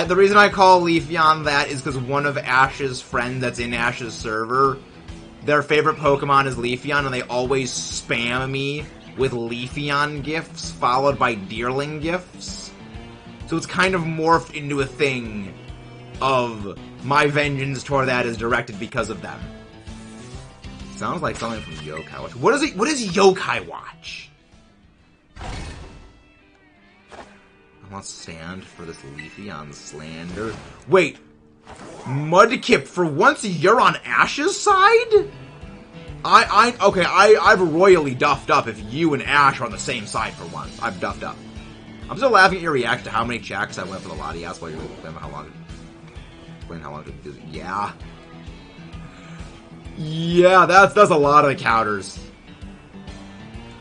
The reason I call Leafeon that is because one of Ash's friends that's in Ash's server, their favorite Pokemon is Leafeon, and they always spam me with Leafeon gifts, followed by Deerling gifts. So it's kind of morphed into a thing of my vengeance toward that is directed because of them. Sounds like something from Yokai Watch. What is Yokai Watch? I want to stand for this Leafeon slander. Wait, Mudkip, for once you're on Ash's side? Okay, I've royally duffed up if you and Ash are on the same side for once. I've duffed up. I'm still laughing at your reaction to how many checks I went for the Latias while you were explaining how long it took. Yeah. Yeah, that's a lot of the counters.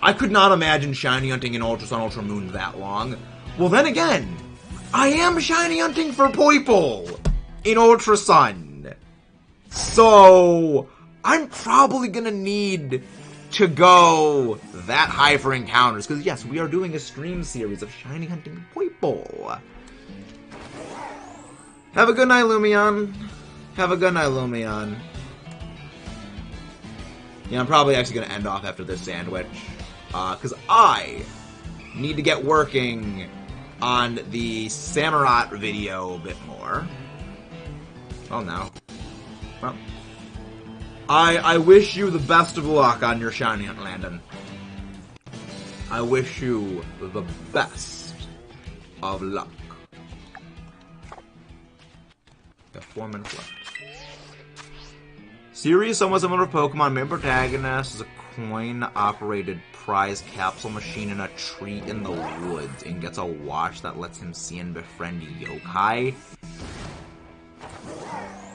I could not imagine shiny hunting in Ultra Sun, Ultra Moon that long. Well, then again, I am shiny hunting for Poipole in Ultra Sun. So, I'm probably gonna need to go that high for encounters. Because, yes, we are doing a stream series of shiny hunting Poipole. Have a good night, Lumion. Have a good night, Lumion. Yeah, I'm probably actually gonna end off after this sandwich. Because I need to get working on the Samurott video a bit more. Oh no. Well, I wish you the best of luck on your shiny hunt, Landon. I wish you the best of luck. Got 4 minutes left. Series somewhat similar to Pokemon. Main protagonist is a coin-operated prize capsule machine in a tree in the woods and gets a watch that lets him see and befriend yokai.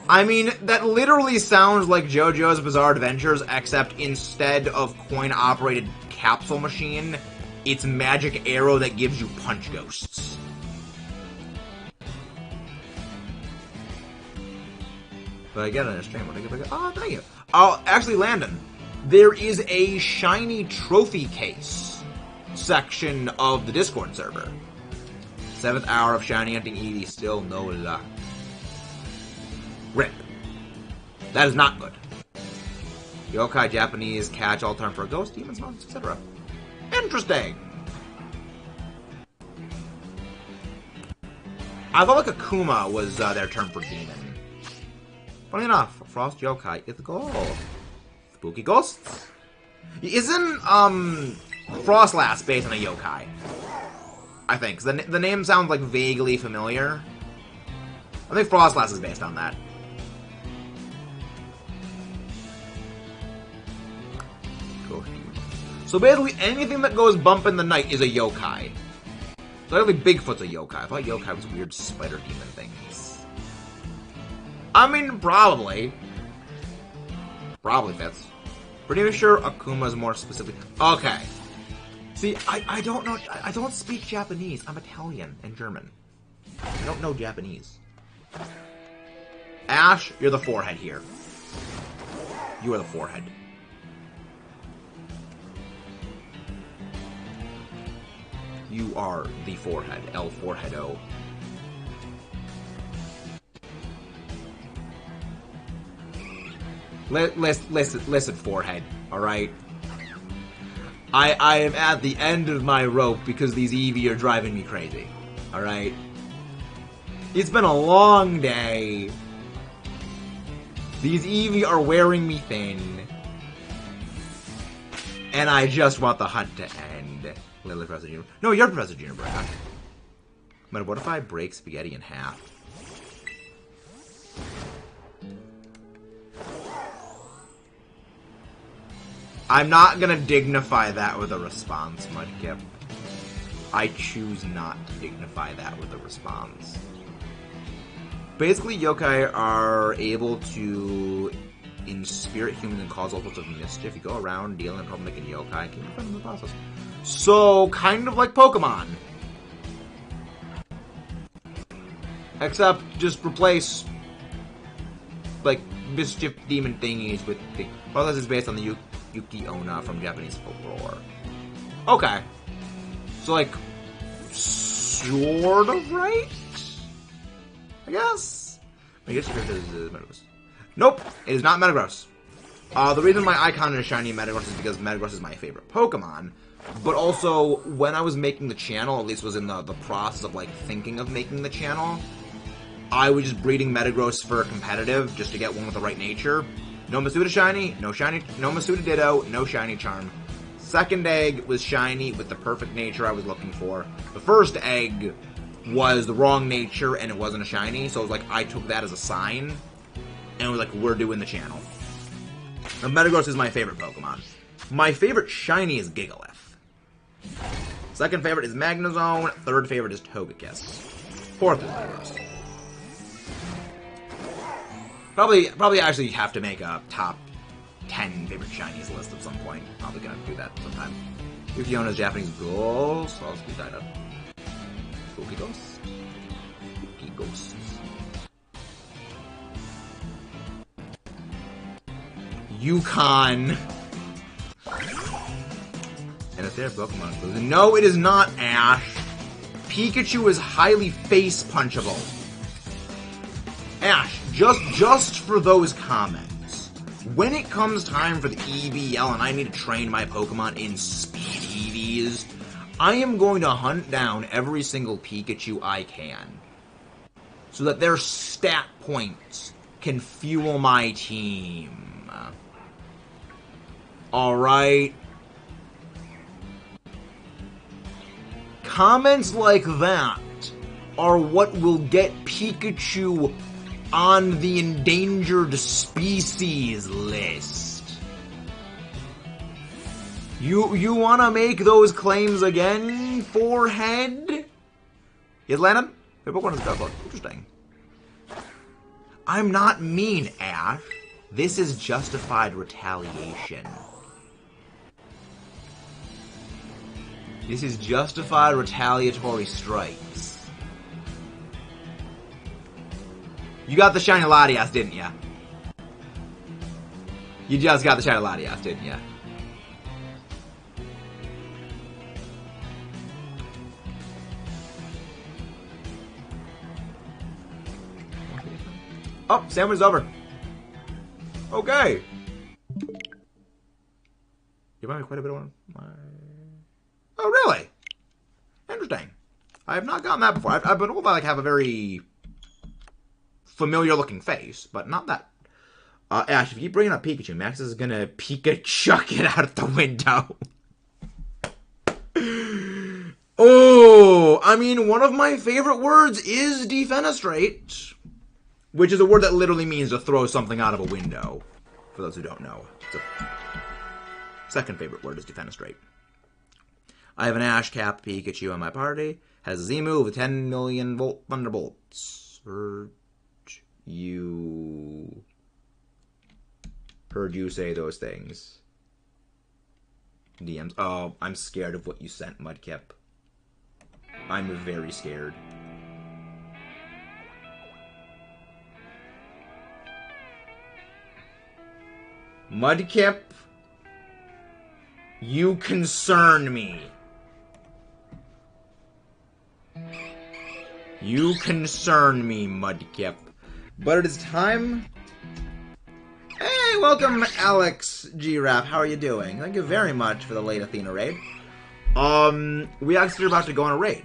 I mean, that literally sounds like JoJo's Bizarre Adventures, except instead of coin-operated capsule machine, it's magic arrow that gives you punch ghosts. But I get it in a stream. What do I get? Oh, thank you. Oh, actually, Landon, there is a shiny trophy case section of the Discord server. 7th hour of shiny hunting Eevee, still no luck. Rip. That is not good. Yokai, Japanese, catch, all term for a ghost, demons, monsters, etc. Interesting. I thought like Akuma was their term for demon. Funny enough, Frost Yokai is the goal. Spooky ghosts? Isn't, Frostlass based on a yokai? I think. 'Cause the name sounds, like, vaguely familiar. I think Frostlass is based on that. So basically, anything that goes bump in the night is a yokai. So I think Bigfoot's a yokai. I thought yokai was weird spider demon things. I mean, probably. Probably fits. Pretty sure Akuma's more specific. Okay. See, I don't know. I don't speak Japanese. I'm Italian and German. I don't know Japanese. Ash, you're the forehead here. You are the forehead. You are the forehead. El Foreheado. Listen, forehead. Alright? I am at the end of my rope because these Eevee are driving me crazy. Alright? It's been a long day. These Eevee are wearing me thin. And I just want the hunt to end. Literally Professor Junior. No, you're Professor Junior, Brad. But what if I break Spaghetti in half? I'm not gonna dignify that with a response, Mudkip. I choose not to dignify that with a response. Basically, yokai are able to inspirit humans and cause all sorts of mischief. You go around dealing and trouble making yokai and keep them in the process. So, kind of like Pokemon. Except, just replace, like, mischief demon thingies with the... Well, this is based on the Yuki Onna from Japanese folklore. Okay. So, like, sort of right? I guess? I guess your character is Metagross. Nope, it is not Metagross. The reason my icon is shiny Metagross is because Metagross is my favorite Pokemon. But also, when I was making the channel, at least was in the process of, like, thinking of making the channel, I was just breeding Metagross for competitive, just to get one with the right nature. No Masuda shiny, no Masuda Ditto, no shiny charm. Second egg was shiny with the perfect nature I was looking for. The first egg was the wrong nature and it wasn't a shiny, so it was like I took that as a sign, and it was like, we're doing the channel. Now, Metagross is my favorite Pokemon. My favorite shiny is Gigalith. Second favorite is Magnezone. Third favorite is Togekiss. Fourth is Metagross. Probably actually have to make a top 10 favorite shinies list at some point. Probably gonna do that sometime. Yuki Onna's Japanese Ghost. I'll speed that up. Yuki Ghost. Yuki Ghosts. Yukon. And if their Pokemon is losing. No, it is not Ash. Pikachu is highly face punchable. Ash, just for those comments, when it comes time for the EVL and I need to train my Pokemon in Speed EVs, I am going to hunt down every single Pikachu I can, so that their stat points can fuel my team. Alright? Comments like that are what will get Pikachu on the endangered species list. You wanna make those claims again, forehead? Yes, Landon? Your Pokemon is Scarlet. Interesting. I'm not mean, Ash. This is justified retaliation. This is justified retaliatory strikes. You got the shiny Latias, didn't ya? You just got the shiny Latias, didn't ya? Oh, sandwich over. Okay. You might be quite a bit on my... Oh, really? Interesting. I have not gotten that before. I've been told I like have a very familiar-looking face, but not that. Ash, if you keep bringing up Pikachu, Max is gonna Pikachu it out the window. Oh, I mean, one of my favorite words is defenestrate, which is a word that literally means to throw something out of a window, for those who don't know. So, second favorite word is defenestrate. I have an Ash Cap Pikachu on my party. Has a Z move with 10 million volt thunderbolts. Heard you say those things. DMs. Oh, I'm scared of what you sent, Mudkip. I'm very scared. Mudkip, you concern me. You concern me, Mudkip. But it is time... Hey, welcome, Alex Giraffe. How are you doing? Thank you very much for the late Athena raid. We actually are about to go on a raid.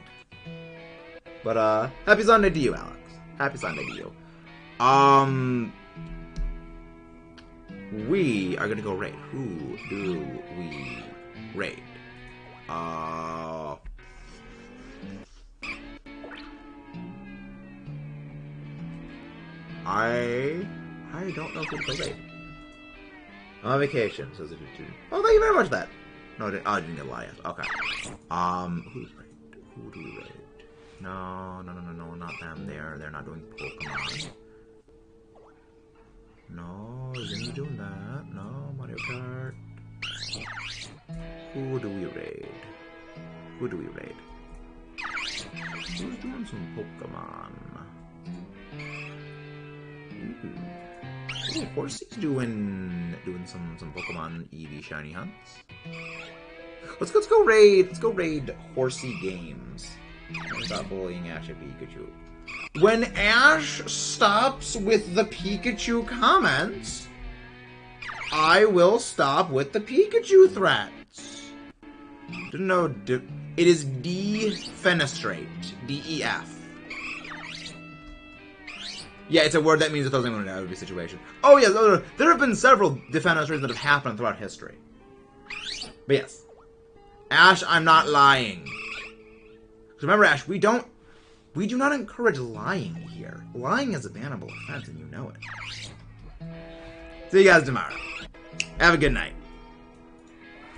But, happy Sunday to you, Alex. Happy Sunday to you. We are gonna go raid. Who do we raid? I don't know who to go raid. I'm on vacation, says it. Oh, thank you very much for that. No, I didn't get a lie. Okay. Who's raid? Who do we raid? No, not them. They're not doing Pokemon. No, isn't he doing that? No, Mario Kart. Who do we raid? Who's doing some Pokemon? Ooh, Horsey's doing some Pokemon Eevee shiny hunts. Let's go raid Horsey Games. Stop bullying Ash and Pikachu. When Ash stops with the Pikachu comments, I will stop with the Pikachu threats. Didn't know. It is defenestrate. D-E-F. Yeah, it's a word that means 1,000 in every situation. Oh yes, there have been several defenestrations that have happened throughout history. But yes, Ash, I'm not lying. Remember, Ash, we do not encourage lying here. Lying is a bannable offense, and you know it. See you guys tomorrow. Have a good night.